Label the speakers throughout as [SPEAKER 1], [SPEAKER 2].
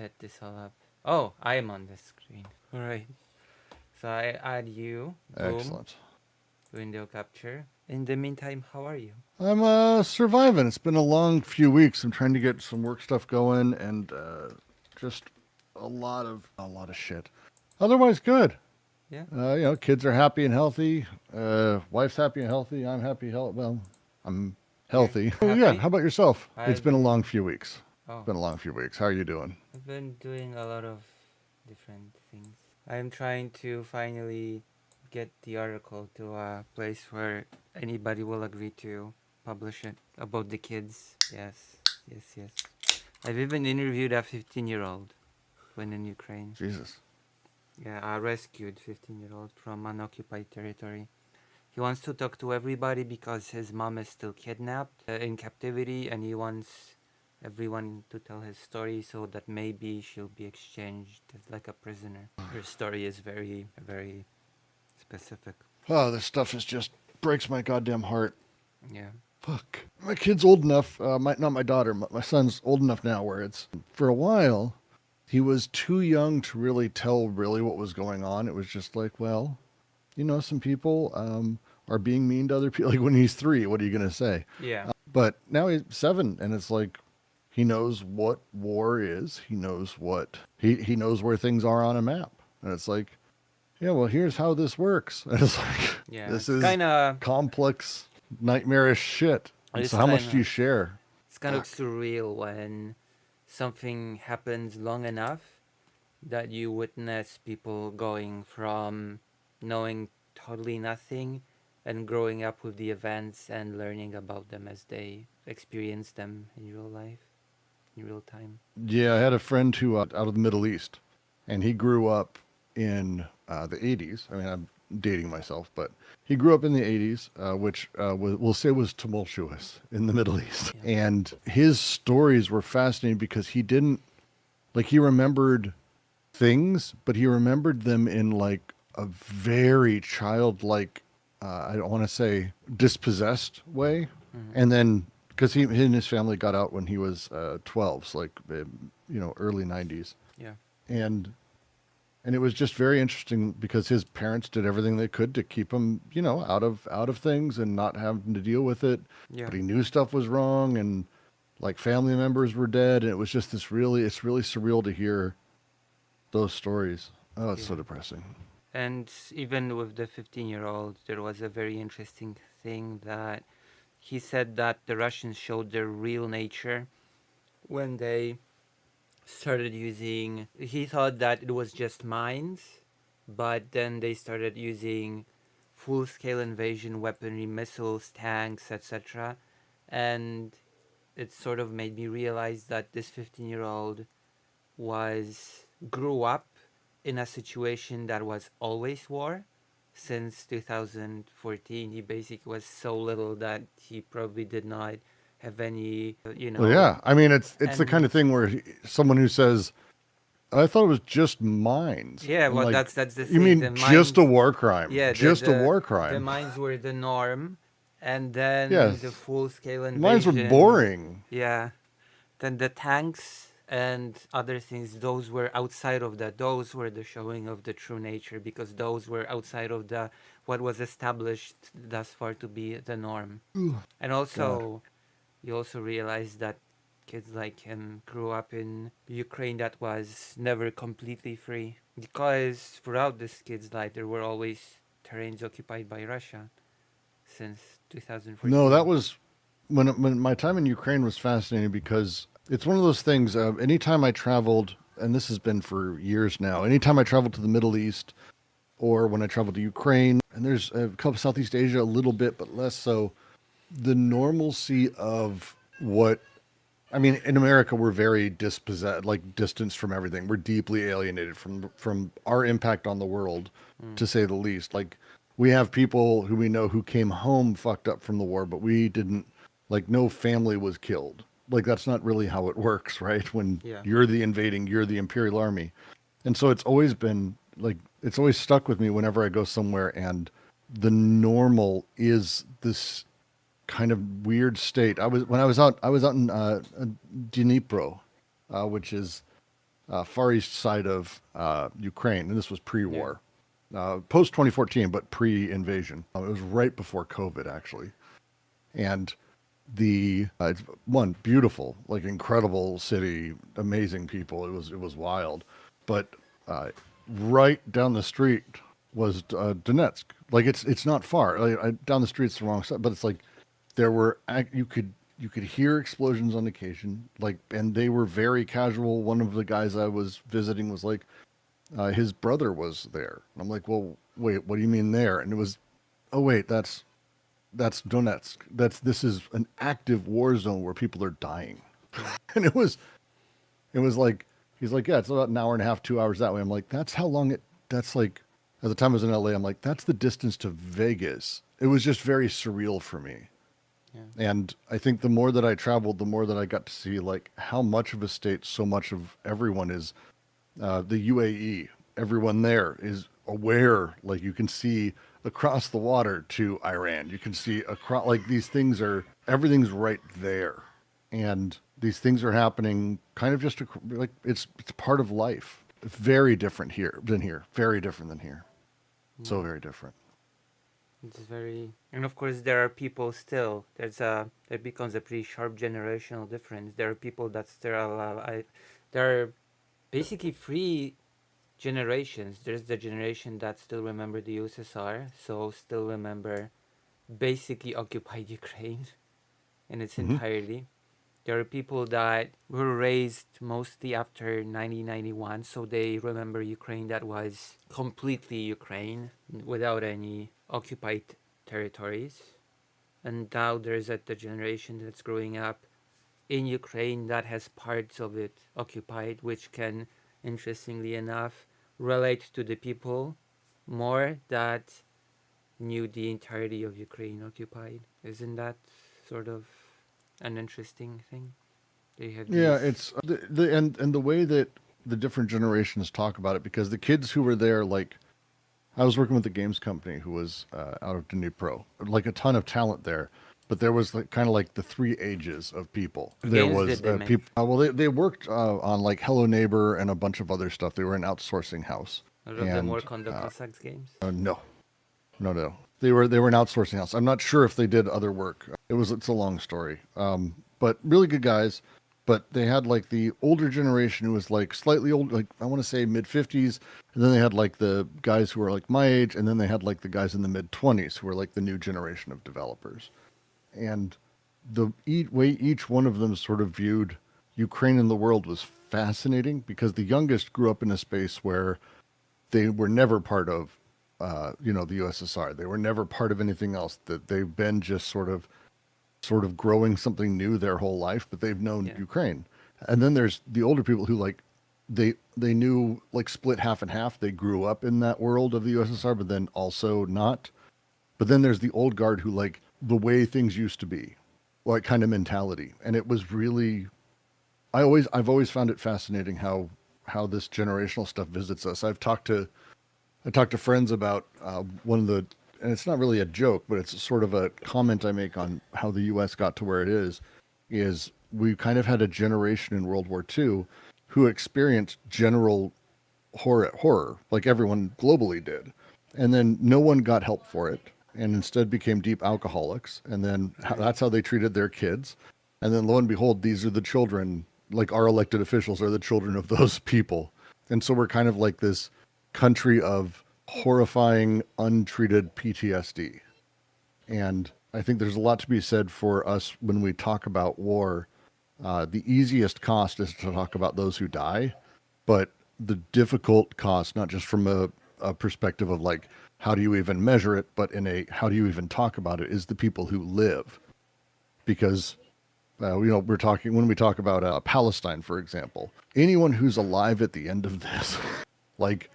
[SPEAKER 1] set this all up. Oh, I am on the screen. All right. So I add you. Boom.
[SPEAKER 2] Excellent.
[SPEAKER 1] Window capture. In the meantime, how are you?
[SPEAKER 2] I'm surviving. It's been a long few weeks. I'm trying to get some work stuff going and just a lot of shit. Otherwise, good.
[SPEAKER 1] Yeah.
[SPEAKER 2] Kids are happy and healthy. Wife's happy and healthy. I'm happy. Well, I'm
[SPEAKER 1] You're
[SPEAKER 2] healthy. Oh, yeah.
[SPEAKER 1] happy?
[SPEAKER 2] How about yourself? It's
[SPEAKER 1] I've
[SPEAKER 2] been a
[SPEAKER 1] been.
[SPEAKER 2] long few weeks.
[SPEAKER 1] Oh,
[SPEAKER 2] It's been a long few weeks. How are you doing?
[SPEAKER 1] I've been doing a lot of different things. I'm trying to finally get the article to a place where anybody will agree to publish it about the kids. Yes, yes, yes. I've even interviewed a 15-year-old when in Ukraine.
[SPEAKER 2] Jesus.
[SPEAKER 1] Yeah, a rescued 15-year-old from unoccupied territory. He wants to talk to everybody because his mom is still kidnapped in captivity, and he wants everyone to tell his story so that maybe she'll be exchanged as like a prisoner. Her story is very, very specific.
[SPEAKER 2] Oh, this stuff is just breaks my goddamn heart.
[SPEAKER 1] Yeah.
[SPEAKER 2] Fuck. My kid's old enough. Not my daughter. My son's old enough now where it's for a while. He was too young to really tell really what was going on. It was just like, well, some people are being mean to other people. Like when he's 3, what are you gonna say?
[SPEAKER 1] Yeah.
[SPEAKER 2] But now he's 7, and it's like he knows what war is. He knows what he knows where things are on a map, and it's like, yeah, well, here's how this works. And it's like,
[SPEAKER 1] Yeah.
[SPEAKER 2] this
[SPEAKER 1] It's
[SPEAKER 2] is
[SPEAKER 1] kind of.
[SPEAKER 2] complex, nightmarish shit. And
[SPEAKER 1] It's
[SPEAKER 2] so, how
[SPEAKER 1] kind
[SPEAKER 2] much do you
[SPEAKER 1] of.
[SPEAKER 2] share?
[SPEAKER 1] It's kind of
[SPEAKER 2] Fuck.
[SPEAKER 1] surreal when something happens long enough that you witness people going from knowing totally nothing and growing up with the events and learning about them as they experience them in real life, in real time.
[SPEAKER 2] Yeah, I had a friend who out of the Middle East, and he grew up in the 80s. I mean, I'm dating myself, but he grew up in the 80s, which we'll say was tumultuous in the Middle East.
[SPEAKER 1] Yeah.
[SPEAKER 2] And his stories were fascinating because he didn't, like, he remembered things, but he remembered them in like a very childlike, I don't want to say dispossessed way.
[SPEAKER 1] Mm-hmm.
[SPEAKER 2] And then because he and his family got out when he was 12, so like early 90s,
[SPEAKER 1] Yeah.
[SPEAKER 2] and it was just very interesting because his parents did everything they could to keep him out of things and not having to deal with it.
[SPEAKER 1] Yeah.
[SPEAKER 2] But he knew stuff was wrong, and like family members were dead, and it was just it's really surreal to hear those stories. Oh, it's so
[SPEAKER 1] Yeah.
[SPEAKER 2] depressing.
[SPEAKER 1] And even with the 15-year-old, there was a very interesting thing that he said that the Russians showed their real nature when they started using. He thought that it was just mines, but then they started using full-scale invasion weaponry, missiles, tanks, etc. And it sort of made me realize that this 15-year-old grew up in a situation that was always war. Since 2014, he basically was so little that he probably did not have any,
[SPEAKER 2] Well, yeah. I mean, it's the kind
[SPEAKER 1] and
[SPEAKER 2] of thing where someone who says, "I thought it was just mines."
[SPEAKER 1] yeah,
[SPEAKER 2] I'm
[SPEAKER 1] well,
[SPEAKER 2] like,
[SPEAKER 1] that's the
[SPEAKER 2] you
[SPEAKER 1] thing.
[SPEAKER 2] mean
[SPEAKER 1] The
[SPEAKER 2] just a
[SPEAKER 1] mines,
[SPEAKER 2] war crime?
[SPEAKER 1] yeah,
[SPEAKER 2] Just a war
[SPEAKER 1] the
[SPEAKER 2] crime?
[SPEAKER 1] mines were the norm, and then the
[SPEAKER 2] Yes.
[SPEAKER 1] full scale
[SPEAKER 2] Mines were
[SPEAKER 1] invasion.
[SPEAKER 2] boring.
[SPEAKER 1] Yeah, then the tanks and other things, those were outside of that. Those were the showing of the true nature because those were outside of the what was established thus far to be the norm.
[SPEAKER 2] Ooh,
[SPEAKER 1] And
[SPEAKER 2] God.
[SPEAKER 1] also, you also realize that kids like him grew up in Ukraine that was never completely free because throughout this kid's life there were always terrains occupied by Russia since
[SPEAKER 2] No,
[SPEAKER 1] 2014.
[SPEAKER 2] that was when my time in Ukraine was fascinating because it's one of those things. Anytime I traveled, and this has been for years now, anytime I traveled to the Middle East or when I traveled to Ukraine, and there's a couple Southeast Asia a little bit, but less so, the normalcy of what I mean, in America, we're very dispossessed, like distanced from everything. We're deeply alienated from our impact on the world,
[SPEAKER 1] Mm.
[SPEAKER 2] to say the least. Like we have people who we know who came home fucked up from the war, but we didn't. Like no family was killed. Like that's not really how it works, right? When
[SPEAKER 1] Yeah.
[SPEAKER 2] you're the invading, you're the imperial army, and so it's always been like it's always stuck with me whenever I go somewhere and the normal is this kind of weird state. I was out in Dnipro, which is far east side of Ukraine, and this was
[SPEAKER 1] Yeah.
[SPEAKER 2] pre-war, post 2014, but pre-invasion. It was right before COVID, actually, and it's one beautiful, like incredible city, amazing people. It was wild, but uh, right down the street was Donetsk. Like it's not far. Down the street's the wrong side, but it's like you could hear explosions on occasion. Like, and they were very casual. One of the guys I was visiting was like, his brother was there. And I'm like, well, wait, what do you mean there? And it was, oh wait, that's Donetsk. This is an active war zone where people are dying.
[SPEAKER 1] Yeah.
[SPEAKER 2] And it was like he's like, yeah, it's about an hour and a half, 2 hours that way. I'm like, that's how long it. That's like at the time I was in LA. I'm like, that's the distance to Vegas. It was just very surreal for me.
[SPEAKER 1] Yeah.
[SPEAKER 2] And I think the more that I traveled, the more that I got to see like how much of a state so much of everyone is. The UAE, everyone there is aware. Like you can see across the water to Iran. You can see across, like these things are, everything's right there. And these things are happening kind of just like it's part of life. Very different here than here. Very different than here. So
[SPEAKER 1] Yeah.
[SPEAKER 2] very different.
[SPEAKER 1] It's very, and of course there are people still. There becomes a pretty sharp generational difference. There are people that still alive. There are basically three generations. There's the generation that still remember the USSR, so still remember basically occupied Ukraine in its
[SPEAKER 2] Hmm.
[SPEAKER 1] entirety. There are people that were raised mostly after 1991, so they remember Ukraine that was completely Ukraine without any occupied territories. And now there's the generation that's growing up in Ukraine that has parts of it occupied, which can, interestingly enough, relate to the people more that knew the entirety of Ukraine occupied. Isn't that sort of an interesting thing? They have
[SPEAKER 2] Yeah,
[SPEAKER 1] these.
[SPEAKER 2] it's and the way that the different generations talk about it, because the kids who were there, like I was working with a games company who was out of Dnipro, like a ton of talent there. But there was like kind of like the three ages of people.
[SPEAKER 1] What
[SPEAKER 2] There
[SPEAKER 1] games did
[SPEAKER 2] was
[SPEAKER 1] they make?
[SPEAKER 2] people. Well, they worked on like Hello Neighbor and a bunch of other stuff. They were an outsourcing house,
[SPEAKER 1] All of them
[SPEAKER 2] and
[SPEAKER 1] work on the Cossacks games?
[SPEAKER 2] no, no. They were an outsourcing house. I'm not sure if they did other work. It's a long story. But really good guys. But they had like the older generation who was like slightly old, like I want to say mid 50s, and then they had like the guys who were like my age, and then they had like the guys in the mid 20s who were like the new generation of developers. And way each one of them sort of viewed Ukraine and the world was fascinating because the youngest grew up in a space where they were never part of, the USSR. They were never part of anything else. That they've been just sort of growing something new their whole life, but they've known
[SPEAKER 1] Yeah.
[SPEAKER 2] Ukraine. And then there's the older people who like they knew like split half and half. They grew up in that world of the USSR, but then also not. But then there's the old guard who like the way things used to be, like kind of mentality. And it was really I've always found it fascinating how this generational stuff visits us. I talked to friends about one of the, and it's not really a joke, but it's sort of a comment I make on how the U.S. got to where it is we kind of had a generation in World War II who experienced general horror, like everyone globally did, and then no one got help for it, and instead became deep alcoholics, and then
[SPEAKER 1] Right.
[SPEAKER 2] that's how they treated their kids, and then lo and behold, these are the children, like our elected officials are the children of those people, and so we're kind of like this country of horrifying untreated PTSD. And I think there's a lot to be said for us when we talk about war. The easiest cost is to talk about those who die, but the difficult cost, not just from a perspective of like, how do you even measure it, but in a how do you even talk about it, is the people who live. Because, we're talking, when we talk about Palestine, for example, anyone who's alive at the end of this, like,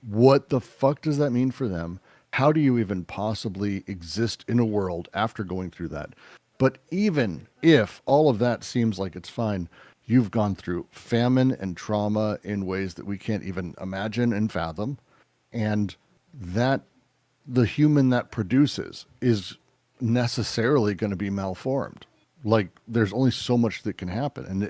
[SPEAKER 2] what the fuck does that mean for them? How do you even possibly exist in a world after going through that? But even if all of that seems like it's fine, you've gone through famine and trauma in ways that we can't even imagine and fathom. And that the human that produces is necessarily going to be malformed. Like there's only so much that can happen. And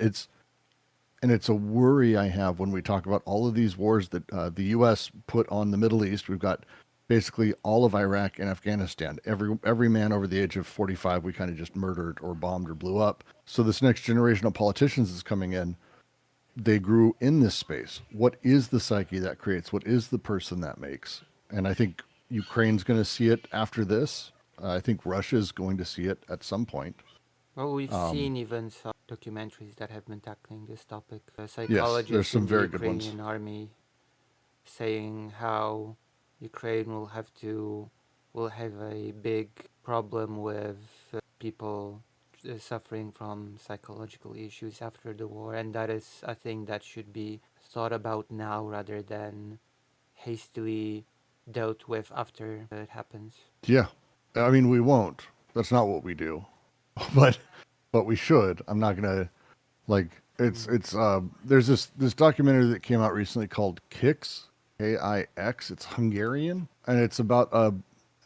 [SPEAKER 2] And it's a worry I have when we talk about all of these wars that the U.S. put on the Middle East. We've got basically all of Iraq and Afghanistan. Every man over the age of 45, we kind of just murdered or bombed or blew up. So this next generation of politicians is coming in. They grew in this space. What is the psyche that creates? What is the person that makes? And I think Ukraine's going to see it after this. I think Russia's going to see it at some point.
[SPEAKER 1] Well, we've seen even some documentaries that have been tackling this topic. A
[SPEAKER 2] Yes, there's
[SPEAKER 1] psychologist
[SPEAKER 2] some
[SPEAKER 1] in the
[SPEAKER 2] very good ones.
[SPEAKER 1] Ukrainian army saying how Ukraine will have a big problem with people suffering from psychological issues after the war, and that is a thing that should be thought about now rather than hastily dealt with after it happens.
[SPEAKER 2] Yeah. I mean, we won't. That's not what we do. But we should. I'm not going to like it's there's this documentary that came out recently called Kix, Kix. It's Hungarian and it's about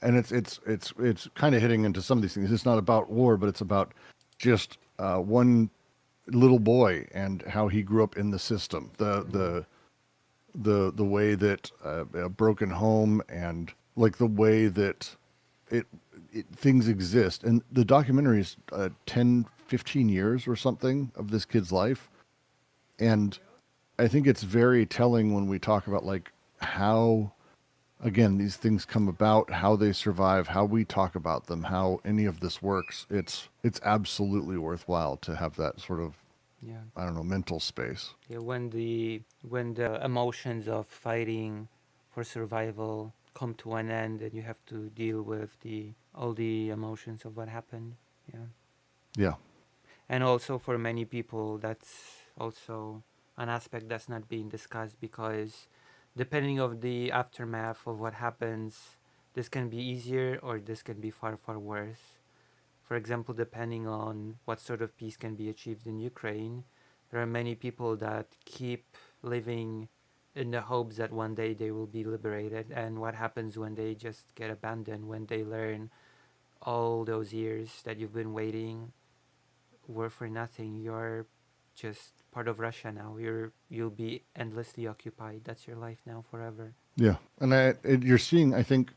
[SPEAKER 2] and it's kind of hitting into some of these things. It's not about war, but it's about just one little boy and how he grew up in the system. The way that a broken home and like the way that it, things exist. And the documentary is 10, 15 years or something of this kid's life. And I think it's very telling when we talk about like how, again, these things come about, how they survive, how we talk about them, how any of this works. It's absolutely worthwhile to have that sort of,
[SPEAKER 1] Yeah.
[SPEAKER 2] I don't know, mental space.
[SPEAKER 1] Yeah, when the emotions of fighting for survival come to an end and you have to deal with the all the emotions of what happened. Yeah.
[SPEAKER 2] Yeah.
[SPEAKER 1] And also for many people that's also an aspect that's not being discussed because depending of the aftermath of what happens, this can be easier or this can be far far worse. For example, depending on what sort of peace can be achieved in Ukraine, there are many people that keep living in the hopes that one day they will be liberated. And what happens when they just get abandoned, when they learn all those years that you've been waiting were for nothing? You're just part of Russia now. You'll be endlessly occupied. That's your life now forever.
[SPEAKER 2] Yeah. And you're seeing, I think,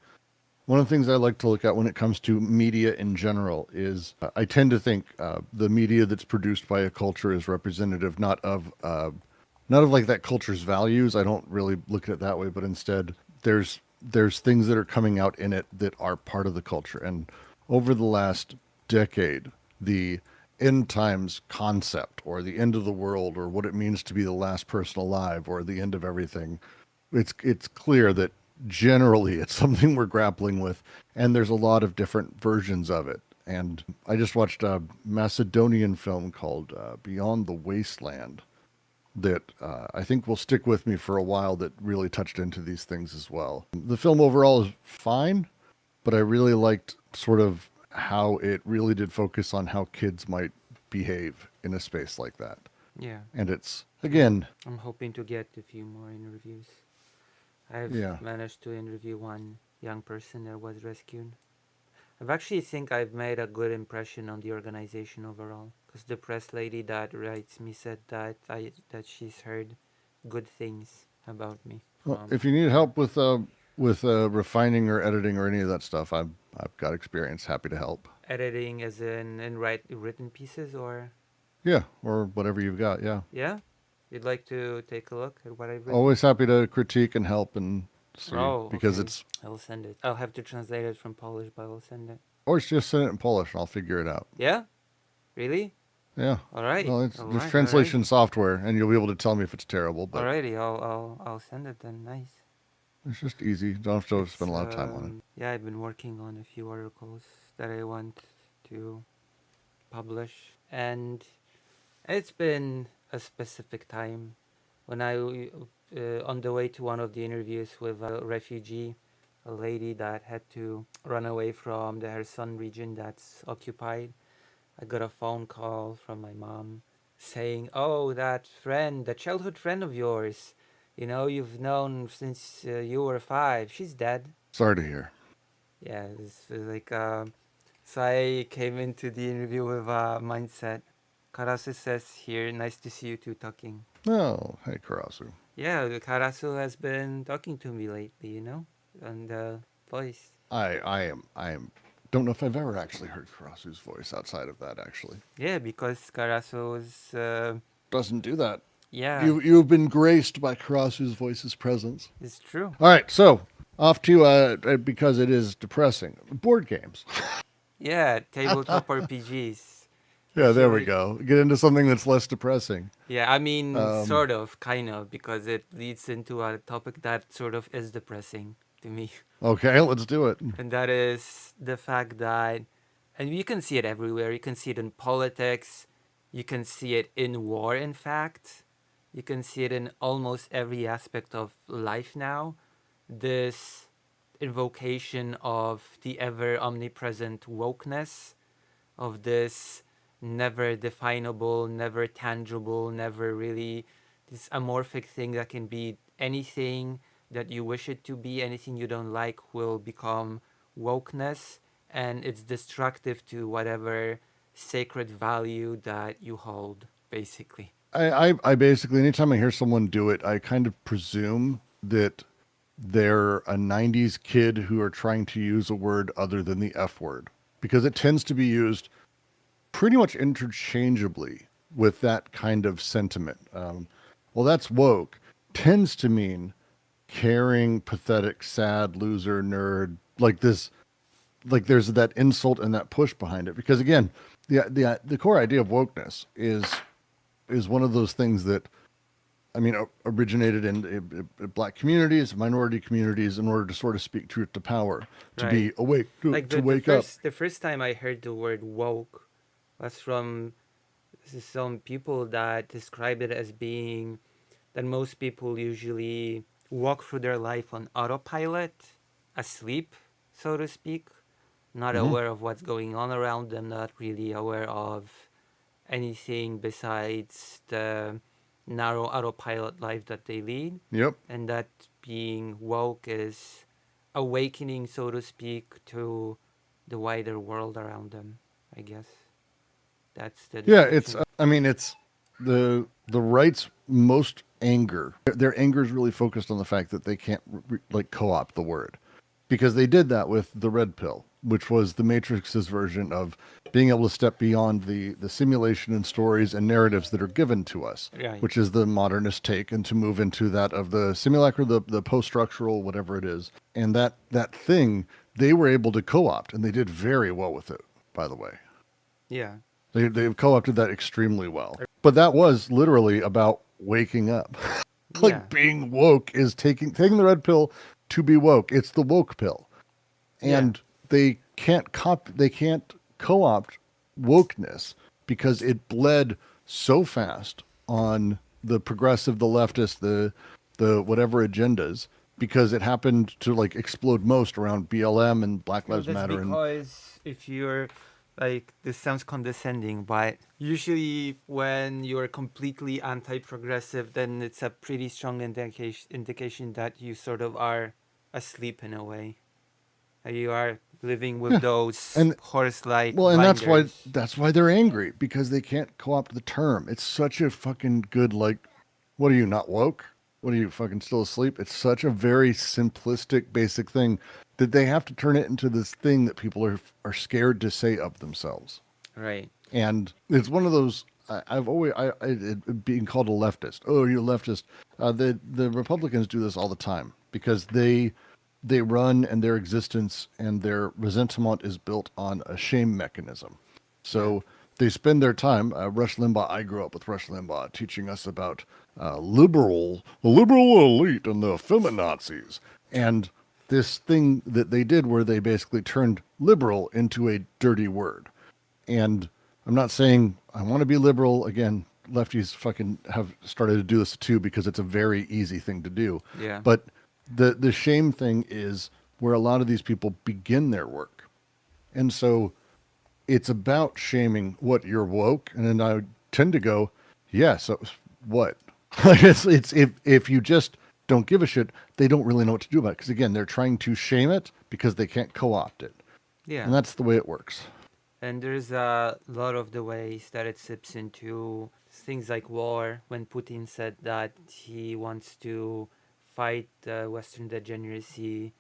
[SPEAKER 2] one of the things I like to look at when it comes to media in general is I tend to think the media that's produced by a culture is representative not of like that culture's values. I don't really look at it that way, but instead there's things that are coming out in it that are part of the culture. And over the last decade, the end times concept or the end of the world or what it means to be the last person alive or the end of everything, it's clear that generally it's something we're grappling with, and there's a lot of different versions of it. And I just watched a Macedonian film called Beyond the Wasteland that I think will stick with me for a while that really touched into these things as well. The film overall is fine, but I really liked sort of how it really did focus on how kids might behave in a space like that.
[SPEAKER 1] Yeah.
[SPEAKER 2] And it's, again,
[SPEAKER 1] I'm hoping to get a few more interviews. I've
[SPEAKER 2] yeah.
[SPEAKER 1] managed to interview one young person that was rescued. I've actually think I've made a good impression on the organization overall. Because the press lady that writes me said that she's heard good things about me
[SPEAKER 2] Well,
[SPEAKER 1] from
[SPEAKER 2] if you need help with refining or editing or any of that stuff, I've got experience. Happy to help.
[SPEAKER 1] editing, as in written pieces, or
[SPEAKER 2] Yeah, or whatever you've got. Yeah,
[SPEAKER 1] yeah. You'd like to take a look at what I've written?
[SPEAKER 2] always happy to critique and help and see
[SPEAKER 1] Oh,
[SPEAKER 2] because
[SPEAKER 1] okay.
[SPEAKER 2] it's
[SPEAKER 1] I'll send it. I'll have to translate it from Polish, but I'll send it.
[SPEAKER 2] or it's just send it in Polish and I'll figure it out.
[SPEAKER 1] Yeah? Really?
[SPEAKER 2] Yeah.
[SPEAKER 1] Alrighty.
[SPEAKER 2] Well, it's there's
[SPEAKER 1] Alrighty.
[SPEAKER 2] translation software, and you'll be able to tell me if it's terrible. But
[SPEAKER 1] Alrighty. I'll send it then. Nice.
[SPEAKER 2] it's just easy. Don't have to
[SPEAKER 1] It's
[SPEAKER 2] spend a lot of time on it.
[SPEAKER 1] yeah. I've been working on a few articles that I want to publish, and it's been a specific time when I on the way to one of the interviews with a refugee, a lady that had to run away from the Kherson region that's occupied. I got a phone call from my mom saying, "Oh, that friend, the childhood friend of yours, you've known since you were 5. She's dead."
[SPEAKER 2] Sorry to hear.
[SPEAKER 1] Yeah, it's like so I came into the interview with a mindset. Karasu says here, nice to see you two talking.
[SPEAKER 2] Oh, hey, Karasu.
[SPEAKER 1] Yeah, Karasu has been talking to me lately, on the voice.
[SPEAKER 2] I am. Don't know if I've ever actually heard Karasu's voice outside of that. Actually,
[SPEAKER 1] Yeah, because Karasu's,
[SPEAKER 2] doesn't do that.
[SPEAKER 1] yeah,
[SPEAKER 2] You've been graced by Karasu's voice's presence.
[SPEAKER 1] it's true.
[SPEAKER 2] All right, so off to because it is depressing. Board games.
[SPEAKER 1] Yeah, tabletop RPGs.
[SPEAKER 2] Yeah, there we
[SPEAKER 1] Usually,
[SPEAKER 2] go. Get into something that's less depressing.
[SPEAKER 1] yeah, I mean,
[SPEAKER 2] Um,
[SPEAKER 1] sort of, kind of, because it leads into a topic that sort of is depressing to me.
[SPEAKER 2] okay, let's do it.
[SPEAKER 1] And that is the fact that, and you can see it everywhere. You can see it in politics. You can see it in war, in fact. You can see it in almost every aspect of life now. This invocation of the ever omnipresent wokeness, of this never definable, never tangible, never really this amorphic thing that can be anything that you wish it to be, anything you don't like will become wokeness, and it's destructive to whatever sacred value that you hold, basically.
[SPEAKER 2] I basically, anytime I hear someone do it, I kind of presume that they're a 90s kid who are trying to use a word other than the F word because it tends to be used pretty much interchangeably with that kind of sentiment. Well, that's woke tends to mean caring, pathetic, sad, loser, nerd, like this, like there's that insult and that push behind it. Because again, the core idea of wokeness is one of those things that I mean originated in black communities, minority communities, in order to sort of speak truth to power, to
[SPEAKER 1] Right.
[SPEAKER 2] be awake,
[SPEAKER 1] Like
[SPEAKER 2] to
[SPEAKER 1] the
[SPEAKER 2] wake up.
[SPEAKER 1] first the first time I heard the word woke was from some people that describe it as being that most people usually walk through their life on autopilot, asleep, so to speak, not
[SPEAKER 2] Hmm.
[SPEAKER 1] aware of what's going on around them, not really aware of anything besides the narrow autopilot life that they lead.
[SPEAKER 2] Yep.
[SPEAKER 1] And that being woke is awakening, so to speak, to the wider world around them, I guess. That's the
[SPEAKER 2] Yeah, it's.
[SPEAKER 1] description.
[SPEAKER 2] I mean, it's the right's most anger. Their anger is really focused on the fact that they can't like co-opt the word, because they did that with the red pill, which was the Matrix's version of being able to step beyond the simulation and stories and narratives that are given to us,
[SPEAKER 1] Right.
[SPEAKER 2] which is the modernist take, and to move into that of the simulacra, the post-structural, whatever it is, and that thing they were able to co-opt, and they did very well with it. By the way.
[SPEAKER 1] Yeah.
[SPEAKER 2] They've co-opted that extremely well. But that was literally about waking up.
[SPEAKER 1] Yeah.
[SPEAKER 2] Like being woke is taking the red pill to be woke. It's the woke pill.
[SPEAKER 1] Yeah.
[SPEAKER 2] And they can't co-opt wokeness because it bled so fast on the progressive, the leftist, the whatever agendas, because it happened to like explode most around BLM and Black
[SPEAKER 1] Well,
[SPEAKER 2] Lives
[SPEAKER 1] that's
[SPEAKER 2] Matter and
[SPEAKER 1] because if you're like, this sounds condescending, but usually when you're completely anti-progressive, then it's a pretty strong indication that you sort of are asleep in a way. You are living with
[SPEAKER 2] yeah.
[SPEAKER 1] those
[SPEAKER 2] And
[SPEAKER 1] horse-like
[SPEAKER 2] well, and
[SPEAKER 1] blinders.
[SPEAKER 2] that's why they're angry because they can't co-opt the term. It's such a fucking good like, what are you not woke? What are you fucking still asleep? It's such a very simplistic, basic thing that they have to turn it into this thing that people are scared to say of themselves.
[SPEAKER 1] Right.
[SPEAKER 2] And it's one of those. I've always being called a leftist. Oh, you're a leftist. The Republicans do this all the time because they run and their existence and their resentment is built on a shame mechanism.
[SPEAKER 1] Yeah.
[SPEAKER 2] So they spend their time. Rush Limbaugh. I grew up with Rush Limbaugh teaching us about the liberal elite and the feminazis, and this thing that they did where they basically turned liberal into a dirty word. And I'm not saying I want to be liberal. Again, lefties fucking have started to do this too because it's a very easy thing to do.
[SPEAKER 1] Yeah.
[SPEAKER 2] But the shame thing is where a lot of these people begin their work. And so it's about shaming what you're woke. And then I tend to go, yeah, so what? It's if you just don't give a shit, they don't really know what to do about it. Because again, they're trying to shame it because they can't co-opt it.
[SPEAKER 1] Yeah.
[SPEAKER 2] And that's the way it works.
[SPEAKER 1] And there's a lot of the ways that it sips into things like war. When Putin said that he wants to fight Western degeneracy,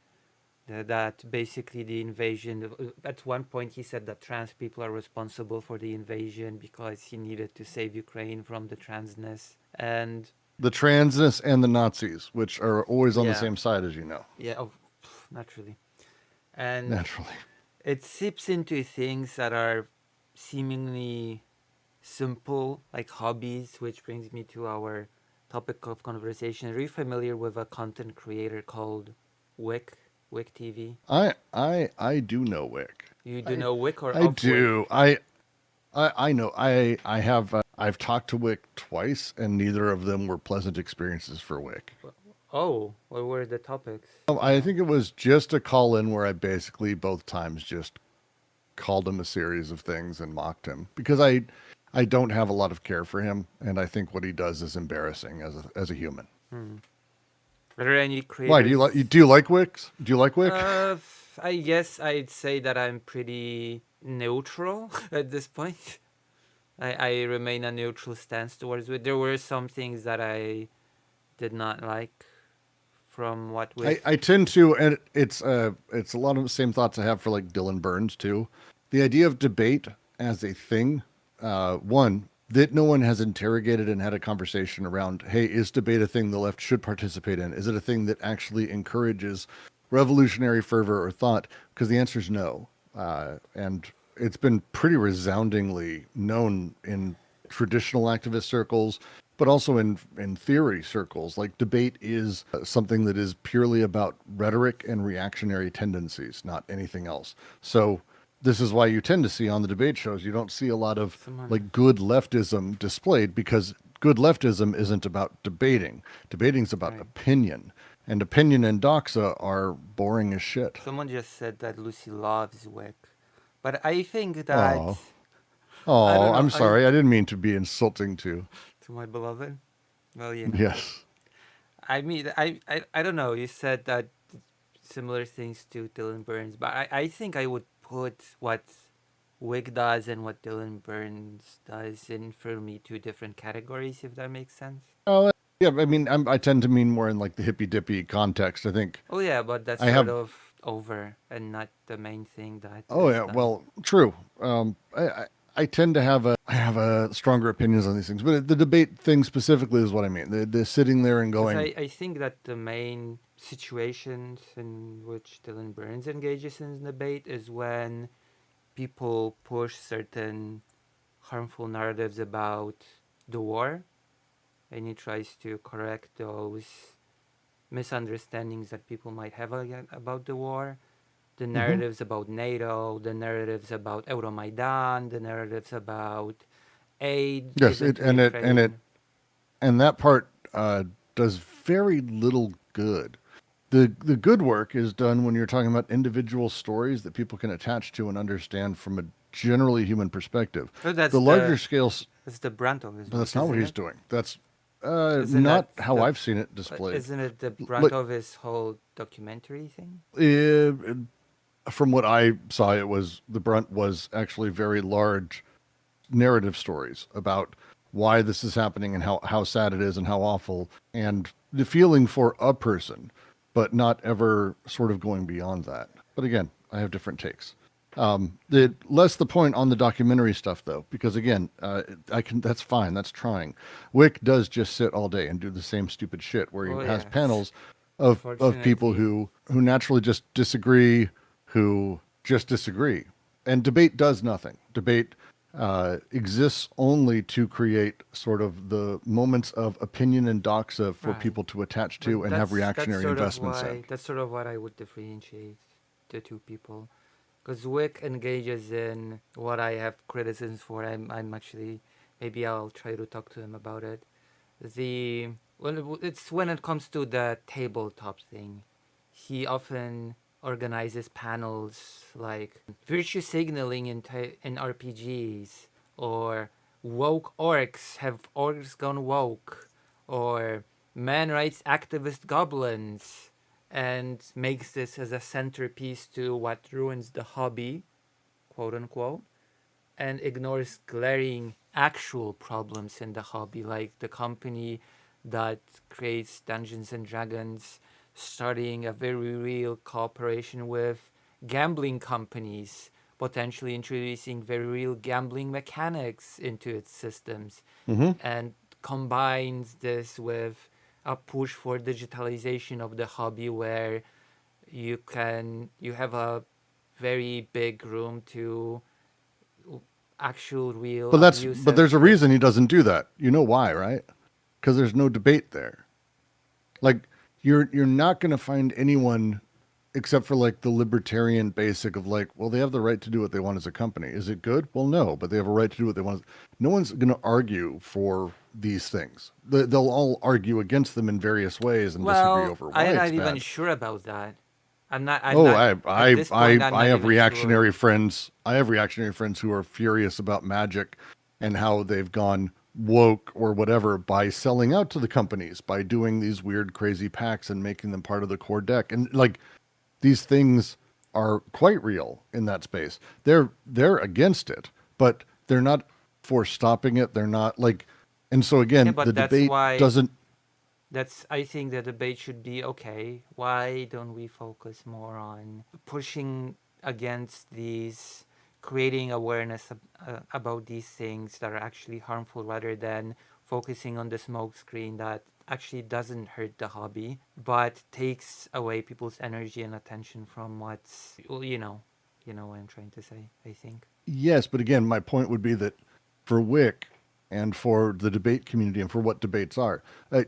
[SPEAKER 1] that basically the invasion. At one point, he said that trans people are responsible for the invasion because he needed to save Ukraine from the transness. And
[SPEAKER 2] The transness and the Nazis, which are always on the
[SPEAKER 1] yeah,
[SPEAKER 2] same side, as you know,
[SPEAKER 1] yeah, oh, naturally. And
[SPEAKER 2] naturally.
[SPEAKER 1] it seeps into things that are seemingly simple, like hobbies, which brings me to our topic of conversation. Are you familiar with a content creator called Wick? Wick TV?
[SPEAKER 2] I do know Wick.
[SPEAKER 1] You do
[SPEAKER 2] I
[SPEAKER 1] know Wick or
[SPEAKER 2] I
[SPEAKER 1] of Wick?
[SPEAKER 2] do. I know. I have. I've talked to Wick twice, and neither of them were pleasant experiences for Wick.
[SPEAKER 1] Oh, what were the topics? Do you
[SPEAKER 2] I
[SPEAKER 1] know?
[SPEAKER 2] think it was just a call in where I basically both times just called him a series of things and mocked him because I don't have a lot of care for him, and I think what he does is embarrassing as a human.
[SPEAKER 1] Hmm. Are there any
[SPEAKER 2] Why
[SPEAKER 1] creators?
[SPEAKER 2] do you like Wicks? Do you like Wick?
[SPEAKER 1] Uh, I guess I'd say that I'm pretty neutral at this point. I remain a neutral stance towards it. There were some things that I did not like from what Wick.
[SPEAKER 2] I tend to, and it's a lot of the same thoughts I have for like Dylan Burns too. The idea of debate as a thing, one that no one has interrogated and had a conversation around. Hey, is debate a thing the left should participate in? Is it a thing that actually encourages revolutionary fervor or thought? Because the answer is no, and it's been pretty resoundingly known in traditional activist circles, but also in theory circles. Like debate is something that is purely about rhetoric and reactionary tendencies, not anything else. So this is why you tend to see on the debate shows you don't see a lot of
[SPEAKER 1] Someone,
[SPEAKER 2] like good leftism displayed because good leftism isn't about debating. Debating's about
[SPEAKER 1] right?
[SPEAKER 2] opinion. And opinion and doxa are boring as shit.
[SPEAKER 1] Someone just said that Lucy loves Wick, but I think that
[SPEAKER 2] Oh.
[SPEAKER 1] I don't
[SPEAKER 2] Oh,
[SPEAKER 1] know.
[SPEAKER 2] I'm
[SPEAKER 1] I
[SPEAKER 2] sorry. I didn't mean to be insulting to.
[SPEAKER 1] to my beloved. Well, you know.
[SPEAKER 2] Yes.
[SPEAKER 1] I mean, I don't know. You said that similar things to Dylan Burns, but I think I would put what Wig does and what Dylan Burns does in for me two different categories, if that makes sense.
[SPEAKER 2] Oh, yeah. I mean, I tend to mean more in like the hippy dippy context. I think
[SPEAKER 1] Oh yeah, but that's
[SPEAKER 2] I
[SPEAKER 1] sort
[SPEAKER 2] have.
[SPEAKER 1] of over and not the main thing that
[SPEAKER 2] Oh
[SPEAKER 1] is
[SPEAKER 2] yeah.
[SPEAKER 1] done.
[SPEAKER 2] Well, true. I tend to have a stronger opinions on these things, but the debate thing specifically is what I mean. The sitting there and
[SPEAKER 1] Because
[SPEAKER 2] going,
[SPEAKER 1] I think that the main situations in which Dylan Burns engages in debate is when people push certain harmful narratives about the war, and he tries to correct those misunderstandings that people might have about the war. The
[SPEAKER 2] mm-hmm.
[SPEAKER 1] narratives about NATO, the narratives about Euromaidan, the narratives about aid
[SPEAKER 2] Yes,
[SPEAKER 1] given
[SPEAKER 2] it
[SPEAKER 1] to
[SPEAKER 2] and it and it
[SPEAKER 1] Ukraine.
[SPEAKER 2] and that part does very little good. The good work is done when you're talking about individual stories that people can attach to and understand from a generally human perspective.
[SPEAKER 1] Oh,
[SPEAKER 2] The larger scale,
[SPEAKER 1] that's the brunt of his
[SPEAKER 2] but that's
[SPEAKER 1] work,
[SPEAKER 2] not what
[SPEAKER 1] isn't
[SPEAKER 2] he's
[SPEAKER 1] it?
[SPEAKER 2] doing. That's
[SPEAKER 1] Isn't
[SPEAKER 2] not
[SPEAKER 1] that
[SPEAKER 2] how
[SPEAKER 1] the
[SPEAKER 2] I've seen it displayed.
[SPEAKER 1] isn't it the brunt
[SPEAKER 2] Look,
[SPEAKER 1] of his whole documentary thing?
[SPEAKER 2] from what I saw, it was the brunt was actually very large narrative stories about why this is happening and how sad it is and how awful and the feeling for a person, but not ever sort of going beyond that. But again, I have different takes.
[SPEAKER 1] Hmm.
[SPEAKER 2] Less the point on the documentary stuff though, because again, I can. That's fine. That's trying. Wick does just sit all day and do the same stupid shit where he
[SPEAKER 1] Oh
[SPEAKER 2] has
[SPEAKER 1] yes,
[SPEAKER 2] panels of people
[SPEAKER 1] unfortunately.
[SPEAKER 2] who naturally just disagree, who just disagree, and debate does nothing. Debate exists only to create sort of the moments of opinion and doxa for
[SPEAKER 1] Right.
[SPEAKER 2] people to attach to
[SPEAKER 1] But
[SPEAKER 2] and have
[SPEAKER 1] that's
[SPEAKER 2] reactionary
[SPEAKER 1] sort of
[SPEAKER 2] investments in.
[SPEAKER 1] why that's sort of what I would differentiate the two people. Because Wick engages in what I have criticisms for. I'm actually maybe I'll try to talk to him about it. The Well, it's when it comes to the tabletop thing. He often organizes panels like virtue signaling in RPGs, or woke orcs, have orcs gone woke, or man rights activist goblins, and makes this as a centerpiece to what ruins the hobby, quote unquote. and ignores glaring actual problems in the hobby, like the company that creates Dungeons and Dragons starting a very real cooperation with gambling companies, potentially introducing very real gambling mechanics into its systems,
[SPEAKER 2] Mm-hmm.
[SPEAKER 1] and combines this with a push for digitalization of the hobby where you have a very big room to actual real
[SPEAKER 2] But
[SPEAKER 1] abusive
[SPEAKER 2] there's a reason he doesn't do that. You know why, right? Because there's no debate there. Like you're not going to find anyone except for like the libertarian basic of like, well, they have the right to do what they want as a company. Is it good? Well, no, but they have a right to do what they want. No one's going to argue for these things. They'll all argue against them in various ways and disagree
[SPEAKER 1] well,
[SPEAKER 2] over why
[SPEAKER 1] I'm
[SPEAKER 2] it's
[SPEAKER 1] not even
[SPEAKER 2] bad.
[SPEAKER 1] sure about that. I'm
[SPEAKER 2] Oh,
[SPEAKER 1] not at this point I'm
[SPEAKER 2] I
[SPEAKER 1] not
[SPEAKER 2] have
[SPEAKER 1] even sure.
[SPEAKER 2] reactionary friends. I have reactionary friends who are furious about magic and how they've gone woke or whatever by selling out to the companies, by doing these weird, crazy packs and making them part of the core deck. And like these things are quite real in that space. They're against it, but they're not for stopping it. They're not like, and so
[SPEAKER 1] Yeah,
[SPEAKER 2] again, the
[SPEAKER 1] but that's
[SPEAKER 2] debate
[SPEAKER 1] why
[SPEAKER 2] doesn't.
[SPEAKER 1] that's I think the debate should be okay. Why don't we focus more on pushing against these, creating awareness about these things that are actually harmful, rather than focusing on the smoke screen that actually doesn't hurt the hobby but takes away people's energy and attention from what's, well, you know what I'm trying to say, I think.
[SPEAKER 2] Yes, but again, my point would be that for Wick and for the debate community and for what debates are,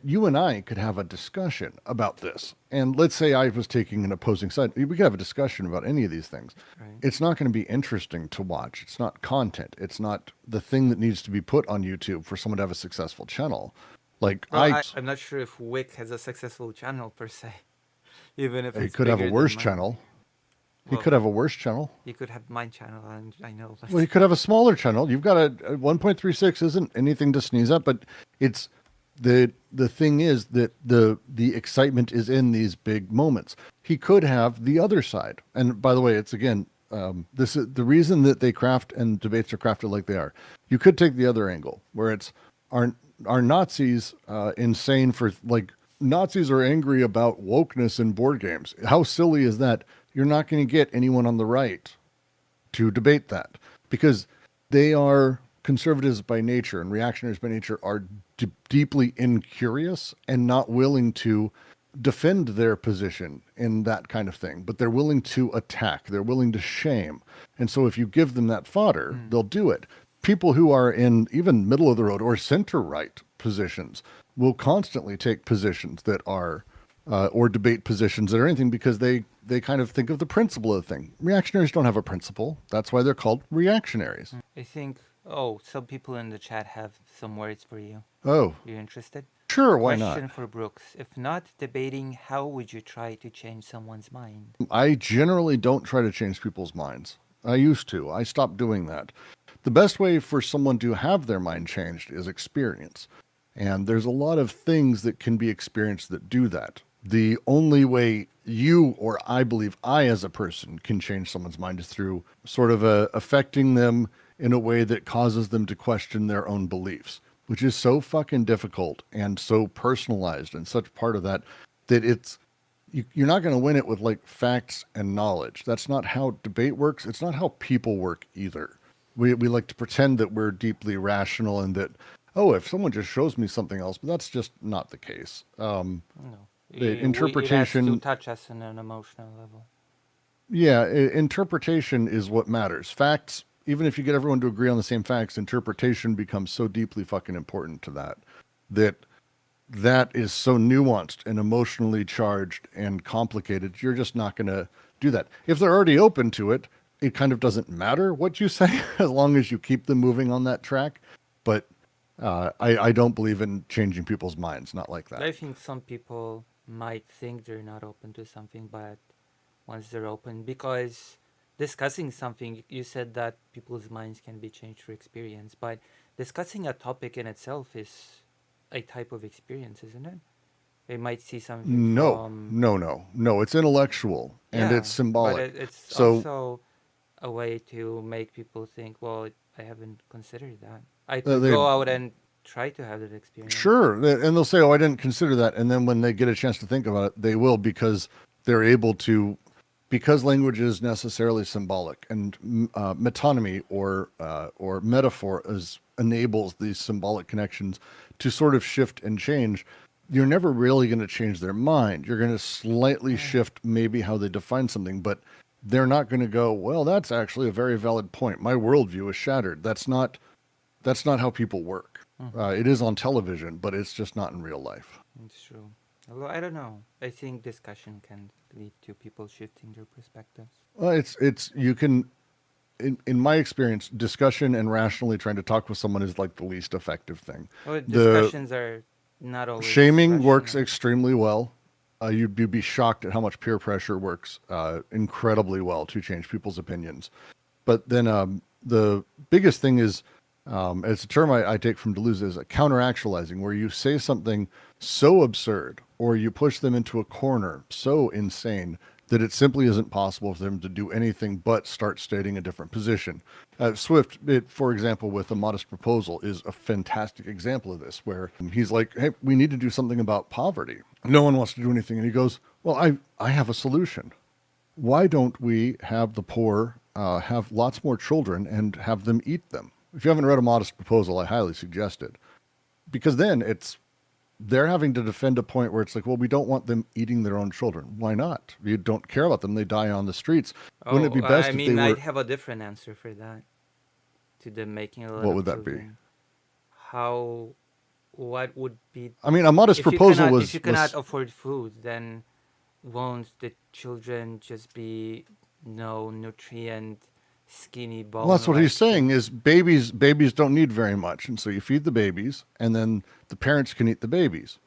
[SPEAKER 2] you and I could have a discussion about this. And let's say I was taking an opposing side. We could have a discussion about any of these things.
[SPEAKER 1] Right.
[SPEAKER 2] It's not going to be interesting to watch. It's not content. It's not the thing that needs to be put on YouTube for someone to have a successful channel. Like
[SPEAKER 1] Well, I'm not sure if Wick has a successful channel per se, even if
[SPEAKER 2] he
[SPEAKER 1] it's
[SPEAKER 2] could have a
[SPEAKER 1] bigger than
[SPEAKER 2] worse
[SPEAKER 1] mine.
[SPEAKER 2] channel. He
[SPEAKER 1] Well,
[SPEAKER 2] could have a worse channel.
[SPEAKER 1] you could have my channel, and I know, but
[SPEAKER 2] Well, he could have a smaller channel. You've got a 1.36 isn't anything to sneeze at, but it's the thing is that the excitement is in these big moments. He could have the other side. And by the way, it's again this is the reason that they craft and debates are crafted like they are. You could take the other angle where it's are are Nazis insane for like Nazis are angry about wokeness in board games. How silly is that? You're not going to get anyone on the right to debate that because they are conservatives by nature and reactionaries by nature are deeply incurious and not willing to defend their position in that kind of thing, but they're willing to attack, they're willing to shame. And so if you give them that fodder,
[SPEAKER 1] mm,
[SPEAKER 2] they'll do it. People who are in even middle of the road or center right positions will constantly take positions that are or debate positions that are anything because they kind of think of the principle of the thing. Reactionaries don't have a principle. That's why they're called reactionaries.
[SPEAKER 1] I think. Oh, some people in the chat have some words for you.
[SPEAKER 2] Oh,
[SPEAKER 1] Are you interested?
[SPEAKER 2] sure, why not?
[SPEAKER 1] Question for Brooks: if not debating, how would you try to change someone's mind?
[SPEAKER 2] I generally don't try to change people's minds. I used to. I stopped doing that. The best way for someone to have their mind changed is experience. And there's a lot of things that can be experienced that do that. The only way you or I believe I as a person can change someone's mind is through sort of affecting them in a way that causes them to question their own beliefs, which is so fucking difficult and so personalized and such part of that that you're not going to win it with like facts and knowledge. That's not how debate works. It's not how people work either. We like to pretend that we're deeply rational and that, oh, if someone just shows me something else, but that's just not the case.
[SPEAKER 1] No,
[SPEAKER 2] The
[SPEAKER 1] it has to
[SPEAKER 2] interpretation,
[SPEAKER 1] touch us on an emotional level.
[SPEAKER 2] yeah, interpretation is what matters. Facts, even if you get everyone to agree on the same facts, interpretation becomes so deeply fucking important to that that that is so nuanced and emotionally charged and complicated. You're just not going to do that. If they're already open to it, it kind of doesn't matter what you say as long as you keep them moving on that track. But I don't believe in changing people's minds, not like that.
[SPEAKER 1] I think some people might think they're not open to something, but once they're open, because discussing something, you said that people's minds can be changed through experience, but discussing a topic in itself is a type of experience, isn't it? They might see something
[SPEAKER 2] No,
[SPEAKER 1] from,
[SPEAKER 2] no, no, no. It's intellectual and
[SPEAKER 1] yeah,
[SPEAKER 2] it's
[SPEAKER 1] but
[SPEAKER 2] symbolic.
[SPEAKER 1] it's
[SPEAKER 2] So
[SPEAKER 1] also a way to make people think, well, I haven't considered that. I could
[SPEAKER 2] They
[SPEAKER 1] go out and try to have that experience.
[SPEAKER 2] Sure, and they'll say, "Oh, I didn't consider that," and then when they get a chance to think about it, they will because they're able to, because language is necessarily symbolic, and metonymy or metaphor enables these symbolic connections to sort of shift and change. You're never really going to change their mind. You're going to slightly
[SPEAKER 1] Yeah.
[SPEAKER 2] shift maybe how they define something, but they're not going to go, "Well, that's actually a very valid point. My worldview is shattered." That's not how people work.
[SPEAKER 1] Mm-hmm.
[SPEAKER 2] It is on television, but it's just not in real life.
[SPEAKER 1] It's true. Although I don't know. I think discussion can lead to people shifting their perspectives.
[SPEAKER 2] Well, it's you can, in my experience, discussion and rationally trying to talk with someone is like the least effective thing.
[SPEAKER 1] Well,
[SPEAKER 2] The
[SPEAKER 1] discussions are not always
[SPEAKER 2] shaming works
[SPEAKER 1] rational.
[SPEAKER 2] extremely well. You'd be shocked at how much peer pressure works incredibly well to change people's opinions. But then the biggest thing is, it's a term I take from Deleuze, is a counteractualizing, where you say something so absurd or you push them into a corner so insane that it simply isn't possible for them to do anything but start stating a different position. Swift, for example, with A Modest Proposal, is a fantastic example of this, where he's like, "Hey, we need to do something about poverty. No one wants to do anything." And he goes, "Well, I have a solution. Why don't we have the poor have lots more children and have them eat them?" If you haven't read A Modest Proposal, I highly suggest it, because then they're having to defend a point where it's like, well, we don't want them eating their own children. Why not? You don't care about them; they die on the streets. Wouldn't it
[SPEAKER 1] Oh,
[SPEAKER 2] be
[SPEAKER 1] I
[SPEAKER 2] best if they
[SPEAKER 1] mean, I'd
[SPEAKER 2] were?
[SPEAKER 1] have a different answer for that. To them making a lot
[SPEAKER 2] What
[SPEAKER 1] of
[SPEAKER 2] would that be?
[SPEAKER 1] children, how? What would be
[SPEAKER 2] I mean, A Modest Proposal
[SPEAKER 1] if you cannot
[SPEAKER 2] was
[SPEAKER 1] afford food? Then won't the children just be no nutrient, skinny,
[SPEAKER 2] well, that's what
[SPEAKER 1] bone-like
[SPEAKER 2] he's saying
[SPEAKER 1] kids?
[SPEAKER 2] is babies don't need very much, and so you feed the babies, and then the parents can eat the babies.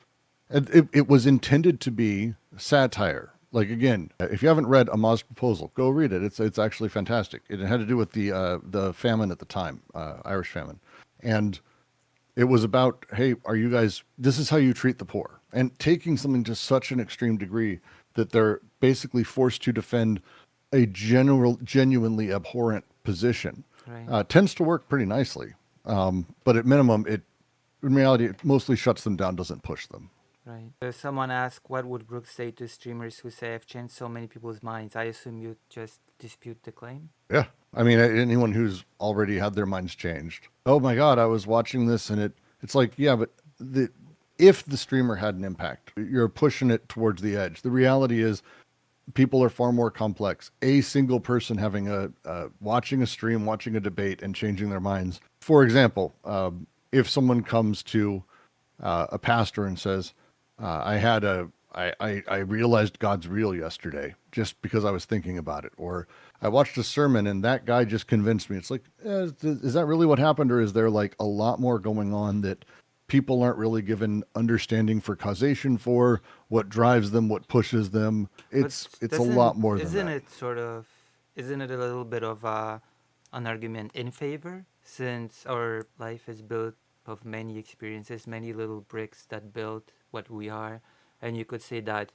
[SPEAKER 2] And it was intended to be satire. Like, again, if you haven't read A Modest Proposal, go read it. It's actually fantastic. It had to do with the famine at the time, Irish famine, and it was about, hey, are you guys? This is how you treat the poor, and taking something to such an extreme degree that they're basically forced to defend a genuinely abhorrent position
[SPEAKER 1] Right,
[SPEAKER 2] tends to work pretty nicely. But at minimum, in reality, it mostly shuts them down, doesn't push them.
[SPEAKER 1] right. Someone asked, what would Brooks say to streamers who say I've changed so many people's minds? I assume you just dispute the claim.
[SPEAKER 2] Yeah. I mean, anyone who's already had their minds changed. Oh my God, I was watching this and it's like, yeah, but if the streamer had an impact, you're pushing it towards the edge. The reality is people are far more complex. A single person having watching a stream, watching a debate and changing their minds. For example, if someone comes to a pastor and says, I realized God's real yesterday just because I was thinking about it. Or I watched a sermon and that guy just convinced me. It's like, is that really what happened? Or is there like a lot more going on that people aren't really given understanding for causation for, what drives them, what pushes them?
[SPEAKER 1] But
[SPEAKER 2] It's a lot more than
[SPEAKER 1] isn't
[SPEAKER 2] that.
[SPEAKER 1] it sort of, isn't it a little bit of an argument in favor, since our life is built of many experiences, many little bricks that build what we are, and you could say that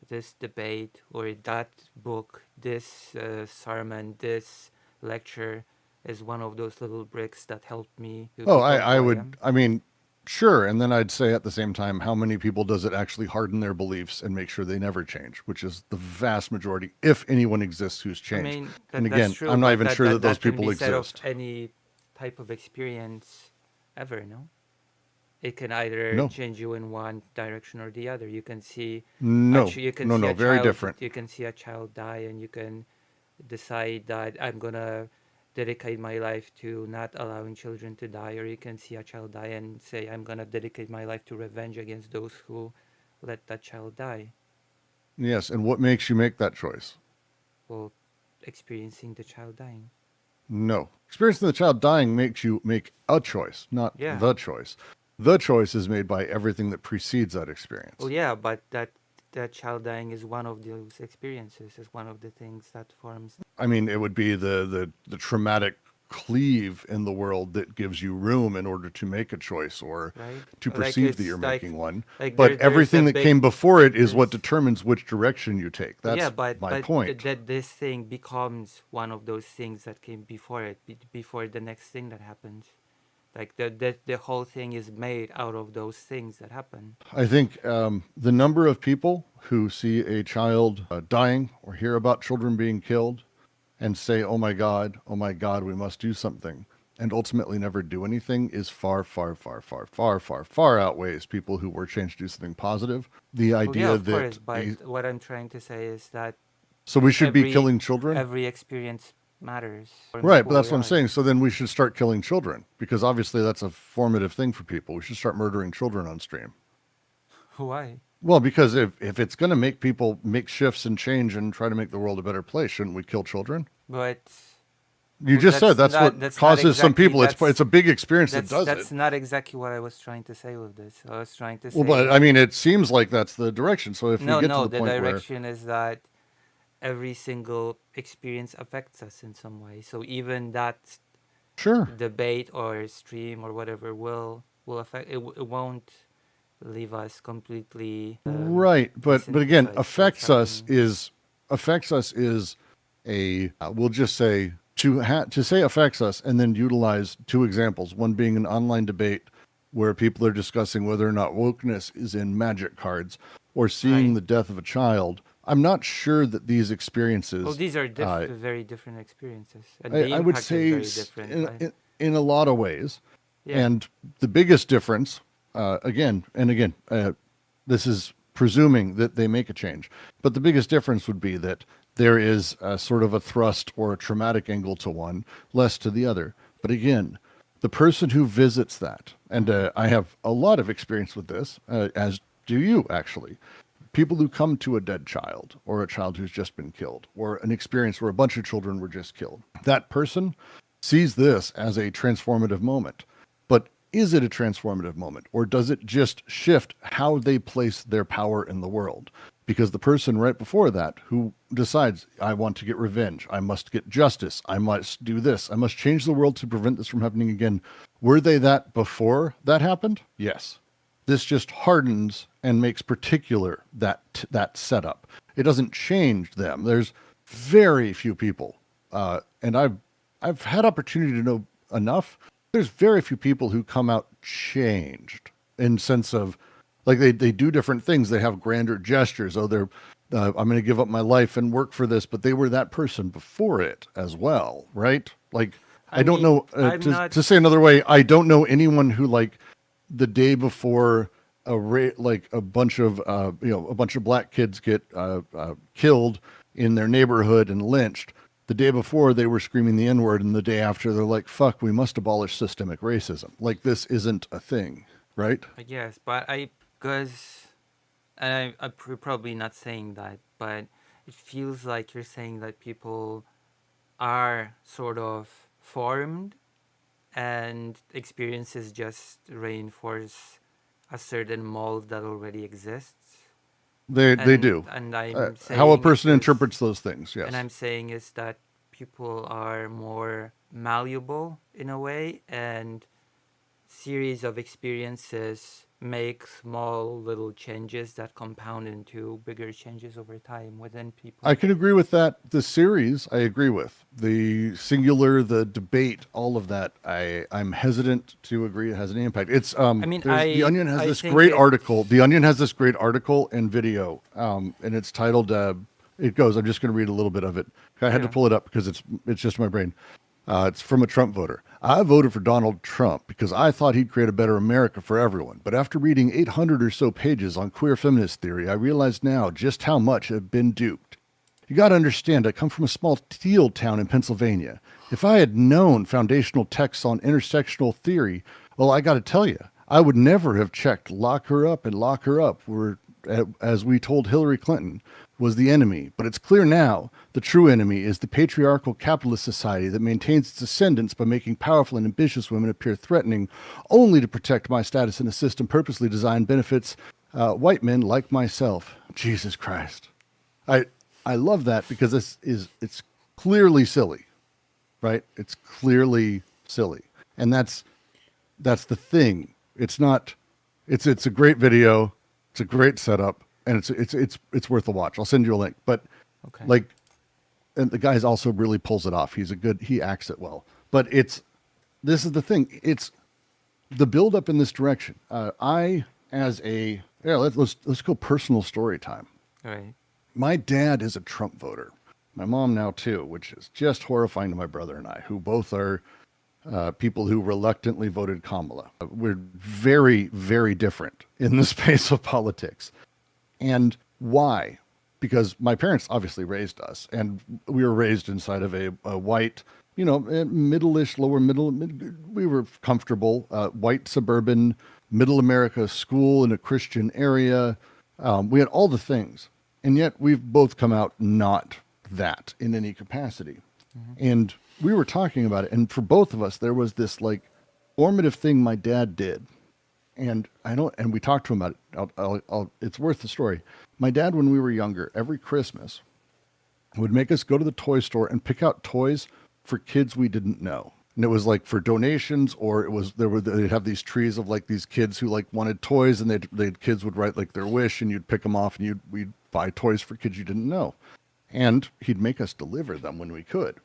[SPEAKER 1] this debate or that book, this sermon, this lecture is one of those little bricks that helped me to
[SPEAKER 2] Oh,
[SPEAKER 1] become
[SPEAKER 2] I
[SPEAKER 1] who I
[SPEAKER 2] would,
[SPEAKER 1] am.
[SPEAKER 2] I mean, sure. And then I'd say at the same time, how many people does it actually harden their beliefs and make sure they never change, which is the vast majority, if anyone exists who's
[SPEAKER 1] I
[SPEAKER 2] changed.
[SPEAKER 1] mean
[SPEAKER 2] And
[SPEAKER 1] that's
[SPEAKER 2] again,
[SPEAKER 1] true,
[SPEAKER 2] I'm not
[SPEAKER 1] but
[SPEAKER 2] even sure that those
[SPEAKER 1] that can
[SPEAKER 2] people
[SPEAKER 1] be said of
[SPEAKER 2] exist.
[SPEAKER 1] any type of experience ever, no? It can either
[SPEAKER 2] No,
[SPEAKER 1] change you in one direction or the other. You can see
[SPEAKER 2] no,
[SPEAKER 1] you can
[SPEAKER 2] no,
[SPEAKER 1] see
[SPEAKER 2] no,
[SPEAKER 1] a
[SPEAKER 2] very
[SPEAKER 1] child,
[SPEAKER 2] different.
[SPEAKER 1] you can see a child die, and you can decide that I'm gonna dedicate my life to not allowing children to die, or you can see a child die and say I'm gonna dedicate my life to revenge against those who let that child die.
[SPEAKER 2] Yes. And what makes you make that choice?
[SPEAKER 1] Well, experiencing the child dying.
[SPEAKER 2] No. Experiencing the child dying makes you make a choice, not
[SPEAKER 1] Yeah.
[SPEAKER 2] the choice. The choice is made by everything that precedes that
[SPEAKER 1] Well,
[SPEAKER 2] experience.
[SPEAKER 1] yeah, but that child dying is one of those experiences. Is one of the things that forms.
[SPEAKER 2] I mean, it would be the traumatic cleave in the world that gives you room in order to make a choice or
[SPEAKER 1] right?
[SPEAKER 2] to
[SPEAKER 1] Like
[SPEAKER 2] perceive that
[SPEAKER 1] it's
[SPEAKER 2] you're making one.
[SPEAKER 1] like
[SPEAKER 2] But
[SPEAKER 1] there's a
[SPEAKER 2] everything that
[SPEAKER 1] big
[SPEAKER 2] came before it is what
[SPEAKER 1] there's
[SPEAKER 2] determines which direction you take.
[SPEAKER 1] yeah,
[SPEAKER 2] That's my
[SPEAKER 1] but
[SPEAKER 2] point.
[SPEAKER 1] that this thing becomes one of those things that came before it, before the next thing that happens. Like the whole thing is made out of those things that happen.
[SPEAKER 2] I think the number of people who see a child dying or hear about children being killed and say, oh my God, we must do something, and ultimately never do anything is far, far, far, far, far, far, far outweighs people who were changed to do something positive. The
[SPEAKER 1] Well, yeah,
[SPEAKER 2] idea
[SPEAKER 1] of course,
[SPEAKER 2] that
[SPEAKER 1] but what I'm trying to say is that
[SPEAKER 2] so we should be
[SPEAKER 1] every
[SPEAKER 2] killing children.
[SPEAKER 1] every experience matters from
[SPEAKER 2] Right, but
[SPEAKER 1] who
[SPEAKER 2] that's
[SPEAKER 1] we
[SPEAKER 2] what I'm
[SPEAKER 1] are.
[SPEAKER 2] saying. So then we should start killing children because obviously that's a formative thing for people. We should start murdering children on stream.
[SPEAKER 1] Why?
[SPEAKER 2] Well, because if it's going to make people make shifts and change and try to make the world a better place, shouldn't we kill children?
[SPEAKER 1] But
[SPEAKER 2] You just said that's what
[SPEAKER 1] that's not
[SPEAKER 2] causes some
[SPEAKER 1] exactly
[SPEAKER 2] people. It's a big experience that does it.
[SPEAKER 1] that's not exactly what I was trying to say with this. I was trying to
[SPEAKER 2] Well,
[SPEAKER 1] say
[SPEAKER 2] but I
[SPEAKER 1] that
[SPEAKER 2] mean, it seems like that's the direction. So if we
[SPEAKER 1] no,
[SPEAKER 2] get to
[SPEAKER 1] no,
[SPEAKER 2] the
[SPEAKER 1] the
[SPEAKER 2] point where,
[SPEAKER 1] direction is that every single experience affects us in some way. So even that
[SPEAKER 2] sure,
[SPEAKER 1] debate or stream or whatever will affect it. It won't leave us completely
[SPEAKER 2] right, but again,
[SPEAKER 1] desensitized to what's happening.
[SPEAKER 2] affects us is a we'll just say to say affects us and then utilize two examples. One being an online debate where people are discussing whether or not wokeness is in magic cards or seeing
[SPEAKER 1] Right.
[SPEAKER 2] the death of a child. I'm not sure that these
[SPEAKER 1] Well,
[SPEAKER 2] experiences
[SPEAKER 1] these are very different experiences, and the
[SPEAKER 2] I would
[SPEAKER 1] impact is
[SPEAKER 2] say
[SPEAKER 1] very different.
[SPEAKER 2] in a lot of ways.
[SPEAKER 1] Yeah.
[SPEAKER 2] And the biggest difference, this is presuming that they make a change, but the biggest difference would be that there is a sort of a thrust or a traumatic angle to one, less to the other. But again, the person who visits that, and I have a lot of experience with this, as do you actually. People who come to a dead child or a child who's just been killed or an experience where a bunch of children were just killed, that person sees this as a transformative moment. But is it a transformative moment or does it just shift how they place their power in the world? Because the person right before that who decides, I want to get revenge, I must get justice, I must do this, I must change the world to prevent this from happening again, were they that before that happened? Yes. This just hardens and makes particular that setup. It doesn't change them. There's very few people, and I've had opportunity to know enough. There's very few people who come out changed in sense of like they do different things. They have grander gestures. Oh, they're I'm going to give up my life and work for this, but they were that person before it as well, right? Like
[SPEAKER 1] I
[SPEAKER 2] I don't
[SPEAKER 1] mean,
[SPEAKER 2] know
[SPEAKER 1] I'm not.
[SPEAKER 2] to say another way. I don't know anyone who like the day before like a bunch of a bunch of black kids get killed in their neighborhood and lynched. The day before they were screaming the N word, and the day after they're like, "Fuck, we must abolish systemic racism." Like this isn't a thing, right?
[SPEAKER 1] I guess, but I because and I'm probably not saying that, but it feels like you're saying that people are sort of formed and experiences just reinforce a certain mold that already exists.
[SPEAKER 2] They do.
[SPEAKER 1] And I'm
[SPEAKER 2] How a
[SPEAKER 1] saying
[SPEAKER 2] person
[SPEAKER 1] is
[SPEAKER 2] interprets those things,
[SPEAKER 1] and
[SPEAKER 2] yes.
[SPEAKER 1] I'm saying is that people are more malleable in a way, and series of experiences make small little changes that compound into bigger changes over time within
[SPEAKER 2] I
[SPEAKER 1] people.
[SPEAKER 2] can agree with that. The series, I agree with. The singular, the debate, all of that, I'm hesitant to agree it has any impact. It's
[SPEAKER 1] I mean,
[SPEAKER 2] there's The Onion has
[SPEAKER 1] I
[SPEAKER 2] this
[SPEAKER 1] think
[SPEAKER 2] great
[SPEAKER 1] it.
[SPEAKER 2] article. The Onion has this great article and video, and it's titled. It goes. I'm just going to read a little bit of it. I had to
[SPEAKER 1] Yeah.
[SPEAKER 2] pull it up because it's just my brain. It's from a Trump voter. I voted for Donald Trump because I thought he'd create a better America for everyone. But after reading 800 or so pages on queer feminist theory, I realize now just how much I've been duped. You got to understand, I come from a small steel town in Pennsylvania. If I had known foundational texts on intersectional theory, well, I got to tell you, I would never have checked lock her up and lock her up, where, as we told Hillary Clinton, was the enemy. But it's clear now the true enemy is the patriarchal capitalist society that maintains its ascendance by making powerful and ambitious women appear threatening only to protect my status in a system purposely designed benefits white men like myself. Jesus Christ. I I love that because it's clearly silly. right? It's clearly silly. And that's the thing. It's not it's a great video, it's a great setup, and it's worth a watch. I'll send you a link. But
[SPEAKER 1] Okay.
[SPEAKER 2] like and the guy's also really pulls it off. He acts it well. But it's this is the thing. It's the build up in this direction. I as a yeah, let's go personal story time.
[SPEAKER 1] All right.
[SPEAKER 2] My dad is a Trump voter. My mom now too, which is just horrifying to my brother and I, who both are people who reluctantly voted Kamala. We're very, very different in the space of politics. And why? Because my parents obviously raised us, and we were raised inside of a white, middle-ish, lower middle. We were comfortable, white suburban, middle America school in a Christian area. We had all the things, and yet we've both come out not that in any capacity.
[SPEAKER 1] Mm-hmm.
[SPEAKER 2] And we were talking about it, and for both of us, there was this like formative thing my dad did, and we talked to him about it. It's worth the story. My dad, when we were younger, every Christmas would make us go to the toy store and pick out toys for kids we didn't know. And it was like for donations, or it was they'd have these trees of like these kids who like wanted toys, and they kids would write like their wish, and you'd pick them off, and we'd buy toys for kids you didn't know, and he'd make us deliver them when we could.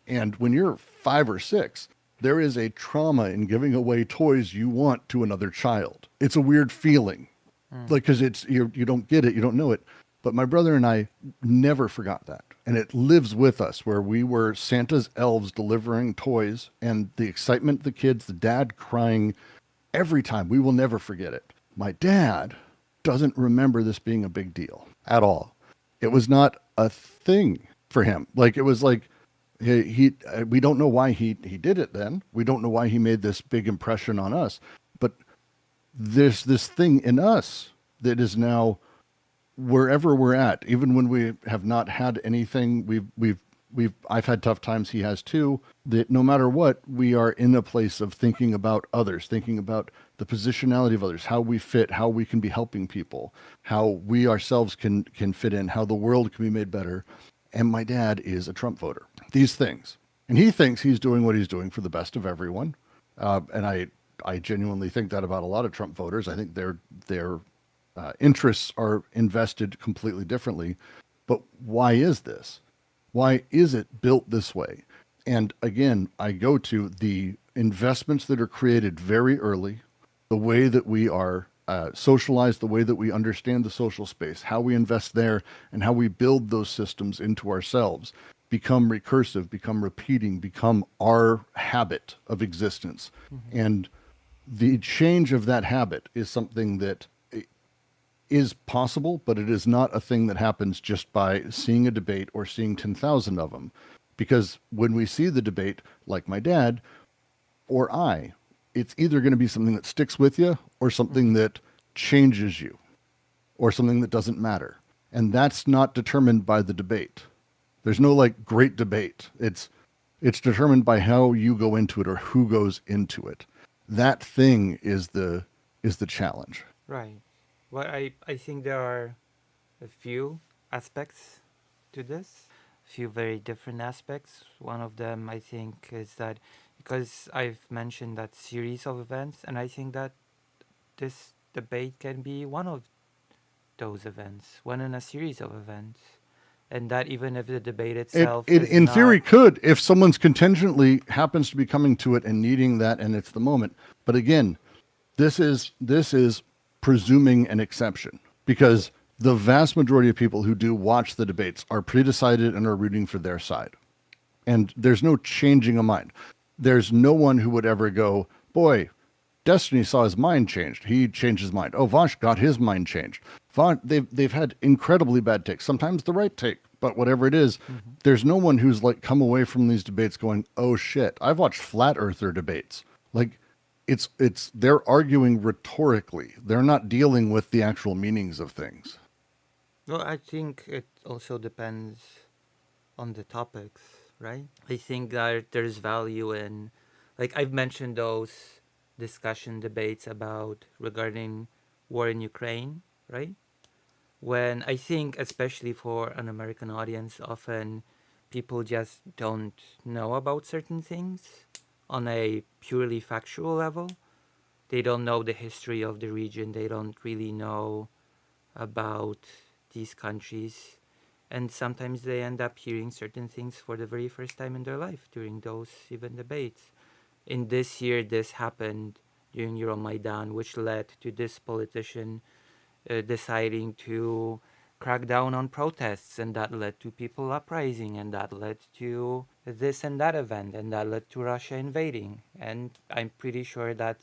[SPEAKER 2] And when you're 5 or 6, there is a trauma in giving away toys you want to another child. It's a weird feeling,
[SPEAKER 1] Mm.
[SPEAKER 2] like because you don't get it, you don't know it. But my brother and I never forgot that, and it lives with us. Where we were Santa's elves delivering toys, and the excitement, the kids, the dad crying every time. We will never forget it. My dad doesn't remember this being a big deal at all. It was not a thing for him. Like it was like we don't know why he did it then. We don't know why he made this big impression on us. But there's this thing in us that is now wherever we're at, even when we have not had anything, I've had tough times, he has too, that no matter what, we are in a place of thinking about others, thinking about the positionality of others, how we fit, how we can be helping people, how we ourselves can fit in, how the world can be made better. And my dad is a Trump voter. These things. And he thinks he's doing what he's doing for the best of everyone. And I genuinely think that about a lot of Trump voters. I think their interests are invested completely differently. But why is this? Why is it built this way? And again, I go to the investments that are created very early, the way that we are socialized, the way that we understand the social space, how we invest there, and how we build those systems into ourselves, become recursive, become repeating, become our habit of existence.
[SPEAKER 1] Mm-hmm.
[SPEAKER 2] And the change of that habit is something that is possible, but it is not a thing that happens just by seeing a debate or seeing 10,000 of them. Because when we see the debate, like my dad or it's either going to be something that sticks with you or something
[SPEAKER 1] Mm-hmm.
[SPEAKER 2] that changes you or something that doesn't matter. And that's not determined by the debate. There's no like great debate. It's determined by how you go into it or who goes into it. That thing is the challenge.
[SPEAKER 1] Right. Well, I think there are a few aspects to this, a few very different aspects. One of them, I think, is that because I've mentioned that series of events, and I think that this debate can be one of those events, one in a series of events. And that even if the debate itself
[SPEAKER 2] It
[SPEAKER 1] is
[SPEAKER 2] in
[SPEAKER 1] not.
[SPEAKER 2] theory could if someone's contingently happens to be coming to it and needing that and it's the moment. But again, this is presuming an exception because the vast majority of people who do watch the debates are pre-decided and are rooting for their side. And there's no changing a mind. There's no one who would ever go, boy, Destiny saw his mind changed. He changed his mind. Oh, Vosh got his mind changed. They've had incredibly bad takes. Sometimes the right take, but whatever it is,
[SPEAKER 1] Mm-hmm.
[SPEAKER 2] there's no one who's like come away from these debates going, oh shit. I've watched flat earther debates. Like it's they're arguing rhetorically. They're not dealing with the actual meanings of things.
[SPEAKER 1] Well, I think it also depends on the topics, right? I think that there's value in, like I've mentioned those discussion debates about regarding war in Ukraine, right? When I think, especially for an American audience, often people just don't know about certain things on a purely factual level. They don't know the history of the region. They don't really know about these countries. And sometimes they end up hearing certain things for the very first time in their life during those even debates. In this year, this happened during Euromaidan, which led to this politician deciding to crack down on protests, and that led to people uprising, and that led to this and that event, and that led to Russia invading. And I'm pretty sure that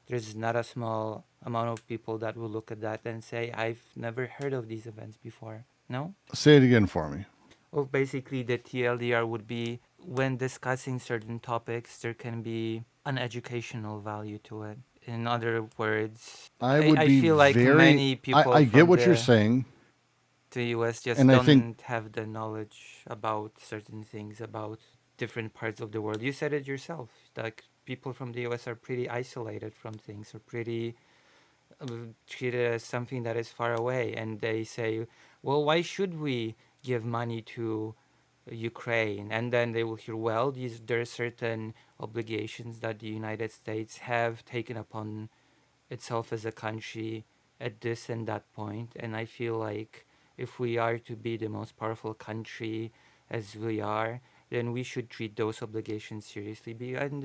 [SPEAKER 1] there's not a small amount of people that will look at that and say, I've never heard of these events before. No?
[SPEAKER 2] Say it again for me.
[SPEAKER 1] Well, basically, the TLDR would be when discussing certain topics, there can be an educational value to it. In other words,
[SPEAKER 2] I would
[SPEAKER 1] I
[SPEAKER 2] be
[SPEAKER 1] feel like
[SPEAKER 2] very.
[SPEAKER 1] many people
[SPEAKER 2] I get
[SPEAKER 1] from
[SPEAKER 2] what you're saying,
[SPEAKER 1] the US just
[SPEAKER 2] and I think
[SPEAKER 1] don't have the knowledge about certain things, about different parts of the world. You said it yourself. Like people from the US are pretty isolated from things, or pretty uh, treated as something that is far away, and they say, well, why should we give money to Ukraine? And then they will hear, well, there are certain obligations that the United States have taken upon itself as a country at this and that point. And I feel like if we are to be the most powerful country as we are, then we should treat those obligations seriously. And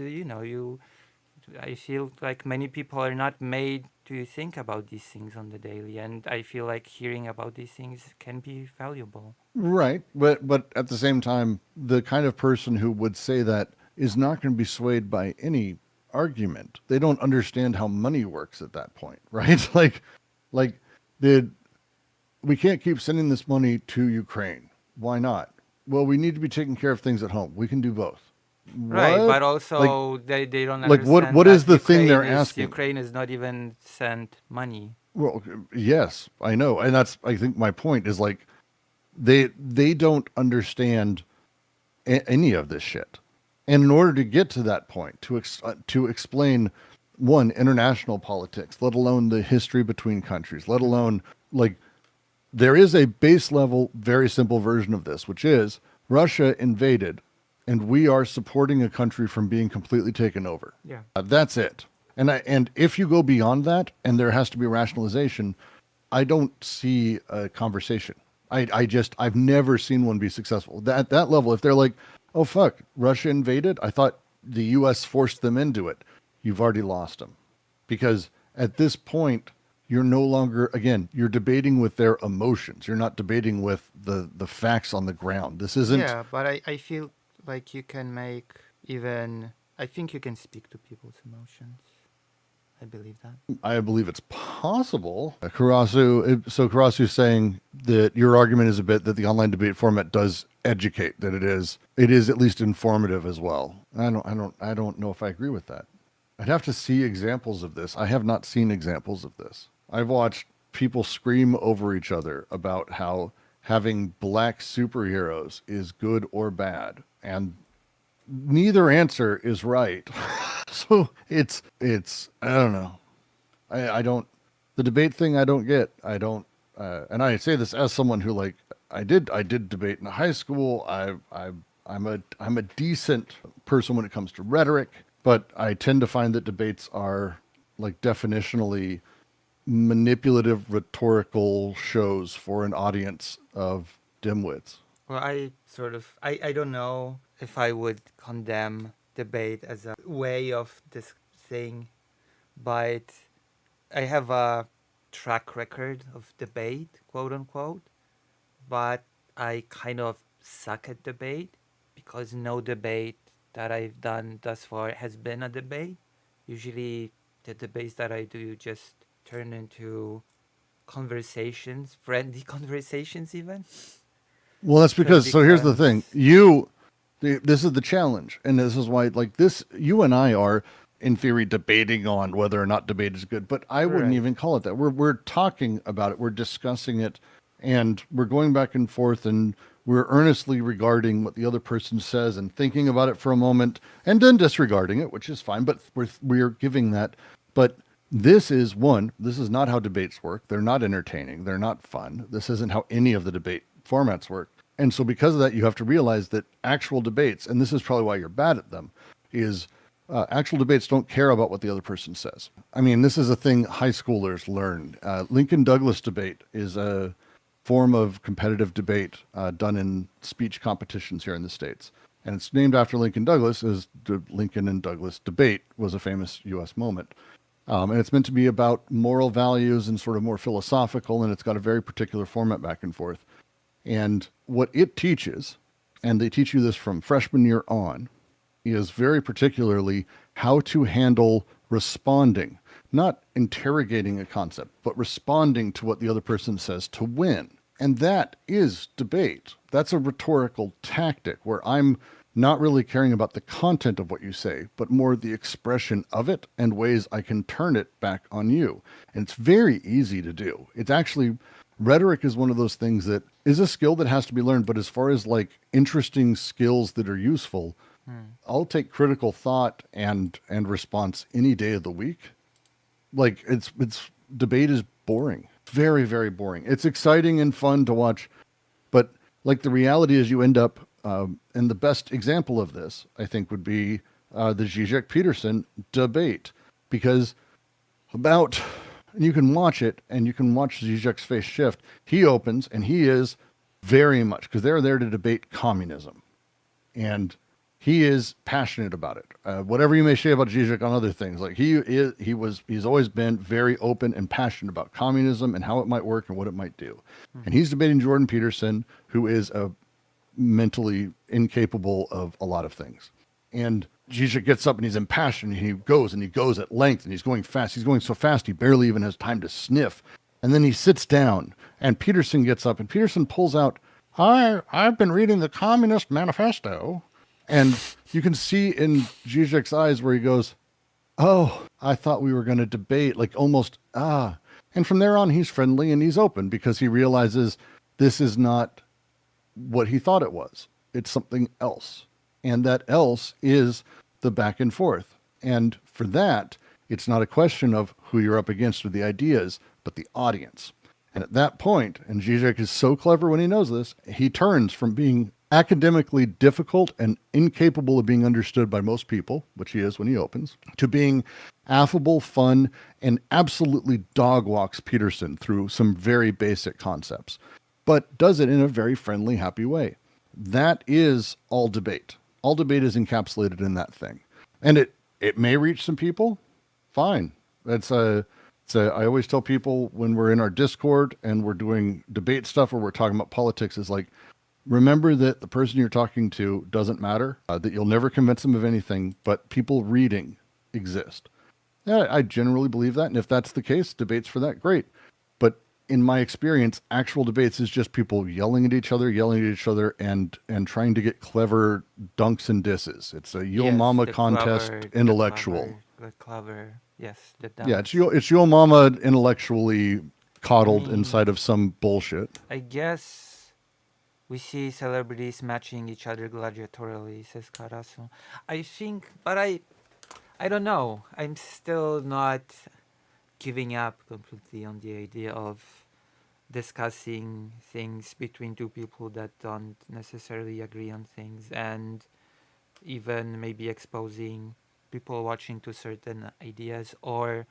[SPEAKER 1] I feel like many people are not made to think about these things on the daily, and I feel like hearing about these things can be valuable.
[SPEAKER 2] right, but at the same time, the kind of person who would say that is not going to be swayed by any argument. They don't understand how money works at that point, right? Like the we can't keep sending this money to Ukraine. Why not? Well, we need to be taking care of things at home. We can do both.
[SPEAKER 1] Right,
[SPEAKER 2] What?
[SPEAKER 1] but
[SPEAKER 2] Like
[SPEAKER 1] also they don't
[SPEAKER 2] like
[SPEAKER 1] understand
[SPEAKER 2] what is
[SPEAKER 1] that
[SPEAKER 2] the thing they're asking?
[SPEAKER 1] Ukraine is not even sent money.
[SPEAKER 2] Well, yes, I know. And that's I think my point is like they don't understand any of this shit. And in order to get to that point, to explain one international politics, let alone the history between countries, let alone like there is a base level, very simple version of this, which is Russia invaded, and we are supporting a country from being completely taken over.
[SPEAKER 1] Yeah.
[SPEAKER 2] That's it. And if you go beyond that, and there has to be rationalization, I don't see a conversation. I've never seen one be successful. At that level, if they're like, oh fuck, Russia invaded, I thought the U.S. forced them into it. You've already lost them, because at this point you're no longer, again, you're debating with their emotions. You're not debating with the facts on the ground. This isn't.
[SPEAKER 1] Yeah, but I feel like you can make even. I think you can speak to people's emotions. I believe that.
[SPEAKER 2] I believe it's possible. Karasu's saying that your argument is a bit that the online debate format does educate, that it is at least informative as well. I don't know if I agree with that. I'd have to see examples of this. I have not seen examples of this. I've watched people scream over each other about how having black superheroes is good or bad, and neither answer is right. So it's I don't know. I don't the debate thing I don't get. I don't and I say this as someone who like I did debate in high school. I'm a decent person when it comes to rhetoric, but I tend to find that debates are like definitionally manipulative rhetorical shows for an audience of dimwits.
[SPEAKER 1] Well, I don't know if I would condemn debate as a way of this thing, but I have a track record of debate, quote unquote, but I kind of suck at debate because no debate that I've done thus far has been a debate. Usually, the debates that I do just turn into conversations, friendly conversations, even.
[SPEAKER 2] Well, that's because so here's the
[SPEAKER 1] Because
[SPEAKER 2] thing. This is the challenge, and this is why like this you and I are in theory debating on whether or not debate is good, but I wouldn't
[SPEAKER 1] right,
[SPEAKER 2] even call it that. We're talking about it, we're discussing it, and we're going back and forth, and we're earnestly regarding what the other person says and thinking about it for a moment and then disregarding it, which is fine, but we're giving that. But this is not how debates work. They're not entertaining. They're not fun. This isn't how any of the debate formats work. And so because of that, you have to realize that actual debates, and this is probably why you're bad at them, is actual debates don't care about what the other person says. I mean, this is a thing high schoolers learn. Lincoln Douglas debate is a form of competitive debate done in speech competitions here in the States. And it's named after Lincoln Douglas, as the Lincoln and Douglas debate was a famous U.S. moment. And it's meant to be about moral values and sort of more philosophical, and it's got a very particular format back and forth. And what it teaches, and they teach you this from freshman year on, is very particularly how to handle responding, not interrogating a concept, but responding to what the other person says to win. And that is debate. That's a rhetorical tactic where I'm not really caring about the content of what you say, but more the expression of it and ways I can turn it back on you. And it's very easy to do. It's actually, rhetoric is one of those things that is a skill that has to be learned. But as far as like interesting skills that are useful, I'll take critical thought and response any day of the week. Like it's debate is boring, very, very boring. It's exciting and fun to watch, but like the reality is you end up, and the best example of this, I think, would be the Zizek Peterson debate, because about, and you can watch it and you can watch Zizek's face shift. He opens and he is very much, because they're there to debate communism, and he is passionate about it. Whatever you may say about Zizek on other things, like he's always been very open and passionate about communism and how it might work and what it might do. And he's debating Jordan Peterson, who is a mentally incapable of a lot of things. And Zizek gets up and he's impassioned and he goes at length and he's going fast. He's going so fast he barely even has time to sniff. And then he sits down and Peterson gets up and Peterson pulls out, I've been reading the Communist Manifesto. And you can see in Zizek's eyes where he goes, oh, I thought we were going to debate, like almost, And from there on, he's friendly and he's open because he realizes this is not what he thought it was. It's something else. And that else is the back and forth. And for that, it's not a question of who you're up against or the ideas, but the audience. And at that point, and Zizek is so clever when he knows this, he turns from being academically difficult and incapable of being understood by most people, which he is when he opens, to being affable, fun, and absolutely dog walks Peterson through some very basic concepts, but does it in a very friendly, happy way. That is all debate. All debate is encapsulated in that thing. And it may reach some people. Fine. I always tell people when we're in our Discord and we're doing debate stuff or we're talking about politics is like, remember that the person you're talking to doesn't matter, that you'll never convince them of anything, but people reading exist. Yeah, I generally believe that. And if that's the case, debates for that, great. But in my experience, actual debates is just people yelling at each other, and trying to get clever dunks and disses. It's a yo
[SPEAKER 1] Yes,
[SPEAKER 2] mama
[SPEAKER 1] the
[SPEAKER 2] contest
[SPEAKER 1] clever,
[SPEAKER 2] intellectual.
[SPEAKER 1] the clever. Yes, the
[SPEAKER 2] Yeah,
[SPEAKER 1] dance.
[SPEAKER 2] it's yo mama intellectually
[SPEAKER 1] I
[SPEAKER 2] coddled
[SPEAKER 1] mean,
[SPEAKER 2] inside of some bullshit.
[SPEAKER 1] I guess we see celebrities matching each other gladiatorially, says Karasu. I think, but I don't know. I'm still not giving up completely on the idea of discussing things between two people that don't necessarily agree on things, and even maybe exposing people watching to certain ideas or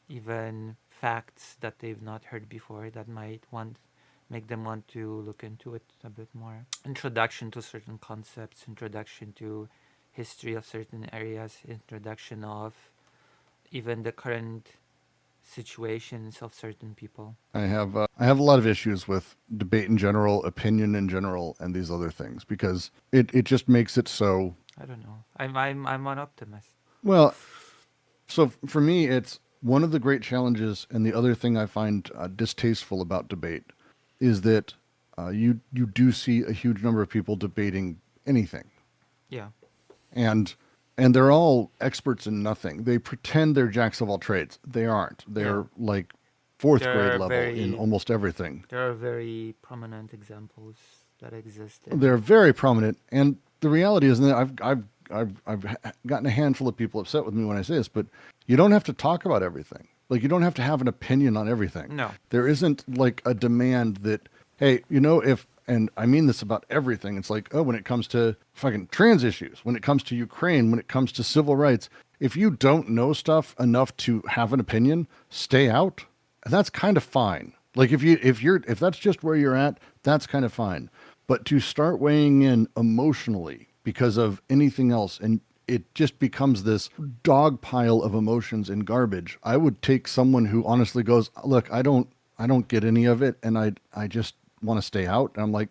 [SPEAKER 1] even facts that they've not heard before that might want make them want to look into it a bit more. Introduction to certain concepts, introduction to history of certain areas, introduction of even the current situations of certain people.
[SPEAKER 2] I have a lot of issues with debate in general, opinion in general, and these other things because it just makes it so.
[SPEAKER 1] I don't know. I'm an optimist.
[SPEAKER 2] Well, so for me, it's one of the great challenges, and the other thing I find distasteful about debate is that you do see a huge number of people debating anything,
[SPEAKER 1] Yeah.
[SPEAKER 2] and they're all experts in nothing. They pretend they're jacks of all trades. They aren't. They're like fourth
[SPEAKER 1] There
[SPEAKER 2] grade
[SPEAKER 1] are
[SPEAKER 2] level in almost everything.
[SPEAKER 1] there are very prominent examples that exist
[SPEAKER 2] They're very prominent, and the reality is that I've gotten a handful of people upset with me when I say this, but you don't have to talk about everything. Like you don't have to have an opinion on everything.
[SPEAKER 1] No.
[SPEAKER 2] There isn't like a demand that, hey, if and I mean this about everything. It's like, oh, when it comes to fucking trans issues, when it comes to Ukraine, when it comes to civil rights, if you don't know stuff enough to have an opinion, stay out. And that's kind of fine. Like if that's just where you're at, that's kind of fine. But to start weighing in emotionally because of anything else, and it just becomes this dog pile of emotions and garbage. I would take someone who honestly goes, look, I don't get any of it, and I just want to stay out. And I'm like,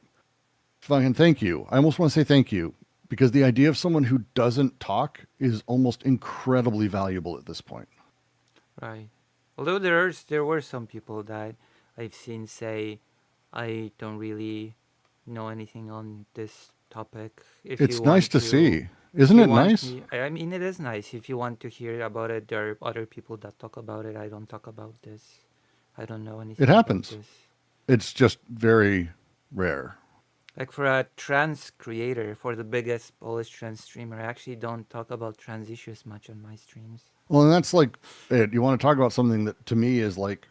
[SPEAKER 2] fucking thank you. I almost want to say thank you because the idea of someone who doesn't talk is almost incredibly valuable at this point.
[SPEAKER 1] Right. Although there were some people that I've seen say, I don't really know anything on this topic. If you
[SPEAKER 2] It's nice
[SPEAKER 1] want
[SPEAKER 2] to
[SPEAKER 1] to,
[SPEAKER 2] see.
[SPEAKER 1] if
[SPEAKER 2] Isn't
[SPEAKER 1] you
[SPEAKER 2] it
[SPEAKER 1] want
[SPEAKER 2] nice?
[SPEAKER 1] me, I mean, it is nice. If you want to hear about it, there are other people that talk about it. I don't talk about this. I don't know
[SPEAKER 2] It
[SPEAKER 1] anything about
[SPEAKER 2] happens.
[SPEAKER 1] this.
[SPEAKER 2] It's just very rare.
[SPEAKER 1] Like for a trans creator, for the biggest Polish trans streamer, I actually don't talk about trans issues much on my streams.
[SPEAKER 2] Well, and that's like it. You want to talk about something that to me is like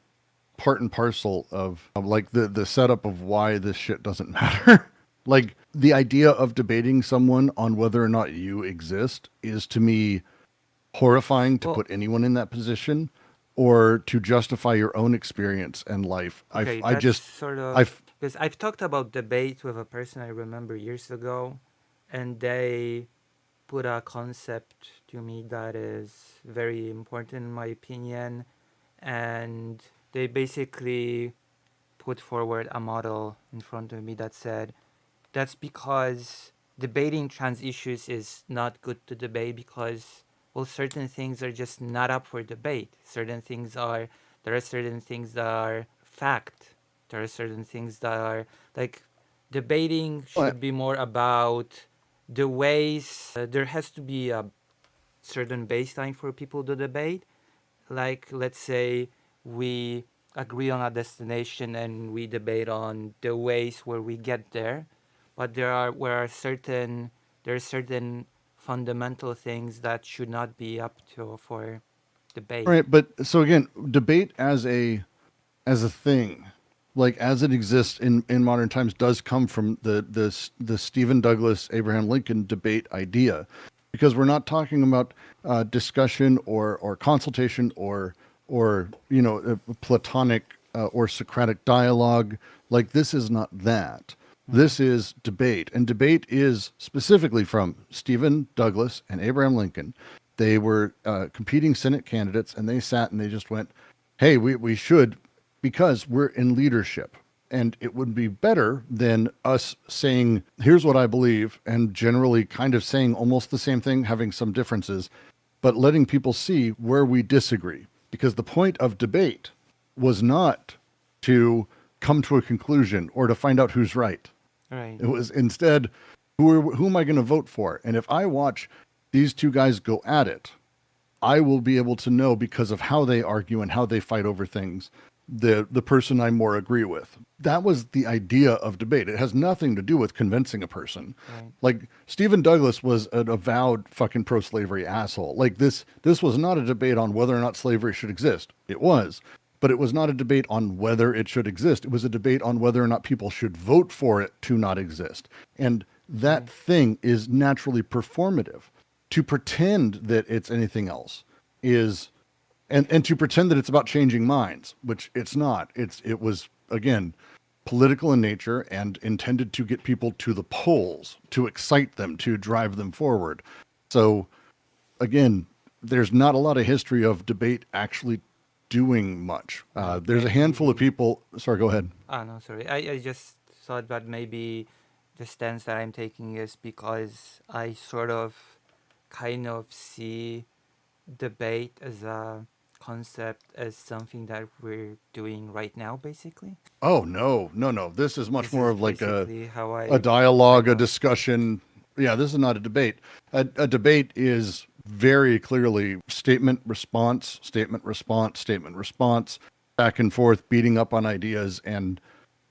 [SPEAKER 2] part and parcel of like the setup of why this shit doesn't matter. Like the idea of debating someone on whether or not you exist is to me horrifying to
[SPEAKER 1] Well,
[SPEAKER 2] put anyone in that position or to justify your own experience and life.
[SPEAKER 1] okay,
[SPEAKER 2] I
[SPEAKER 1] that's
[SPEAKER 2] just
[SPEAKER 1] sort of
[SPEAKER 2] I've
[SPEAKER 1] because I've talked about debate with a person I remember years ago, and they put a concept to me that is very important in my opinion, and they basically put forward a model in front of me that said that's because debating trans issues is not good to debate because well certain things are just not up for debate. There are certain things that are fact. There are certain things that are like debating
[SPEAKER 2] I-
[SPEAKER 1] should be more about the ways there has to be a certain baseline for people to debate. Like let's say we agree on a destination and we debate on the ways where we get there, but there are certain fundamental things that should not be up to for
[SPEAKER 2] all
[SPEAKER 1] debate.
[SPEAKER 2] right, but so again, debate as a thing, like as it exists in modern times, does come from the Stephen Douglas Abraham Lincoln debate idea, because we're not talking about discussion or consultation or Platonic or Socratic dialogue. Like this is not that.
[SPEAKER 1] Mm-hmm.
[SPEAKER 2] This is debate, and debate is specifically from Stephen Douglas and Abraham Lincoln. They were competing Senate candidates, and they sat and they just went, "Hey, we should because we're in leadership. And it would be better than us saying, here's what I believe, and generally kind of saying almost the same thing, having some differences, but letting people see where we disagree. Because the point of debate was not to come to a conclusion or to find out who's right.
[SPEAKER 1] Right.
[SPEAKER 2] It was instead, who am I going to vote for? And if I watch these two guys go at it, I will be able to know because of how they argue and how they fight over things the person I more agree with. That was the idea of debate. It has nothing to do with convincing a person.
[SPEAKER 1] Right.
[SPEAKER 2] Like Stephen Douglas was an avowed fucking pro-slavery asshole. Like this was not a debate on whether or not slavery should exist. It was, but it was not a debate on whether it should exist. It was a debate on whether or not people should vote for it to not exist. And that
[SPEAKER 1] Right.
[SPEAKER 2] thing is naturally performative. To pretend that it's anything else is and to pretend that it's about changing minds, which it's not. It was again political in nature and intended to get people to the polls, to excite them, to drive them forward. So again, there's not a lot of history of debate actually doing much.
[SPEAKER 1] Right.
[SPEAKER 2] There's a handful of
[SPEAKER 1] Maybe.
[SPEAKER 2] people. Sorry, go ahead.
[SPEAKER 1] Ah, no, sorry. I just thought that maybe the stance that I'm taking is because I sort of kind of see debate as a concept as something that we're doing right now, basically.
[SPEAKER 2] Oh no, no, no. This is much
[SPEAKER 1] This
[SPEAKER 2] more
[SPEAKER 1] is
[SPEAKER 2] of like
[SPEAKER 1] basically how
[SPEAKER 2] a
[SPEAKER 1] I
[SPEAKER 2] dialogue,
[SPEAKER 1] kind
[SPEAKER 2] a
[SPEAKER 1] of.
[SPEAKER 2] discussion. Yeah, this is not a debate. A debate is very clearly statement, response, statement, response, statement, response, back and forth, beating up on ideas. And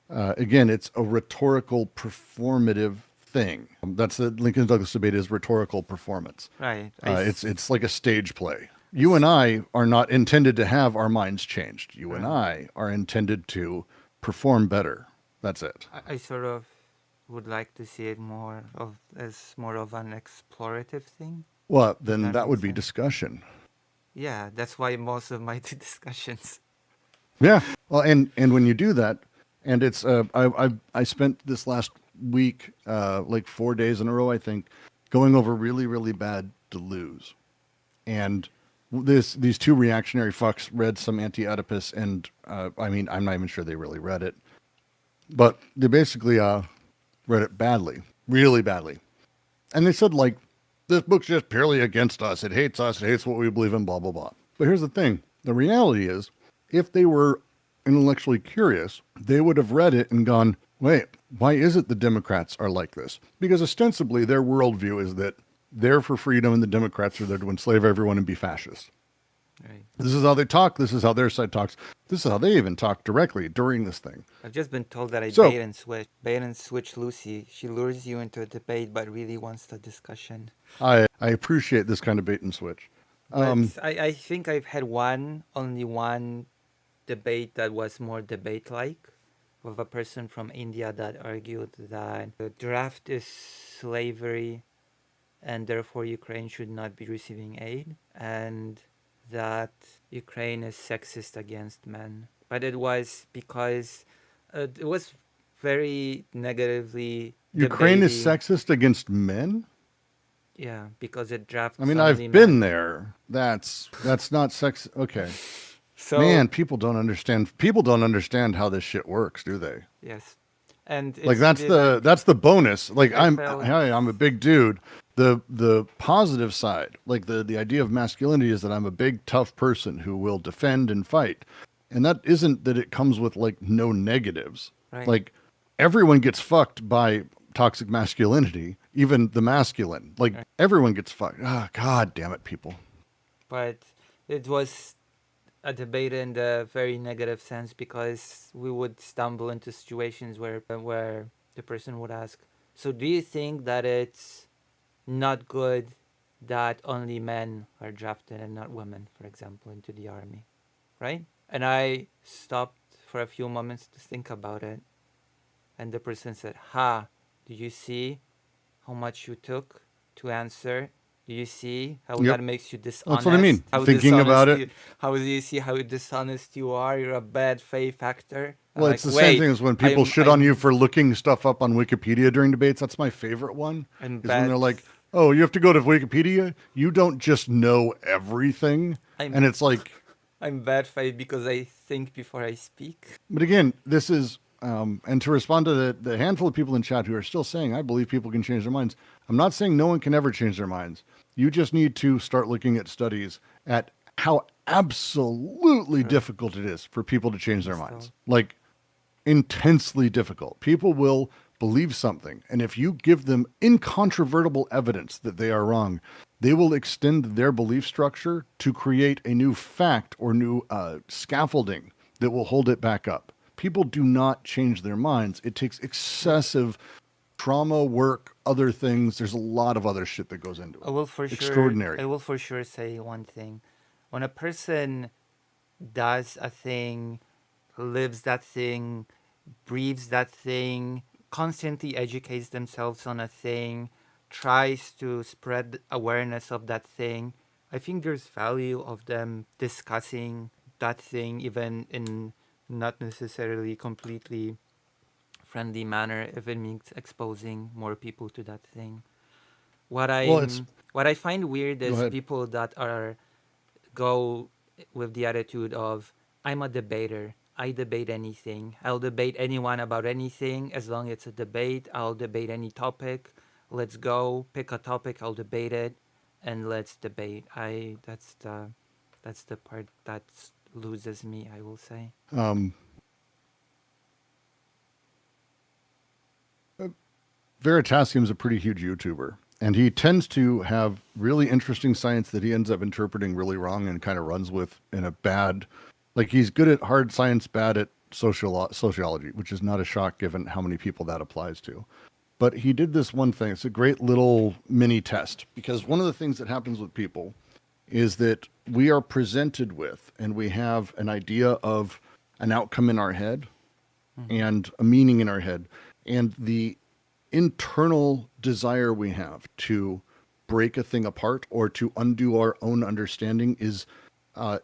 [SPEAKER 2] again, it's a rhetorical performative thing. That's the Lincoln Douglas debate is rhetorical performance.
[SPEAKER 1] Right.
[SPEAKER 2] It's like a stage play.
[SPEAKER 1] I,
[SPEAKER 2] You
[SPEAKER 1] s-
[SPEAKER 2] and I are not intended to have our minds changed. You and
[SPEAKER 1] right.
[SPEAKER 2] I are intended to perform better. That's it.
[SPEAKER 1] I sort of would like to see it more of as more of an explorative thing.
[SPEAKER 2] Well,
[SPEAKER 1] If
[SPEAKER 2] then
[SPEAKER 1] that
[SPEAKER 2] that
[SPEAKER 1] makes
[SPEAKER 2] would be
[SPEAKER 1] sense.
[SPEAKER 2] discussion.
[SPEAKER 1] Yeah, that's why most of my discussions.
[SPEAKER 2] Yeah. Well, and when you do that, and it's I spent this last week, like 4 days in a row, I think, going over really bad Deleuze, and these two reactionary fucks read some anti-Oedipus, and I mean, I'm not even sure they really read it, but they basically read it badly, really badly, and they said like, this book's just purely against us. It hates us. It hates what we believe in. Blah blah blah. But here's the thing: the reality is, if they were intellectually curious, they would have read it and gone, "Wait, why is it the Democrats are like this?" Because ostensibly their worldview is that they're for freedom and the Democrats are there to enslave everyone and be fascist.
[SPEAKER 1] Right.
[SPEAKER 2] This is how they talk. This is how their side talks. This is how they even talk directly during this thing.
[SPEAKER 1] I've just been told that I
[SPEAKER 2] So
[SPEAKER 1] bait and switch. Bait and switch Lucy. She lures you into a debate but really wants the discussion.
[SPEAKER 2] I appreciate this kind of bait and switch.
[SPEAKER 1] But I think I've had only one debate that was more debate like with a person from India that argued that the draft is slavery and therefore Ukraine should not be receiving aid, and that Ukraine is sexist against men. But it was because it was very negatively
[SPEAKER 2] Ukraine is
[SPEAKER 1] debating.
[SPEAKER 2] sexist against men?
[SPEAKER 1] Yeah, because it
[SPEAKER 2] I
[SPEAKER 1] drafts
[SPEAKER 2] mean,
[SPEAKER 1] only
[SPEAKER 2] I've been
[SPEAKER 1] men.
[SPEAKER 2] there. That's not sex. Okay,
[SPEAKER 1] So
[SPEAKER 2] man, people don't understand. People don't understand how this shit works, do they?
[SPEAKER 1] yes, and
[SPEAKER 2] Like
[SPEAKER 1] it's really like
[SPEAKER 2] that's the bonus. Like
[SPEAKER 1] I felt
[SPEAKER 2] I'm a big dude. The positive side, like the idea of masculinity, is that I'm a big tough person who will defend and fight, and that isn't that it comes with like no negatives.
[SPEAKER 1] right,
[SPEAKER 2] Like everyone gets fucked by toxic masculinity, even the masculine. Like
[SPEAKER 1] right,
[SPEAKER 2] everyone gets fucked. Ah, god damn it, people.
[SPEAKER 1] but it was a debate in the very negative sense because we would stumble into situations where the person would ask, "So do you think that it's not good that only men are drafted and not women, for example, into the army?" Right? And I stopped for a few moments to think about it, and the person said, "Ha, do you see how much you took to answer? Do you see how
[SPEAKER 2] Yep,
[SPEAKER 1] that makes you
[SPEAKER 2] that's what I
[SPEAKER 1] dishonest?
[SPEAKER 2] mean. Thinking about it.
[SPEAKER 1] How do you see how dishonest you are? You're a bad faith actor." I'm
[SPEAKER 2] Well, it's
[SPEAKER 1] like,
[SPEAKER 2] the same
[SPEAKER 1] wait,
[SPEAKER 2] thing as when people
[SPEAKER 1] I'm
[SPEAKER 2] shit on you
[SPEAKER 1] I'm
[SPEAKER 2] for looking stuff up on Wikipedia during debates. That's my favorite one,
[SPEAKER 1] I'm
[SPEAKER 2] is when
[SPEAKER 1] bad.
[SPEAKER 2] they're like, "Oh, you have to go to Wikipedia. You don't just know everything."
[SPEAKER 1] I'm
[SPEAKER 2] And it's like,
[SPEAKER 1] I'm bad faith because I think before I speak.
[SPEAKER 2] but again, this is, and to respond to the handful of people in chat who are still saying, I believe people can change their minds. I'm not saying no one can ever change their minds. You just need to start looking at studies at how absolutely
[SPEAKER 1] Right.
[SPEAKER 2] difficult it is for people to change their
[SPEAKER 1] Crystal.
[SPEAKER 2] minds. Like, intensely difficult. People will believe something, and if you give them incontrovertible evidence that they are wrong, they will extend their belief structure to create a new fact or new scaffolding that will hold it back up. People do not change their minds. It takes
[SPEAKER 1] Well,
[SPEAKER 2] excessive trauma, work, other things. There's a lot of other shit that goes into
[SPEAKER 1] I
[SPEAKER 2] it.
[SPEAKER 1] will for sure I
[SPEAKER 2] Extraordinary.
[SPEAKER 1] will for sure say one thing. When a person does a thing, lives that thing, breathes that thing, constantly educates themselves on a thing, tries to spread awareness of that thing, I think there's value of them discussing that thing even in not necessarily completely friendly manner if it means exposing more people to that thing. What
[SPEAKER 2] Well, it's
[SPEAKER 1] what I find weird
[SPEAKER 2] go
[SPEAKER 1] is
[SPEAKER 2] ahead.
[SPEAKER 1] people that are go with the attitude of I'm a debater. I debate anything. I'll debate anyone about anything as long as it's a debate. I'll debate any topic. Let's go pick a topic. I'll debate it, and let's debate. I that's the part that loses me. I will say.
[SPEAKER 2] Um, Veritasium is a pretty huge YouTuber, and he tends to have really interesting science that he ends up interpreting really wrong and kind of runs with in a bad, like he's good at hard science, bad at sociology, which is not a shock given how many people that applies to. But he did this one thing. It's a great little mini test because one of the things that happens with people is that we are presented with and we have an idea of an outcome in our head
[SPEAKER 1] Mm-hmm.
[SPEAKER 2] and a meaning in our head. And the internal desire we have to break a thing apart or to undo our own understanding is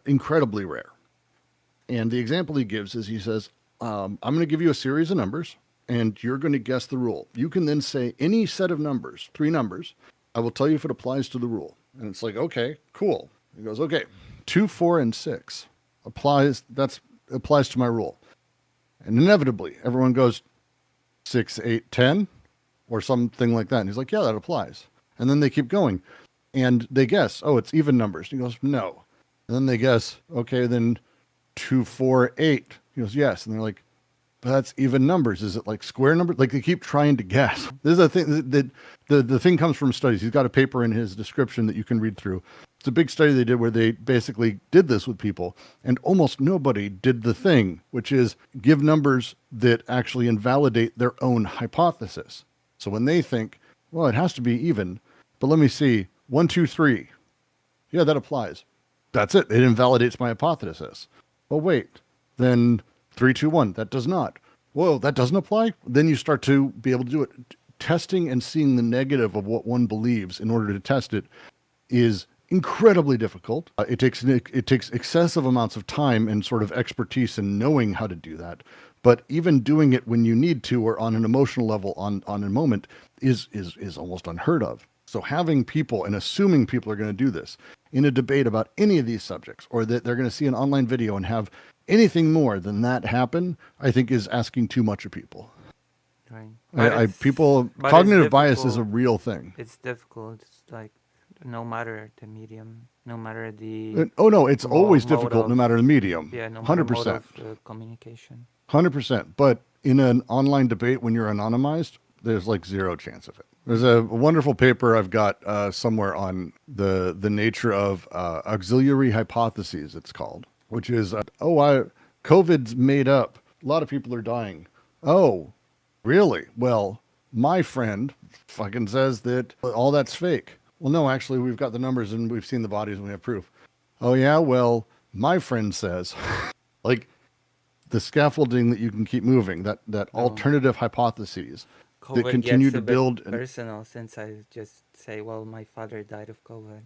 [SPEAKER 2] incredibly rare. And the example he gives is he says, I'm going to give you a series of numbers and you're going to guess the rule. You can then say any set of numbers, three numbers. I will tell you if it applies to the rule. And it's like, okay, cool. He goes, okay, 2, 4, and 6 applies to my rule. And inevitably, everyone goes 6, 8, 10, or something like that. And he's like, yeah, that applies. And then they keep going. And they guess, oh, it's even numbers. And he goes, no. And then they guess, okay, then 2, 4, 8. He goes, yes. And they're like, but that's even numbers. Is it like square numbers? Like they keep trying to guess. This is a thing that the thing comes from studies. He's got a paper in his description that you can read through. It's a big study they did where they basically did this with people, and almost nobody did the thing, which is give numbers that actually invalidate their own hypothesis. So when they think, well, it has to be even, but let me see, 1, 2, 3. Yeah, that applies. That's it. It invalidates my hypothesis. Oh, wait. Then 3, 2, 1. That does not. Whoa, that doesn't apply? Then you start to be able to do it. Testing and seeing the negative of what one believes in order to test it is incredibly difficult. It takes excessive amounts of time and sort of expertise in knowing how to do that. But even doing it when you need to or on an emotional level on a moment is almost unheard of. So having people and assuming people are going to do this in a debate about any of these subjects, or that they're going to see an online video and have anything more than that happen, I think is asking too much of people.
[SPEAKER 1] Right. But
[SPEAKER 2] Cognitive bias is a real thing.
[SPEAKER 1] It's difficult. It's like no matter the medium, no matter
[SPEAKER 2] Oh no, it's always difficult no matter the medium.
[SPEAKER 1] Yeah, no matter 100%. Mode of communication.
[SPEAKER 2] 100%. But in an online debate when you're anonymized, there's like zero chance of it. There's a wonderful paper I've got somewhere on the nature of auxiliary hypotheses, it's called, which is, COVID's made up. A lot of people are dying. Oh, really? Well, my friend fucking says that all that's fake. Well, no, actually, we've got the numbers and we've seen the bodies and we have proof. Oh, yeah? Well, my friend says, like, the scaffolding that you can keep moving, that alternative hypotheses
[SPEAKER 1] COVID
[SPEAKER 2] that continue to build.
[SPEAKER 1] Personal, since I just say, well, my father died of COVID.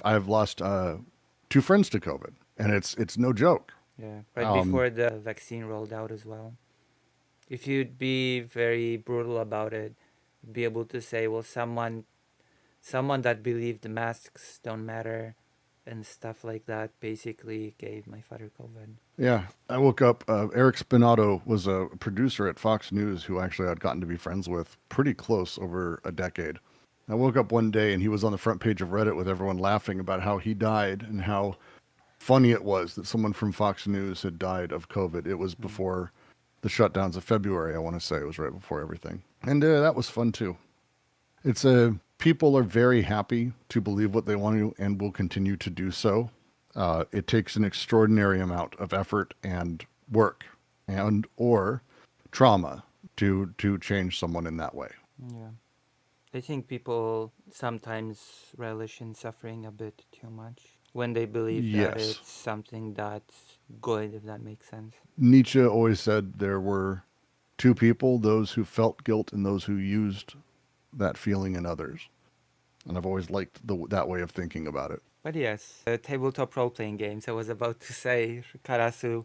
[SPEAKER 2] I've lost 2 friends to COVID, and it's no joke.
[SPEAKER 1] Yeah, right before the vaccine rolled out as well. If you'd be very brutal about it, you'd be able to say, well, someone that believed the masks don't matter and stuff like that basically gave my father COVID.
[SPEAKER 2] Yeah, I woke up. Eric Spinato was a producer at Fox News who actually I'd gotten to be friends with pretty close over a decade. I woke up one day and he was on the front page of Reddit with everyone laughing about how he died and how funny it was that someone from Fox News had died of COVID. It was before the shutdowns of February, I want to say. It was right before everything. And that was fun too. It's people are very happy to believe what they want to and will continue to do so. It takes an extraordinary amount of effort and work and or trauma to change someone in that way.
[SPEAKER 1] Yeah. I think people sometimes relish in suffering a bit too much when they believe that it's something that's good, if that makes sense.
[SPEAKER 2] Nietzsche always said there were 2 people, those who felt guilt and those who used that feeling in others. And I've always liked that way of thinking about it.
[SPEAKER 1] But yes, tabletop role-playing games, I was about to say, Karasu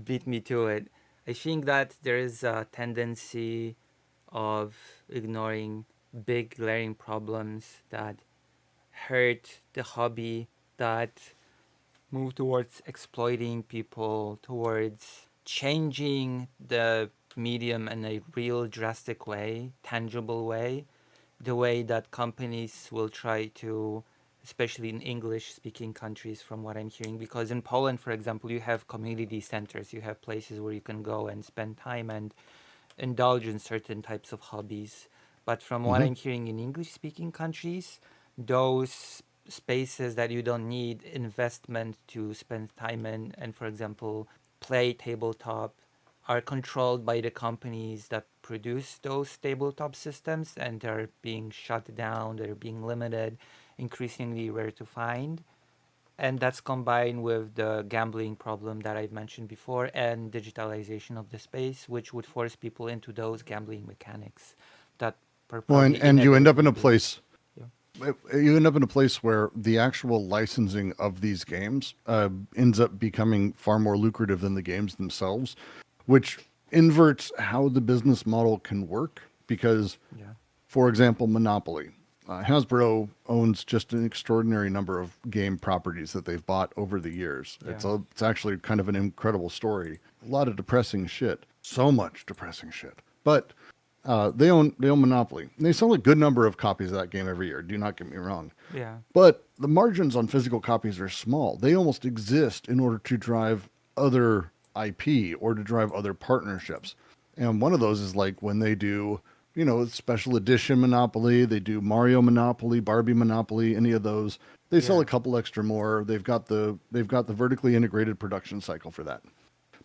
[SPEAKER 1] beat me to it. I think that there is a tendency of ignoring big glaring problems that hurt the hobby, that move towards exploiting people, towards changing the medium in a real drastic way, tangible way, the way that companies will try to, especially in English-speaking countries from what I'm hearing, because in Poland, for example, you have community centers, you have places where you can go and spend time and indulge in certain types of hobbies. But from what I'm hearing in English-speaking countries, those spaces that you don't need investment to spend time in and, for example, play tabletop are controlled by the companies that produce those tabletop systems, and they're being shut down, they're being limited, increasingly rare to find. And that's combined with the gambling problem that I've mentioned before and digitalization of the space, which would force people into those gambling mechanics that or
[SPEAKER 2] Well,
[SPEAKER 1] probably
[SPEAKER 2] and you end up in a
[SPEAKER 1] inevitably.
[SPEAKER 2] place
[SPEAKER 1] Yeah.
[SPEAKER 2] you end up in a place where the actual licensing of these games ends up becoming far more lucrative than the games themselves, which inverts how the business model can work. Because,
[SPEAKER 1] Yeah.
[SPEAKER 2] for example, Monopoly. Hasbro owns just an extraordinary number of game properties that they've bought over the years.
[SPEAKER 1] Yeah.
[SPEAKER 2] It's actually kind of an incredible story. A lot of depressing shit. So much depressing shit. But they own Monopoly. And they sell a good number of copies of that game every year. Do not get me wrong.
[SPEAKER 1] Yeah.
[SPEAKER 2] But the margins on physical copies are small. They almost exist in order to drive other IP or to drive other partnerships. And one of those is like when they do, special edition Monopoly, they do Mario Monopoly, Barbie Monopoly, any of those. They sell
[SPEAKER 1] Yeah.
[SPEAKER 2] a couple extra more. They've got the vertically integrated production cycle for that.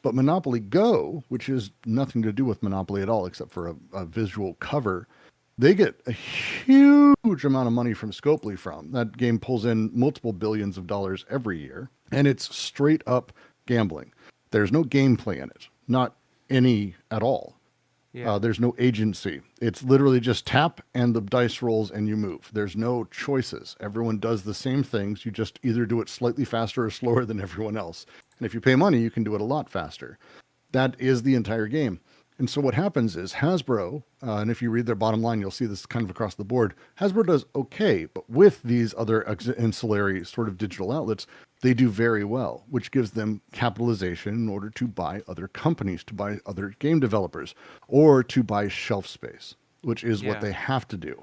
[SPEAKER 2] But Monopoly Go, which is nothing to do with Monopoly at all except for a visual cover, they get a huge amount of money from Scopely from. That game pulls in multiple billions of dollars every year, and it's straight up gambling. There's no gameplay in it, not any at all.
[SPEAKER 1] Yeah.
[SPEAKER 2] There's no agency. It's literally just tap and the dice rolls and you move. There's no choices. Everyone does the same things. You just either do it slightly faster or slower than everyone else. And if you pay money, you can do it a lot faster. That is the entire game. And so what happens is Hasbro, and if you read their bottom line, you'll see this kind of across the board. Hasbro does okay, but with these other ancillary sort of digital outlets, they do very well, which gives them capitalization in order to buy other companies, to buy other game developers, or to buy shelf space, which is what
[SPEAKER 1] Yeah.
[SPEAKER 2] they have to do.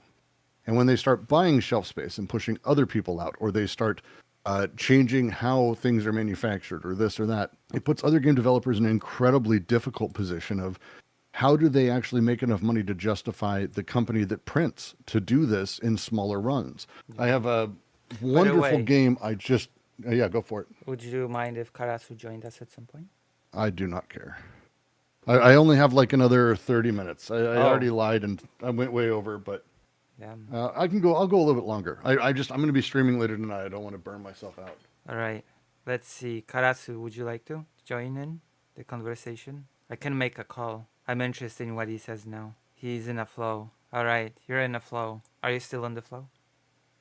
[SPEAKER 2] And when they start buying shelf space and pushing other people out, or they start changing how things are manufactured, or this or that, it puts other game developers in an incredibly difficult position of how do they actually make enough money to justify the company that prints to do this in smaller runs. I have a
[SPEAKER 1] By the
[SPEAKER 2] wonderful
[SPEAKER 1] way,
[SPEAKER 2] game. Yeah, go for it.
[SPEAKER 1] would you mind if Karasu joined us at some point?
[SPEAKER 2] I do not care. I only have like another 30 minutes. I
[SPEAKER 1] Oh.
[SPEAKER 2] already lied and I went way over, but
[SPEAKER 1] Yeah.
[SPEAKER 2] I can go. I'll go a little bit longer. I'm going to be streaming later tonight. I don't want to burn myself out.
[SPEAKER 1] All right. Let's see. Karasu, would you like to join in the conversation? I can make a call. I'm interested in what he says now. He's in a flow. All right. You're in a flow. Are you still on the flow?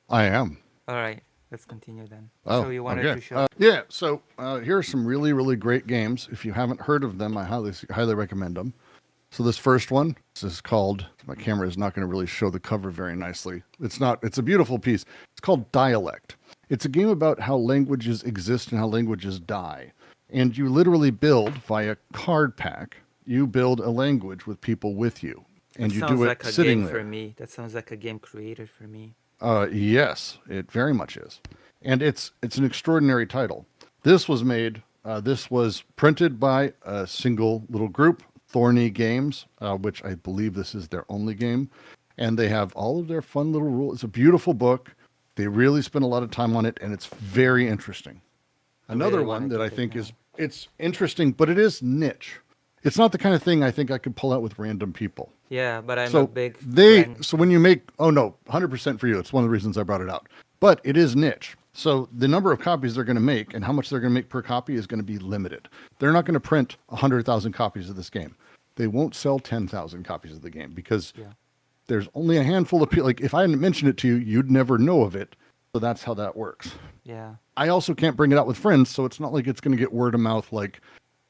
[SPEAKER 2] I am.
[SPEAKER 1] All right. Let's continue then.
[SPEAKER 2] Oh,
[SPEAKER 1] So you wanted
[SPEAKER 2] okay.
[SPEAKER 1] to show.
[SPEAKER 2] Yeah. So here are some really, really great games. If you haven't heard of them, I highly recommend them. So this first one, this is called. My camera is not going to really show the cover very nicely. It's not. It's a beautiful piece. It's called Dialect. It's a game about how languages exist and how languages die. And you literally build via card pack. You build a language with people with you, and
[SPEAKER 1] That
[SPEAKER 2] you
[SPEAKER 1] sounds
[SPEAKER 2] do it
[SPEAKER 1] like a
[SPEAKER 2] sitting
[SPEAKER 1] game
[SPEAKER 2] there.
[SPEAKER 1] for me. That sounds like a game created for me.
[SPEAKER 2] Yes, it very much is, and it's an extraordinary title. This was made. This was printed by a single little group, Thorny Games, which I believe this is their only game, and they have all of their fun little rules. It's a beautiful book. They really spend a lot of time on it, and it's very interesting. Another
[SPEAKER 1] really
[SPEAKER 2] one
[SPEAKER 1] wanna
[SPEAKER 2] that I
[SPEAKER 1] get it
[SPEAKER 2] think
[SPEAKER 1] now.
[SPEAKER 2] it's interesting, but it is niche. It's not the kind of thing I think I could pull out with random people.
[SPEAKER 1] Yeah, but I'm a
[SPEAKER 2] So
[SPEAKER 1] big
[SPEAKER 2] they
[SPEAKER 1] fan.
[SPEAKER 2] so when you make 100% for you. It's one of the reasons I brought it out. But it is niche. So the number of copies they're going to make and how much they're going to make per copy is going to be limited. They're not going to print 100,000 copies of this game. They won't sell 10,000 copies of the game because
[SPEAKER 1] Yeah.
[SPEAKER 2] there's only a handful of people. Like if I hadn't mentioned it to you, you'd never know of it. So that's how that works.
[SPEAKER 1] Yeah.
[SPEAKER 2] I also can't bring it out with friends, so it's not like it's going to get word of mouth like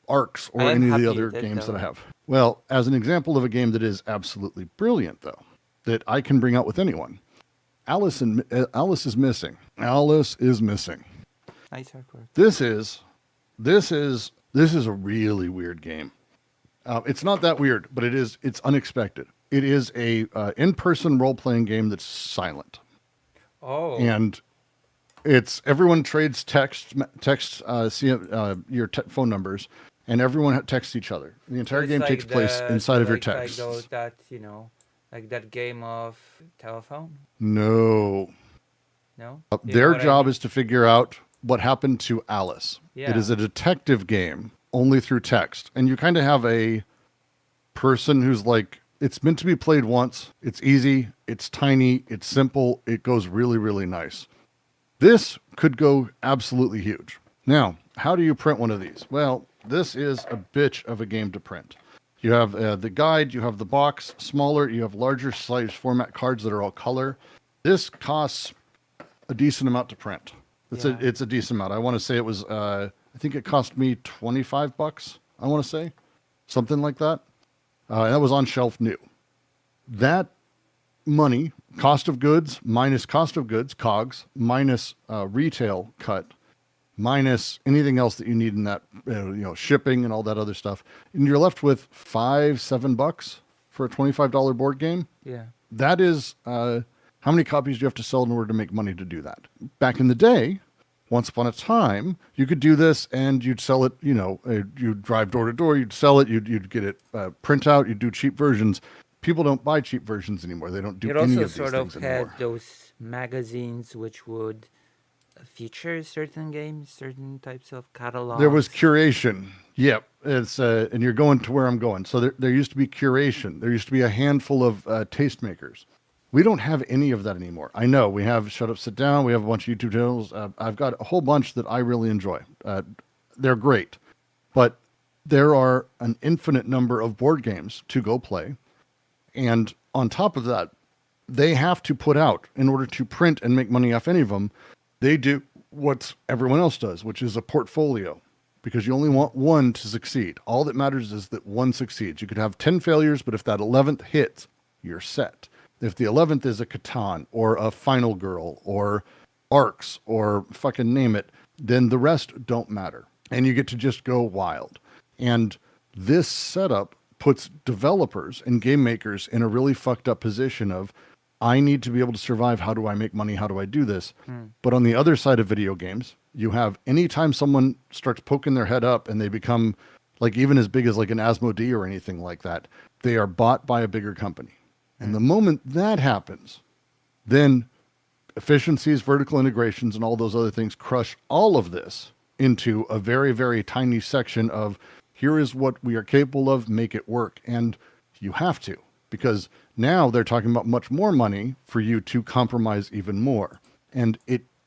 [SPEAKER 2] Arcs or
[SPEAKER 1] I am
[SPEAKER 2] any of
[SPEAKER 1] happy
[SPEAKER 2] the
[SPEAKER 1] you
[SPEAKER 2] other
[SPEAKER 1] did,
[SPEAKER 2] games that
[SPEAKER 1] though.
[SPEAKER 2] I have. Well, as an example of a game that is absolutely brilliant, though, that I can bring out with anyone, Alice is missing. Alice is missing.
[SPEAKER 1] Nice artwork.
[SPEAKER 2] This is a really weird game. It's not that weird, but it's unexpected. It is a in-person role-playing game that's silent.
[SPEAKER 1] Oh.
[SPEAKER 2] And it's everyone trades your phone numbers, and everyone texts each other. The entire game takes place inside of your texts.
[SPEAKER 1] Like those that, like that game of telephone?
[SPEAKER 2] No,
[SPEAKER 1] No?
[SPEAKER 2] their job is to figure out what happened to Alice.
[SPEAKER 1] Yeah.
[SPEAKER 2] It is a detective game only through text, and you kind of have a person who's like, it's meant to be played once. It's easy. It's tiny. It's simple. It goes really, really nice. This could go absolutely huge. Now, how do you print one of these? Well, this is a bitch of a game to print. You have the guide, you have the box, smaller, you have larger size format cards that are all color. This costs a decent amount to print.
[SPEAKER 1] Yeah.
[SPEAKER 2] It's a decent amount. I want to say it was I think it cost me $25. I want to say something like that. And that was on shelf new. That money, cost of goods minus cost of goods, COGS minus retail cut minus anything else that you need in that, shipping and all that other stuff, and you're left with $7 for a $25 board game.
[SPEAKER 1] Yeah.
[SPEAKER 2] That is how many copies do you have to sell in order to make money to do that? Back in the day, once upon a time, you could do this and you'd sell it. You'd drive door to door, you'd sell it, you'd get it print out, you'd do cheap versions. People don't buy cheap versions anymore. They don't do
[SPEAKER 1] It
[SPEAKER 2] any
[SPEAKER 1] also
[SPEAKER 2] of these
[SPEAKER 1] sort
[SPEAKER 2] things
[SPEAKER 1] of had
[SPEAKER 2] anymore.
[SPEAKER 1] those magazines which would feature certain games, certain types of
[SPEAKER 2] There was
[SPEAKER 1] catalogs.
[SPEAKER 2] curation. Yep, it's and you're going to where I'm going. So there used to be curation. There used to be a handful of tastemakers. We don't have any of that anymore. I know we have Shut Up, Sit Down. We have a bunch of YouTube channels. I've got a whole bunch that I really enjoy. They're great, but there are an infinite number of board games to go play, and on top of that, they have to put out in order to print and make money off any of them. They do what everyone else does, which is a portfolio, because you only want one to succeed. All that matters is that one succeeds. You could have 10 failures, but if that 11th hits, you're set. If the 11th is a Catan or a Final Girl or Arcs or fucking name it, then the rest don't matter. And you get to just go wild. And this setup puts developers and game makers in a really fucked up position of, I need to be able to survive. How do I make money? How do I do this? But on the other side of video games, you have anytime someone starts poking their head up and they become like even as big as like an Asmodee or anything like that, they are bought by a bigger company. And the moment that happens, then efficiencies, vertical integrations, and all those other things crush all of this into a very, very tiny section of here is what we are capable of, make it work. And you have to, because now they're talking about much more money for you to compromise even more. And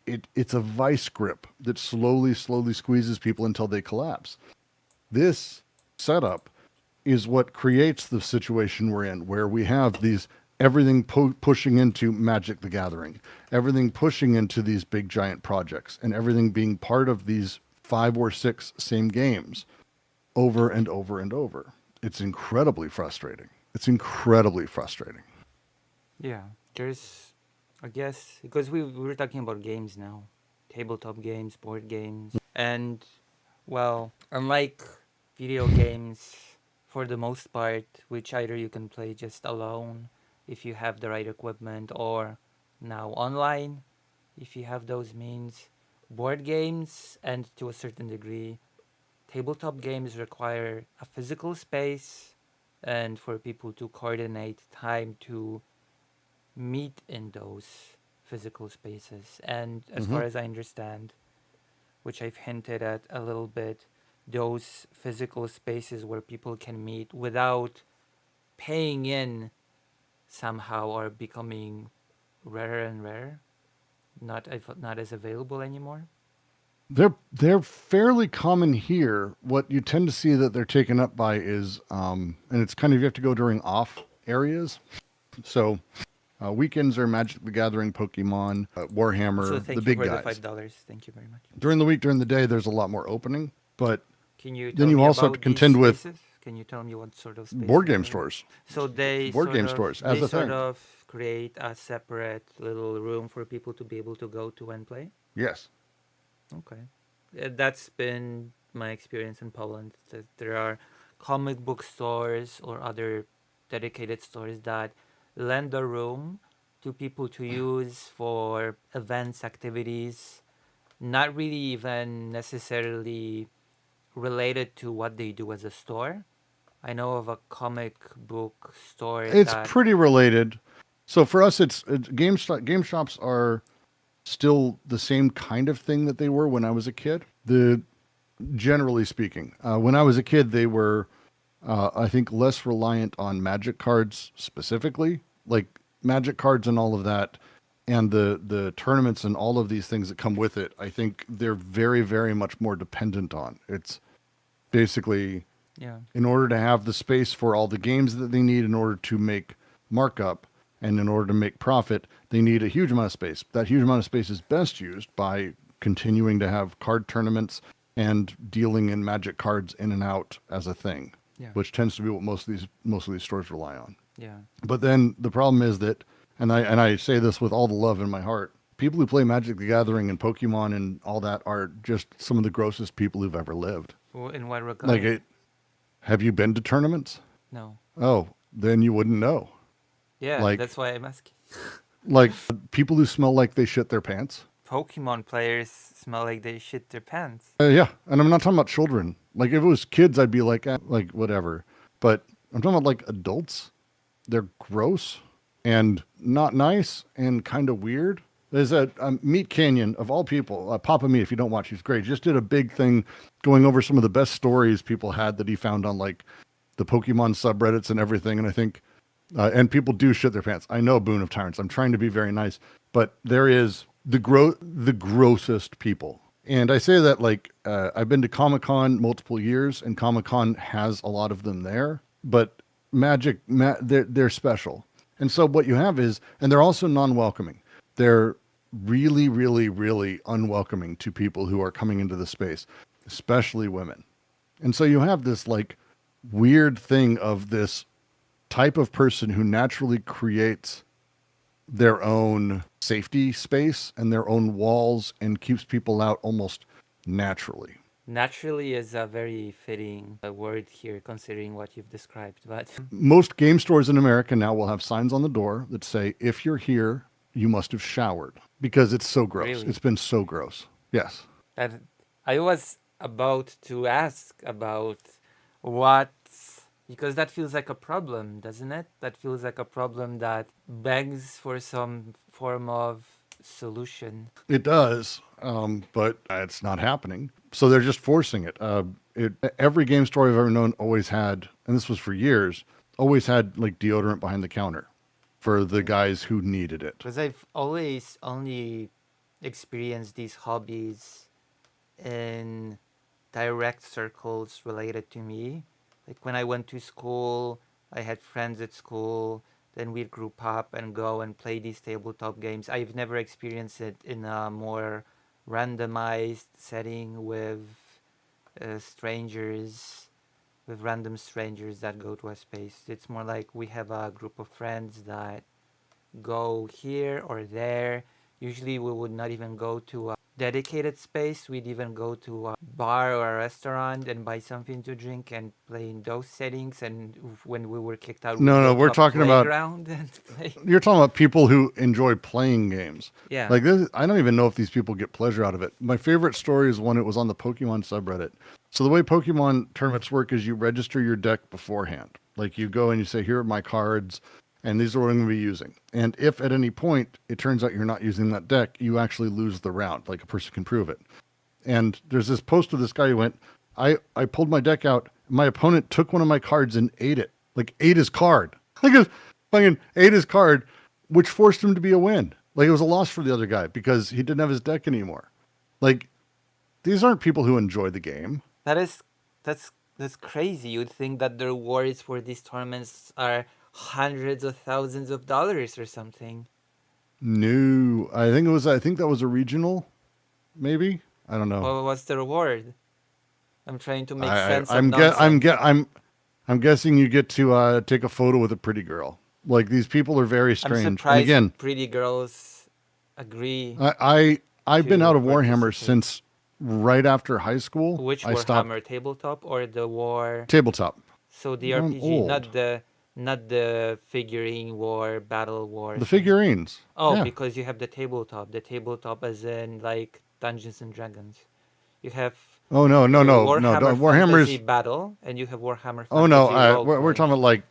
[SPEAKER 2] it's a vice grip that slowly, slowly squeezes people until they collapse. This setup is what creates the situation we're in, where we have these everything pushing into Magic the Gathering, everything pushing into these big giant projects, and everything being part of these 5 or 6 same games over and over and over. It's incredibly frustrating. It's incredibly frustrating.
[SPEAKER 1] Yeah, there's, I guess, because we were talking about games now, tabletop games, board games, and well, unlike video games, for the most part, which either you can play just alone if you have the right equipment, or now online if you have those means. Board games, and to a certain degree, tabletop games require a physical space and for people to coordinate time to meet in those physical spaces. And as
[SPEAKER 2] Mm-hmm.
[SPEAKER 1] far as I understand, which I've hinted at a little bit, those physical spaces where people can meet without paying in somehow are becoming rarer and rarer, not as available anymore.
[SPEAKER 2] They're fairly common here. What you tend to see that they're taken up by is, and it's kind of you have to go during off areas. So weekends are Magic the Gathering, Pokemon,
[SPEAKER 1] Also,
[SPEAKER 2] Warhammer, the
[SPEAKER 1] thank you
[SPEAKER 2] big
[SPEAKER 1] for the
[SPEAKER 2] guys.
[SPEAKER 1] $5. Thank you very much.
[SPEAKER 2] During the week, during the day, there's a lot more opening, but
[SPEAKER 1] Can you
[SPEAKER 2] then
[SPEAKER 1] tell
[SPEAKER 2] you
[SPEAKER 1] me
[SPEAKER 2] also have to
[SPEAKER 1] about these
[SPEAKER 2] contend with
[SPEAKER 1] spaces? Can you tell me what sort of
[SPEAKER 2] board
[SPEAKER 1] spaces
[SPEAKER 2] game
[SPEAKER 1] are?
[SPEAKER 2] stores.
[SPEAKER 1] So
[SPEAKER 2] Board game stores as
[SPEAKER 1] they
[SPEAKER 2] a
[SPEAKER 1] sort
[SPEAKER 2] thing.
[SPEAKER 1] of create a separate little room for people to be able to go to and play.
[SPEAKER 2] Yes.
[SPEAKER 1] Okay, that's been my experience in Poland. That there are comic book stores or other dedicated stores that lend a room to people to use for events, activities, not really even necessarily related to what they do as a store. I know of a comic book store
[SPEAKER 2] It's
[SPEAKER 1] that,
[SPEAKER 2] pretty related. So for us, it's game shops are still the same kind of thing that they were when I was a kid. Generally speaking, when I was a kid, they were, I think, less reliant on magic cards specifically, like magic cards and all of that, and the tournaments and all of these things that come with it. I think they're very, very much more dependent on. It's basically
[SPEAKER 1] Yeah.
[SPEAKER 2] In order to have the space for all the games that they need in order to make markup and in order to make profit, they need a huge amount of space. That huge amount of space is best used by continuing to have card tournaments and dealing in magic cards in and out as a thing,
[SPEAKER 1] Yeah.
[SPEAKER 2] which tends to be what most of these stores rely on.
[SPEAKER 1] Yeah.
[SPEAKER 2] But then the problem is that, and I say this with all the love in my heart, people who play Magic the Gathering and Pokemon and all that are just some of the grossest people who've ever lived.
[SPEAKER 1] In what
[SPEAKER 2] Like,
[SPEAKER 1] regard?
[SPEAKER 2] have you been to tournaments?
[SPEAKER 1] No.
[SPEAKER 2] Oh, then you wouldn't know.
[SPEAKER 1] Yeah,
[SPEAKER 2] Like,
[SPEAKER 1] that's why I'm asking.
[SPEAKER 2] like people who smell like they shit their pants.
[SPEAKER 1] Pokemon players smell like they shit their pants.
[SPEAKER 2] Yeah, and I'm not talking about children. Like, if it was kids, I'd be like whatever. But I'm talking about like adults. They're gross and not nice and kind of weird. There's a Meat Canyon of all people, Papa Meat. If you don't watch, he's great. He just did a big thing going over some of the best stories people had that he found on like the Pokemon subreddits and everything. And I think, and people do shit their pants. I know Boon of Tyrants. I'm trying to be very nice, but there is the grossest people. And I say that like I've been to Comic-Con multiple years, and Comic-Con has a lot of them there. But they're special. And so what you have is, and they're also non-welcoming. They're really, really, really unwelcoming to people who are coming into the space, especially women. And so you have this like weird thing of this type of person who naturally creates their own safety space and their own walls and keeps people out almost naturally.
[SPEAKER 1] Naturally is a very fitting word here, considering what you've described. But
[SPEAKER 2] Most game stores in America now will have signs on the door that say, if you're here, you must have showered, because it's so gross.
[SPEAKER 1] really,
[SPEAKER 2] It's been so gross. Yes.
[SPEAKER 1] that I was about to ask about what, because that feels like a problem, doesn't it? That feels like a problem that begs for some form of solution.
[SPEAKER 2] It does, but it's not happening. So they're just forcing it. Every game store I've ever known always had, and this was for years, always had like deodorant behind the counter for the guys who needed it.
[SPEAKER 1] Because I've always only experienced these hobbies in direct circles related to me. Like when I went to school, I had friends at school, then we'd group up and go and play these tabletop games. I've never experienced it in a more randomized setting with strangers, with random strangers that go to a space. It's more like we have a group of friends that go here or there. Usually we would not even go to a dedicated space. We'd even go to a bar or a restaurant and buy something to drink and play in those settings. And when we were kicked out, we'd
[SPEAKER 2] No,
[SPEAKER 1] go to
[SPEAKER 2] we're
[SPEAKER 1] a
[SPEAKER 2] talking about,
[SPEAKER 1] playground and play.
[SPEAKER 2] you're talking about people who enjoy playing games.
[SPEAKER 1] Yeah.
[SPEAKER 2] Like this, I don't even know if these people get pleasure out of it. My favorite story is when it was on the Pokemon subreddit. So the way Pokemon tournaments work is you register your deck beforehand. Like you go and you say, here are my cards, and these are what I'm going to be using. And if at any point it turns out you're not using that deck, you actually lose the round. Like a person can prove it. And there's this post of this guy who went, I pulled my deck out. My opponent took one of my cards and ate it. Like ate his card. Like fucking ate his card, which forced him to be a win. Like it was a loss for the other guy because he didn't have his deck anymore. Like these aren't people who enjoy the game.
[SPEAKER 1] That's crazy. You'd think that the rewards for these tournaments are hundreds of thousands of dollars or something.
[SPEAKER 2] No, I think that was a regional, maybe. I don't know.
[SPEAKER 1] Well, what's the reward? I'm trying to make
[SPEAKER 2] I,
[SPEAKER 1] sense
[SPEAKER 2] I
[SPEAKER 1] of
[SPEAKER 2] I'm get I'm
[SPEAKER 1] nonsense.
[SPEAKER 2] get I'm guessing you get to take a photo with a pretty girl. Like these people are very
[SPEAKER 1] I'm
[SPEAKER 2] strange. And
[SPEAKER 1] surprised
[SPEAKER 2] again,
[SPEAKER 1] pretty girls agree
[SPEAKER 2] I've been out
[SPEAKER 1] to
[SPEAKER 2] of Warhammer
[SPEAKER 1] participate.
[SPEAKER 2] since right after high school.
[SPEAKER 1] Which
[SPEAKER 2] I stopped
[SPEAKER 1] Warhammer, tabletop or the war?
[SPEAKER 2] tabletop.
[SPEAKER 1] So the
[SPEAKER 2] I'm
[SPEAKER 1] RPG,
[SPEAKER 2] old.
[SPEAKER 1] not the figurine war, battle war
[SPEAKER 2] The
[SPEAKER 1] thing.
[SPEAKER 2] figurines.
[SPEAKER 1] Oh,
[SPEAKER 2] Yeah.
[SPEAKER 1] because you have the tabletop. The tabletop as in like Dungeons and Dragons. You have
[SPEAKER 2] Oh no, no, no, no.
[SPEAKER 1] Warhammer
[SPEAKER 2] Don't,
[SPEAKER 1] Fantasy
[SPEAKER 2] Warhammer's.
[SPEAKER 1] Battle, and you have Warhammer
[SPEAKER 2] Oh no.
[SPEAKER 1] Fantasy Role
[SPEAKER 2] We're talking
[SPEAKER 1] Playing.
[SPEAKER 2] about like.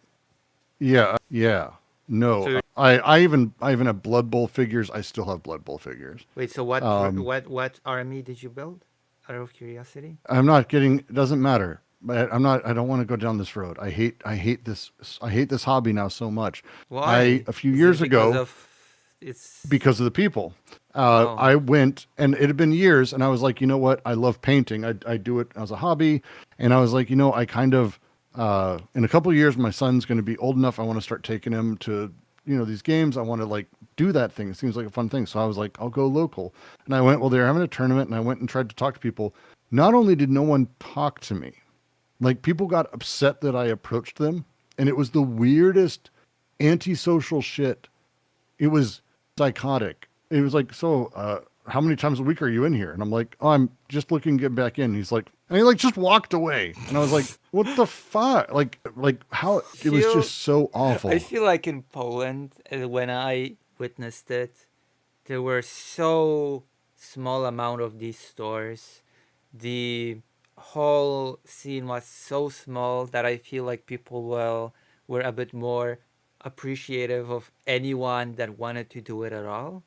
[SPEAKER 2] Yeah. Yeah.
[SPEAKER 1] So
[SPEAKER 2] No. I even have Blood Bowl figures. I still have Blood Bowl figures.
[SPEAKER 1] wait, so
[SPEAKER 2] Um,
[SPEAKER 1] what army did you build? Out of curiosity.
[SPEAKER 2] I'm not getting. It doesn't matter. But I'm not. I don't want to go down this road. I hate this. I hate this hobby now so much.
[SPEAKER 1] Why?
[SPEAKER 2] A few
[SPEAKER 1] Is it
[SPEAKER 2] years
[SPEAKER 1] because
[SPEAKER 2] ago,
[SPEAKER 1] of it's?
[SPEAKER 2] because of the people.
[SPEAKER 1] Oh,
[SPEAKER 2] I went, and it had been years, and I was like, you know what? I love painting. I do it as a hobby, And I was like, I kind of, in a couple of years, my son's going to be old enough. I want to start taking him to, these games. I want to like do that thing. It seems like a fun thing. So I was like, I'll go local. And I went, well, they're having a tournament, and I went and tried to talk to people. Not only did no one talk to me, like people got upset that I approached them, and it was the weirdest antisocial shit. It was psychotic. It was like, so, how many times a week are you in here? And I'm like, oh, I'm just looking to get back in. He's like, and he like just walked away. And I was like, what the fuck? Like how it was
[SPEAKER 1] Feel
[SPEAKER 2] just so
[SPEAKER 1] I
[SPEAKER 2] awful.
[SPEAKER 1] feel like in Poland, when I witnessed it, there were so small amount of these stores. The whole scene was so small that I feel like people were a bit more appreciative of anyone that wanted to do it at all.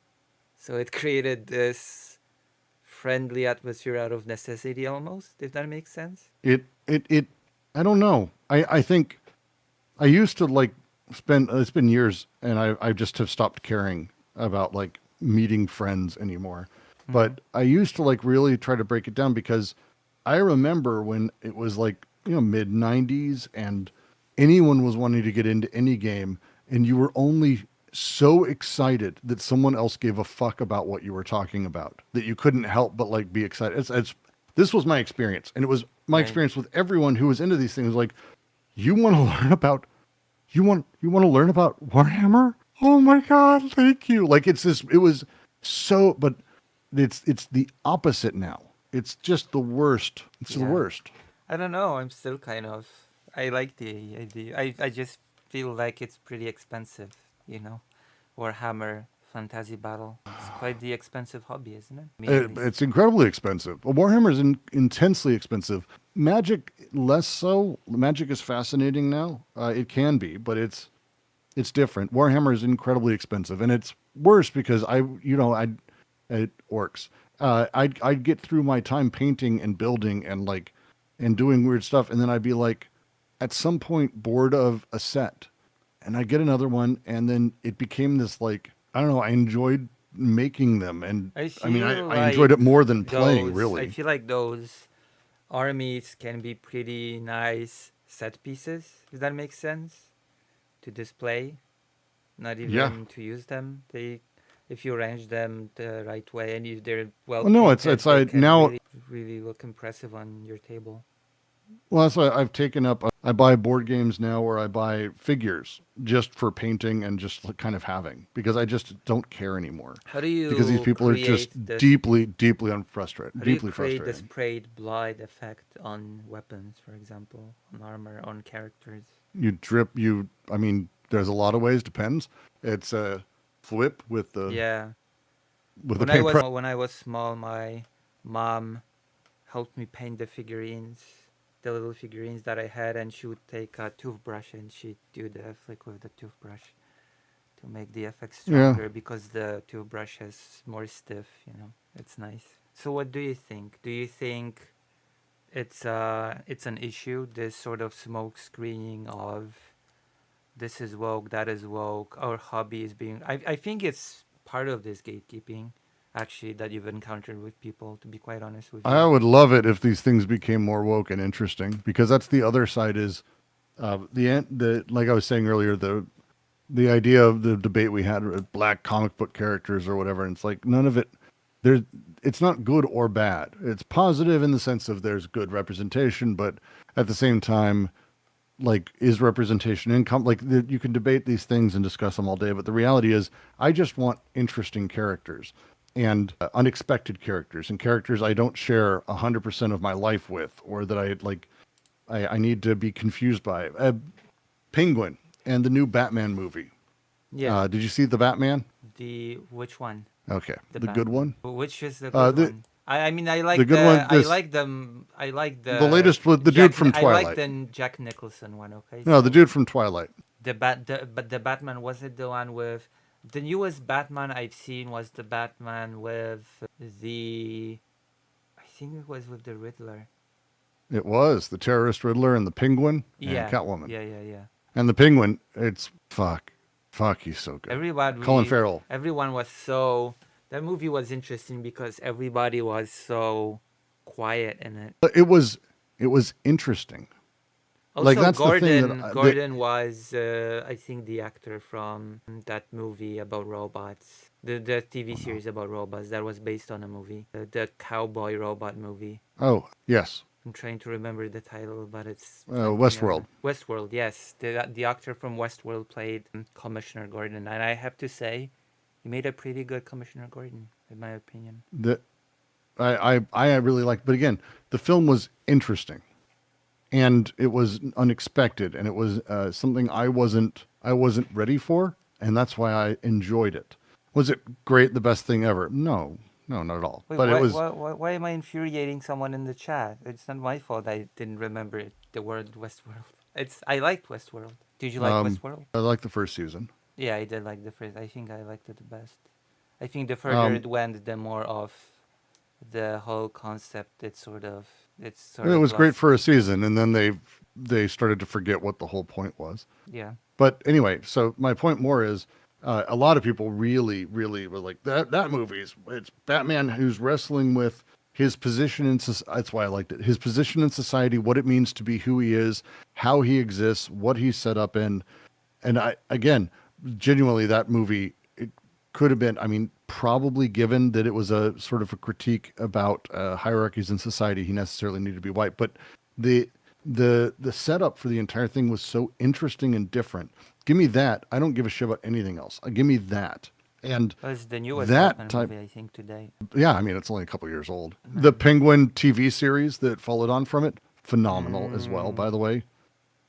[SPEAKER 1] So it created this friendly atmosphere out of necessity almost, if that makes sense.
[SPEAKER 2] It I don't know. I think I used to like spend, it's been years, and I just have stopped caring about like meeting friends anymore.
[SPEAKER 1] Mm-hmm.
[SPEAKER 2] But I used to like really try to break it down, because I remember when it was like, mid 90s, and anyone was wanting to get into any game, and you were only so excited that someone else gave a fuck about what you were talking about, that you couldn't help but like be excited. It's this was my experience, and it was my
[SPEAKER 1] Right.
[SPEAKER 2] experience with everyone who was into these things. Like, you want to learn about you want to learn about Warhammer? Oh my god, thank you. Like, it's this, it was so, but it's the opposite now. It's just the worst. It's the
[SPEAKER 1] Yeah.
[SPEAKER 2] worst.
[SPEAKER 1] I don't know. I'm still kind of. I like the idea. I just feel like it's pretty expensive, you know? Warhammer Fantasy Battle. It's quite the expensive hobby, isn't it? Me at least.
[SPEAKER 2] It's incredibly expensive. Well, Warhammer is intensely expensive. Magic, less so. Magic is fascinating now. It can be, but it's different. Warhammer is incredibly expensive, and it's worse because orcs. I'd get through my time painting and building and like and doing weird stuff, and then I'd be like, at some point, bored of a set, and I get another one, and then it became this like, I don't know. I enjoyed making them, and
[SPEAKER 1] I
[SPEAKER 2] I mean,
[SPEAKER 1] feel
[SPEAKER 2] I enjoyed
[SPEAKER 1] like
[SPEAKER 2] it more than playing,
[SPEAKER 1] those. I
[SPEAKER 2] really.
[SPEAKER 1] feel like those armies can be pretty nice set pieces. Does that make sense? To display, not
[SPEAKER 2] Yeah.
[SPEAKER 1] even to use them. They, if you arrange them the right way and if they're well
[SPEAKER 2] Well, no, it's
[SPEAKER 1] painted, they
[SPEAKER 2] I
[SPEAKER 1] can
[SPEAKER 2] now.
[SPEAKER 1] really look impressive on your table.
[SPEAKER 2] Well, that's why I've taken up. I buy board games now, where I buy figures just for painting and just like kind of having, because I just don't care anymore,
[SPEAKER 1] How do
[SPEAKER 2] because these
[SPEAKER 1] you
[SPEAKER 2] people are
[SPEAKER 1] create
[SPEAKER 2] just
[SPEAKER 1] this?
[SPEAKER 2] deeply, deeply unfrustrated,
[SPEAKER 1] How do you
[SPEAKER 2] deeply
[SPEAKER 1] create the
[SPEAKER 2] frustrating.
[SPEAKER 1] sprayed blood effect on weapons, for example, on armor, on characters?
[SPEAKER 2] You drip. I mean, there's a lot of ways. Depends. It's a flip
[SPEAKER 1] Yeah.
[SPEAKER 2] with the paintbrush.
[SPEAKER 1] When I was small, my mom helped me paint the figurines, the little figurines that I had, and she would take a toothbrush and she'd do the flick with the toothbrush to make the effect
[SPEAKER 2] Yeah.
[SPEAKER 1] stronger because the toothbrush is more stiff. It's nice. So, what do you think? Do you think it's an issue, this sort of smoke screening of this is woke, that is woke, our hobby is being. I think it's part of this gatekeeping, actually, that you've encountered with people. To be quite honest with
[SPEAKER 2] I
[SPEAKER 1] you.
[SPEAKER 2] would love it if these things became more woke and interesting, because that's the other side. Is the like I was saying earlier, the idea of the debate we had with black comic book characters or whatever, and it's like none of it. There's, it's not good or bad. It's positive in the sense of there's good representation, but at the same time, like, is representation income? Like, you can debate these things and discuss them all day, but the reality is, I just want interesting characters and unexpected characters, and characters I don't share 100% of my life with, or that I like. I need to be confused by. Penguin and the new Batman movie.
[SPEAKER 1] Yeah.
[SPEAKER 2] Did you see the Batman?
[SPEAKER 1] The which one?
[SPEAKER 2] Okay,
[SPEAKER 1] The
[SPEAKER 2] the good
[SPEAKER 1] Batman.
[SPEAKER 2] one.
[SPEAKER 1] Which is the
[SPEAKER 2] Uh,
[SPEAKER 1] good
[SPEAKER 2] the
[SPEAKER 1] one? I mean
[SPEAKER 2] the good one.
[SPEAKER 1] I like
[SPEAKER 2] The latest with the dude from
[SPEAKER 1] I like
[SPEAKER 2] Twilight.
[SPEAKER 1] the Jack Nicholson one. Okay,
[SPEAKER 2] No, the
[SPEAKER 1] so
[SPEAKER 2] dude from Twilight.
[SPEAKER 1] but the Batman, was it the one with the newest Batman I've seen was the Batman with the I think it was with the Riddler.
[SPEAKER 2] It was the terrorist Riddler and the Penguin and
[SPEAKER 1] Yeah,
[SPEAKER 2] Catwoman.
[SPEAKER 1] yeah.
[SPEAKER 2] And the Penguin, it's fuck, he's so good. Colin Farrell.
[SPEAKER 1] Everyone was so that movie was interesting because everybody was so quiet in it.
[SPEAKER 2] It was It was interesting. Like
[SPEAKER 1] Also,
[SPEAKER 2] that's the thing
[SPEAKER 1] Gordon
[SPEAKER 2] that
[SPEAKER 1] Gordon was, I think, the actor from that movie about robots, the TV
[SPEAKER 2] oh, no.
[SPEAKER 1] series about robots that was based on a movie, the cowboy robot movie.
[SPEAKER 2] Oh, yes.
[SPEAKER 1] I'm trying to remember the title, but it's blanking out.
[SPEAKER 2] Westworld.
[SPEAKER 1] Westworld, yes, the actor from Westworld played Commissioner Gordon, and I have to say, he made a pretty good Commissioner Gordon, in my opinion.
[SPEAKER 2] That I really liked, but again, the film was interesting, and it was unexpected, and it was something I wasn't ready for, and that's why I enjoyed it. Was it great? The best thing ever? No, no, not at all.
[SPEAKER 1] Wait,
[SPEAKER 2] But it was.
[SPEAKER 1] why am I infuriating someone in the chat? It's not my fault I didn't remember the word Westworld. I liked Westworld. Did you like Westworld?
[SPEAKER 2] I liked the first season.
[SPEAKER 1] Yeah, I did like the first. I think I liked it the best. I think the further
[SPEAKER 2] Um,
[SPEAKER 1] it went, the more of the whole concept it's sort
[SPEAKER 2] it
[SPEAKER 1] of
[SPEAKER 2] was great
[SPEAKER 1] lost.
[SPEAKER 2] for a season, and then they started to forget what the whole point was.
[SPEAKER 1] Yeah.
[SPEAKER 2] But anyway, so my point more is a lot of people really, really were like that movie's it's Batman who's wrestling with his position in society. That's why I liked it. His position in society, what it means to be who he is, how he exists, what he's set up in, and I again, genuinely, that movie it could have been. I mean, probably given that it was a sort of a critique about hierarchies in society, he necessarily needed to be white, but the the setup for the entire thing was so interesting and different. Give me that. I don't give a shit about anything else. Give me that. And
[SPEAKER 1] Well, it's the newest
[SPEAKER 2] that
[SPEAKER 1] Batman
[SPEAKER 2] type,
[SPEAKER 1] movie, I think, today.
[SPEAKER 2] yeah, I mean, it's only a couple years old. The
[SPEAKER 1] Right.
[SPEAKER 2] Penguin TV series that followed on from it, phenomenal as well,
[SPEAKER 1] Mm.
[SPEAKER 2] by the way.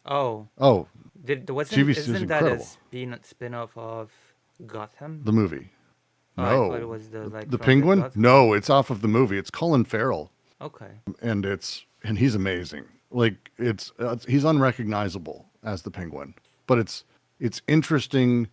[SPEAKER 1] Oh,
[SPEAKER 2] Oh,
[SPEAKER 1] wasn't
[SPEAKER 2] TV series is
[SPEAKER 1] isn't that a
[SPEAKER 2] incredible.
[SPEAKER 1] spin-off of Gotham?
[SPEAKER 2] The movie.
[SPEAKER 1] Oh, I thought it
[SPEAKER 2] No.
[SPEAKER 1] was the like
[SPEAKER 2] The
[SPEAKER 1] from the
[SPEAKER 2] Penguin?
[SPEAKER 1] Gotham.
[SPEAKER 2] No, it's off of the movie. It's Colin Farrell,
[SPEAKER 1] Okay.
[SPEAKER 2] and he's amazing. Like he's unrecognizable as the Penguin, but it's interesting,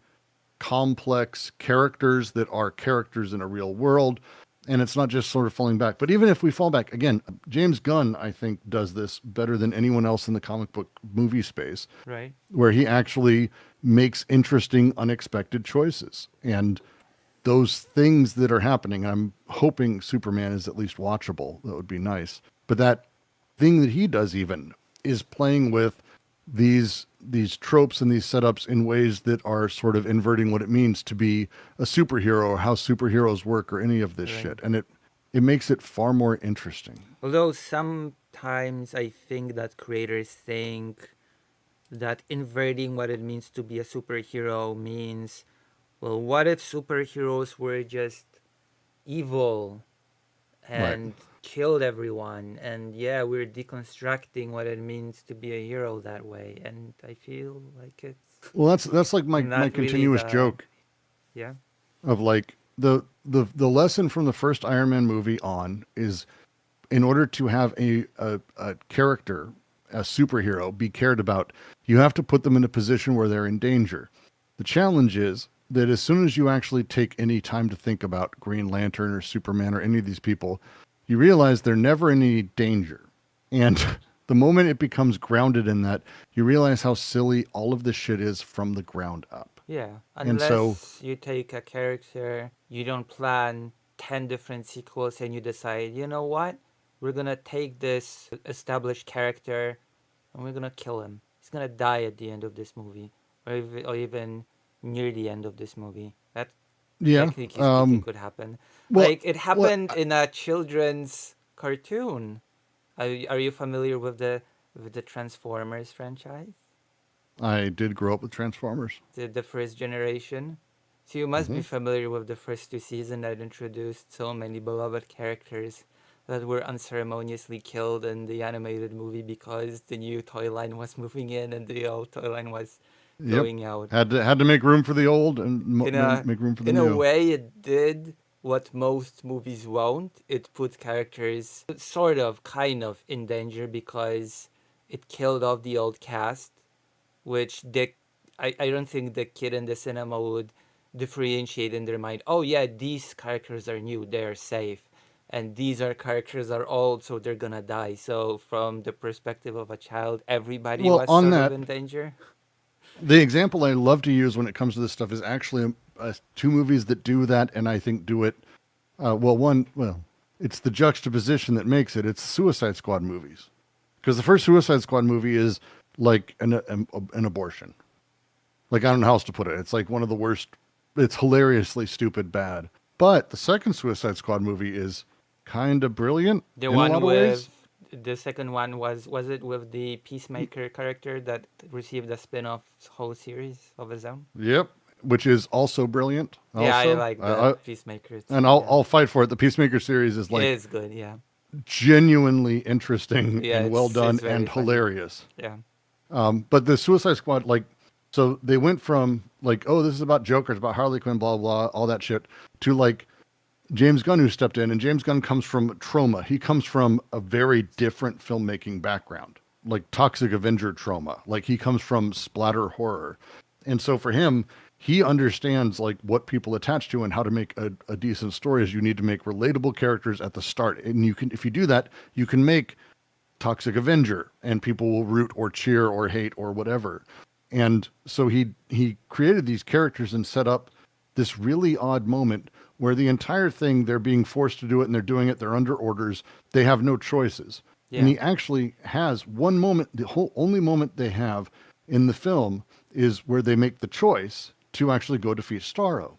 [SPEAKER 2] complex characters that are characters in a real world, and it's not just sort of falling back. But even if we fall back again, James Gunn I think does this better than anyone else in the comic book movie space,
[SPEAKER 1] Right.
[SPEAKER 2] where he actually makes interesting, unexpected choices. And those things that are happening, I'm hoping Superman is at least watchable. That would be nice. But that thing that he does even is playing with these tropes and these setups in ways that are sort of inverting what it means to be a superhero or how superheroes work or any of this
[SPEAKER 1] Right.
[SPEAKER 2] shit. And it makes it far more interesting.
[SPEAKER 1] Although sometimes I think that creators think that inverting what it means to be a superhero means, well, what if superheroes were just evil
[SPEAKER 2] Right.
[SPEAKER 1] and killed everyone? And yeah, we're deconstructing what it means to be a hero that way. And I feel like it's
[SPEAKER 2] Well, that's like my
[SPEAKER 1] not really
[SPEAKER 2] continuous
[SPEAKER 1] the.
[SPEAKER 2] joke
[SPEAKER 1] Yeah.
[SPEAKER 2] of like the lesson from the first Iron Man movie on is in order to have a character, a superhero, be cared about, you have to put them in a position where they're in danger. The challenge is that as soon as you actually take any time to think about Green Lantern or Superman or any of these people, you realize they're never in any danger. And the moment it becomes grounded in that, you realize how silly all of this shit is from the ground up.
[SPEAKER 1] Yeah,
[SPEAKER 2] And so,
[SPEAKER 1] unless you take a character, you don't plan 10 different sequels and you decide, you know what? We're gonna take this established character and we're gonna kill him. He's gonna die at the end of this movie, or even near the end of this movie. That,
[SPEAKER 2] yeah.
[SPEAKER 1] technically speaking, could happen.
[SPEAKER 2] Well,
[SPEAKER 1] Like, it
[SPEAKER 2] well,
[SPEAKER 1] happened in a children's cartoon. Are you familiar with the Transformers franchise?
[SPEAKER 2] I did grow up with Transformers.
[SPEAKER 1] The first generation. So you must be
[SPEAKER 2] Hmm.
[SPEAKER 1] familiar with the first two seasons that introduced so many beloved characters that were unceremoniously killed in the animated movie because the new toy line was moving in and the old toy line was
[SPEAKER 2] Yep.
[SPEAKER 1] going out.
[SPEAKER 2] Had to make room for the old and
[SPEAKER 1] In a
[SPEAKER 2] make room for the
[SPEAKER 1] in a
[SPEAKER 2] new.
[SPEAKER 1] way, it did what most movies won't. It put characters sort of, kind of in danger because it killed off the old cast, which I don't think the kid in the cinema would differentiate in their mind. Oh yeah, these characters are new, they're safe, and these are characters are old, so they're gonna die. So from the perspective of a child, everybody
[SPEAKER 2] Well,
[SPEAKER 1] was
[SPEAKER 2] on
[SPEAKER 1] sort of
[SPEAKER 2] that,
[SPEAKER 1] in danger.
[SPEAKER 2] the example I love to use when it comes to this stuff is actually two movies that do that, and I think do it well. It's the juxtaposition that makes it. It's Suicide Squad movies. Because the first Suicide Squad movie is like an abortion. Like, I don't know how else to put it. It's like one of the worst. It's hilariously stupid bad. But the second Suicide Squad movie is kind of brilliant
[SPEAKER 1] The
[SPEAKER 2] in a
[SPEAKER 1] one
[SPEAKER 2] lot of ways.
[SPEAKER 1] with the second one was it with the Peacemaker character that received a spin-off whole series of his own?
[SPEAKER 2] Yep, which is also brilliant.
[SPEAKER 1] Yeah, I
[SPEAKER 2] Also,
[SPEAKER 1] like the Peacemaker
[SPEAKER 2] and
[SPEAKER 1] too. Yeah,
[SPEAKER 2] I'll fight for it. The Peacemaker series is
[SPEAKER 1] it
[SPEAKER 2] like
[SPEAKER 1] is good. Yeah,
[SPEAKER 2] genuinely interesting
[SPEAKER 1] yeah,
[SPEAKER 2] and well
[SPEAKER 1] it's
[SPEAKER 2] done
[SPEAKER 1] very
[SPEAKER 2] and
[SPEAKER 1] funny.
[SPEAKER 2] hilarious.
[SPEAKER 1] Yeah,
[SPEAKER 2] But the Suicide Squad, like, so they went from like, oh, this is about Joker, it's about Harley Quinn, blah blah, all that shit, to like James Gunn who stepped in, and James Gunn comes from trauma. He comes from a very different filmmaking background, like Toxic Avenger trauma. Like he comes from splatter horror, and so for him, he understands like what people attach to and how to make a decent story. Is you need to make relatable characters at the start, and you can, if you do that, you can make Toxic Avenger, and people will root or cheer or hate or whatever. And so he created these characters and set up this really odd moment where the entire thing they're being forced to do it and they're doing it, they're under orders, they have no choices. And
[SPEAKER 1] yeah,
[SPEAKER 2] he actually has one moment, the whole only moment they have in the film is where they make the choice to actually go defeat Starro.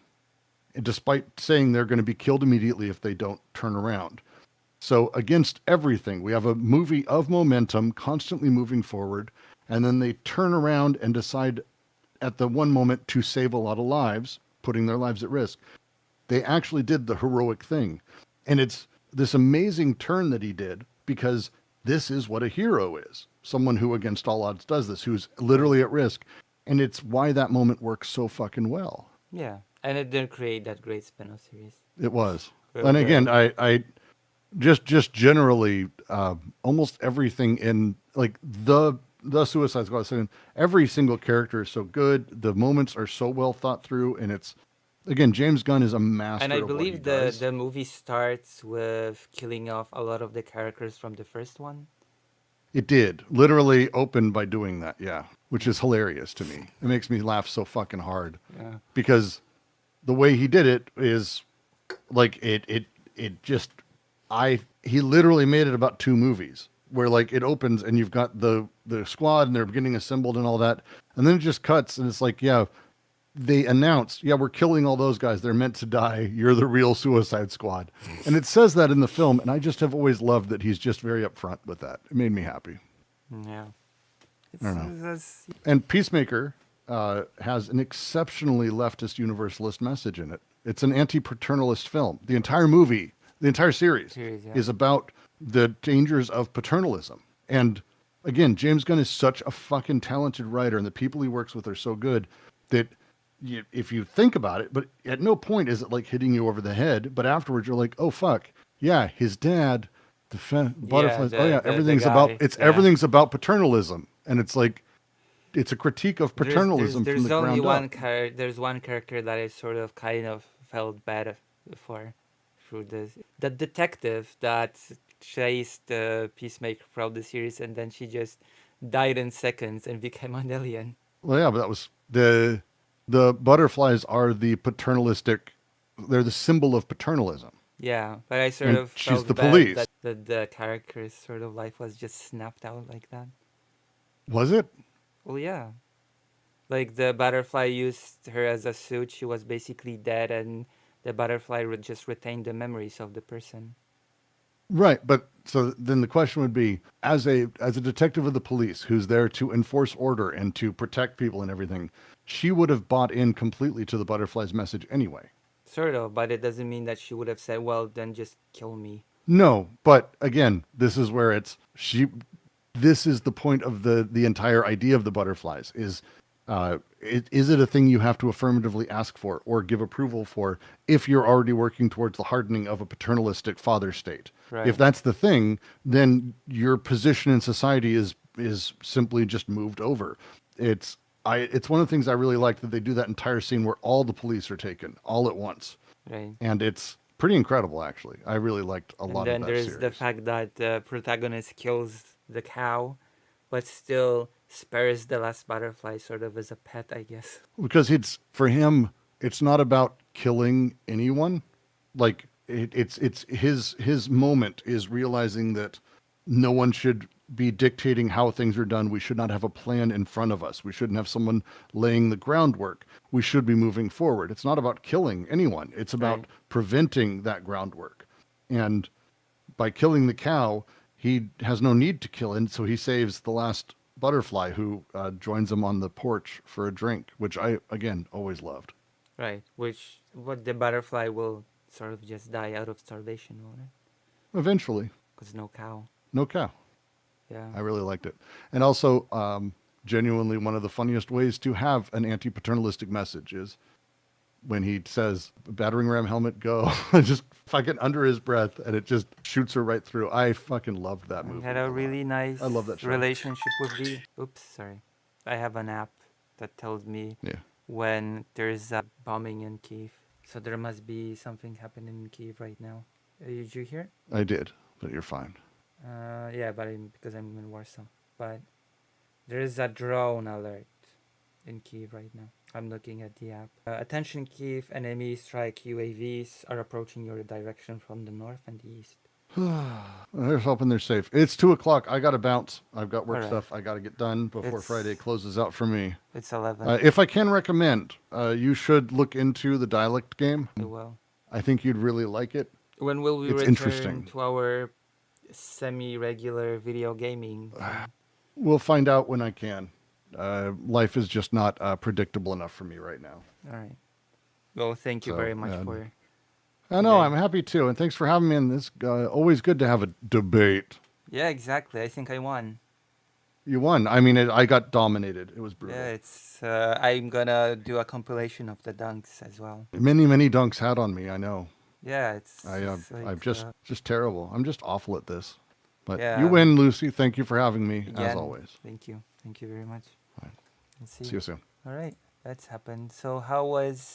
[SPEAKER 2] And despite saying they're going to be killed immediately if they don't turn around. So against everything, we have a movie of momentum, constantly moving forward, and then they turn around and decide at the one moment to save a lot of lives, putting their lives at risk. They actually did the heroic thing. And it's this amazing turn that he did because this is what a hero is. Someone who against all odds does this, who's
[SPEAKER 1] right.
[SPEAKER 2] literally at risk. And it's why that moment works so fucking well.
[SPEAKER 1] Yeah, and it did create that great spin-off series
[SPEAKER 2] It was.
[SPEAKER 1] with
[SPEAKER 2] And again,
[SPEAKER 1] the
[SPEAKER 2] I just generally almost everything in like the Suicide Squad scene, every single character is so good. The moments are so well thought through, and it's again James Gunn is a
[SPEAKER 1] and I
[SPEAKER 2] master of what he
[SPEAKER 1] believe the
[SPEAKER 2] does.
[SPEAKER 1] the movie starts with killing off a lot of the characters from the first one.
[SPEAKER 2] It did literally open by doing that, yeah, which
[SPEAKER 1] Yeah,
[SPEAKER 2] is hilarious to me. It makes me laugh so fucking hard
[SPEAKER 1] yeah,
[SPEAKER 2] because the way he did it is like it just I he literally made it about two movies where like it opens and you've got the squad and they're getting assembled and all that, and then it just cuts and it's like, yeah, they announced, yeah, we're killing all those guys, they're meant to die, you're the real Suicide Squad. And it says that in the film, and I just have always loved that he's just very upfront with that. It made me happy.
[SPEAKER 1] yeah.
[SPEAKER 2] I
[SPEAKER 1] It's
[SPEAKER 2] don't know.
[SPEAKER 1] that's,
[SPEAKER 2] And Peacemaker has an exceptionally leftist universalist message in it. It's an anti-paternalist film. The entire movie, the entire series,
[SPEAKER 1] series. Yeah,
[SPEAKER 2] is about the dangers of paternalism. And again, James Gunn is such a fucking talented writer, and the people he works with are so good that if you think about it, but at no point is it like hitting you over the head. But afterwards, you're like, oh fuck, yeah, his dad,
[SPEAKER 1] yeah.
[SPEAKER 2] butterflies. Oh yeah,
[SPEAKER 1] The guy. Yeah.
[SPEAKER 2] everything's about paternalism, and it's like it's a critique of paternalism from the
[SPEAKER 1] There's only
[SPEAKER 2] ground up.
[SPEAKER 1] there's one character that I sort of kind of felt bad for through this. The detective that chased the Peacemaker throughout the series, and then she just died in seconds and became an alien.
[SPEAKER 2] Well, yeah, but that was the butterflies are the paternalistic. They're the symbol of paternalism,
[SPEAKER 1] Yeah, but I sort
[SPEAKER 2] and
[SPEAKER 1] of
[SPEAKER 2] she's the
[SPEAKER 1] felt bad
[SPEAKER 2] police.
[SPEAKER 1] that the character's sort of life was just snapped out like that.
[SPEAKER 2] Was it?
[SPEAKER 1] Well, yeah. Like the butterfly used her as a suit, she was basically dead, and the butterfly just retained the memories of the person.
[SPEAKER 2] Right, but so then the question would be, as a detective of the police who's there to enforce order and to protect people and everything, she would have bought in completely to the butterfly's message anyway.
[SPEAKER 1] Sort of, but it doesn't mean that she would have said, well, then just kill me.
[SPEAKER 2] No, but again, this is where it's she. This is the point of the entire idea of the butterflies is. Is it a thing you have to affirmatively ask for or give approval for if you're already working towards the hardening of a paternalistic father state? If
[SPEAKER 1] Right.
[SPEAKER 2] that's the thing, then your position in society is simply just moved over. It's it's one of the things I really like that they do that entire scene where all the police are taken all at once,
[SPEAKER 1] Right.
[SPEAKER 2] and it's pretty incredible actually. I really liked a
[SPEAKER 1] And
[SPEAKER 2] lot of
[SPEAKER 1] then
[SPEAKER 2] that
[SPEAKER 1] there's the
[SPEAKER 2] series
[SPEAKER 1] fact that the protagonist kills the cow, but still spares the last butterfly sort of as a pet, I guess.
[SPEAKER 2] because it's for him. It's not about killing anyone. Like it's his moment is realizing that no one should be dictating how things are done. We should not have a plan in front of us. We shouldn't have someone laying the groundwork. We should be moving forward. It's not about killing anyone. It's
[SPEAKER 1] Right.
[SPEAKER 2] about preventing that groundwork. And by killing the cow, he has no need to kill, and so he saves the last butterfly who joins him on the porch for a drink, which I again always loved.
[SPEAKER 1] Right. Which what the butterfly will sort of just die out of starvation, won't it?
[SPEAKER 2] Eventually,
[SPEAKER 1] Because no cow.
[SPEAKER 2] no cow.
[SPEAKER 1] Yeah.
[SPEAKER 2] I really liked it, and also genuinely one of the funniest ways to have an anti-paternalistic message is when he says battering ram helmet go just fucking under his breath and it just shoots her right through. I fucking loved that
[SPEAKER 1] I
[SPEAKER 2] movie
[SPEAKER 1] had
[SPEAKER 2] a
[SPEAKER 1] a
[SPEAKER 2] lot.
[SPEAKER 1] really
[SPEAKER 2] I love
[SPEAKER 1] nice
[SPEAKER 2] that show.
[SPEAKER 1] relationship with the. Oops, sorry. I have an app that tells me
[SPEAKER 2] Yeah,
[SPEAKER 1] when there's a bombing in Kiev. So there must be something happening in Kiev right now. Did you hear?
[SPEAKER 2] I did, but you're fine.
[SPEAKER 1] Yeah, but because I'm in Warsaw. But there is a drone alert in Kiev right now. I'm looking at the app. Attention Kiev, enemy strike UAVs are approaching your direction from the north and the east.
[SPEAKER 2] Here's hoping they're safe. It's 2 o'clock. I gotta bounce. I've got work
[SPEAKER 1] Alright.
[SPEAKER 2] stuff I gotta get done before Friday
[SPEAKER 1] It's
[SPEAKER 2] closes out for me.
[SPEAKER 1] it's 11.
[SPEAKER 2] If I can recommend, you should look into the dialect game.
[SPEAKER 1] I will.
[SPEAKER 2] I think you'd really like it.
[SPEAKER 1] When will we
[SPEAKER 2] It's
[SPEAKER 1] return
[SPEAKER 2] interesting.
[SPEAKER 1] to our semi-regular video gaming thing?
[SPEAKER 2] We'll find out when I can. Life is just not predictable enough for me right now.
[SPEAKER 1] All right. Well, thank you
[SPEAKER 2] So,
[SPEAKER 1] very much
[SPEAKER 2] and
[SPEAKER 1] for
[SPEAKER 2] I know
[SPEAKER 1] today.
[SPEAKER 2] I'm happy too, and thanks for having me in this. Always good to have a debate.
[SPEAKER 1] Yeah, exactly. I think I won.
[SPEAKER 2] You won. I mean, I got dominated. It was
[SPEAKER 1] Yeah,
[SPEAKER 2] brutal.
[SPEAKER 1] it's. I'm gonna do a compilation of the dunks as well.
[SPEAKER 2] Many dunks had on me. I know.
[SPEAKER 1] Yeah, it's
[SPEAKER 2] I'm
[SPEAKER 1] it's like
[SPEAKER 2] just terrible. I'm just awful at this. But you
[SPEAKER 1] yeah.
[SPEAKER 2] win, Lucy. Thank you for having me, as
[SPEAKER 1] Again,
[SPEAKER 2] always.
[SPEAKER 1] thank you very much.
[SPEAKER 2] All right.
[SPEAKER 1] Let's see.
[SPEAKER 2] See you soon.
[SPEAKER 1] All right, that's happened. So how was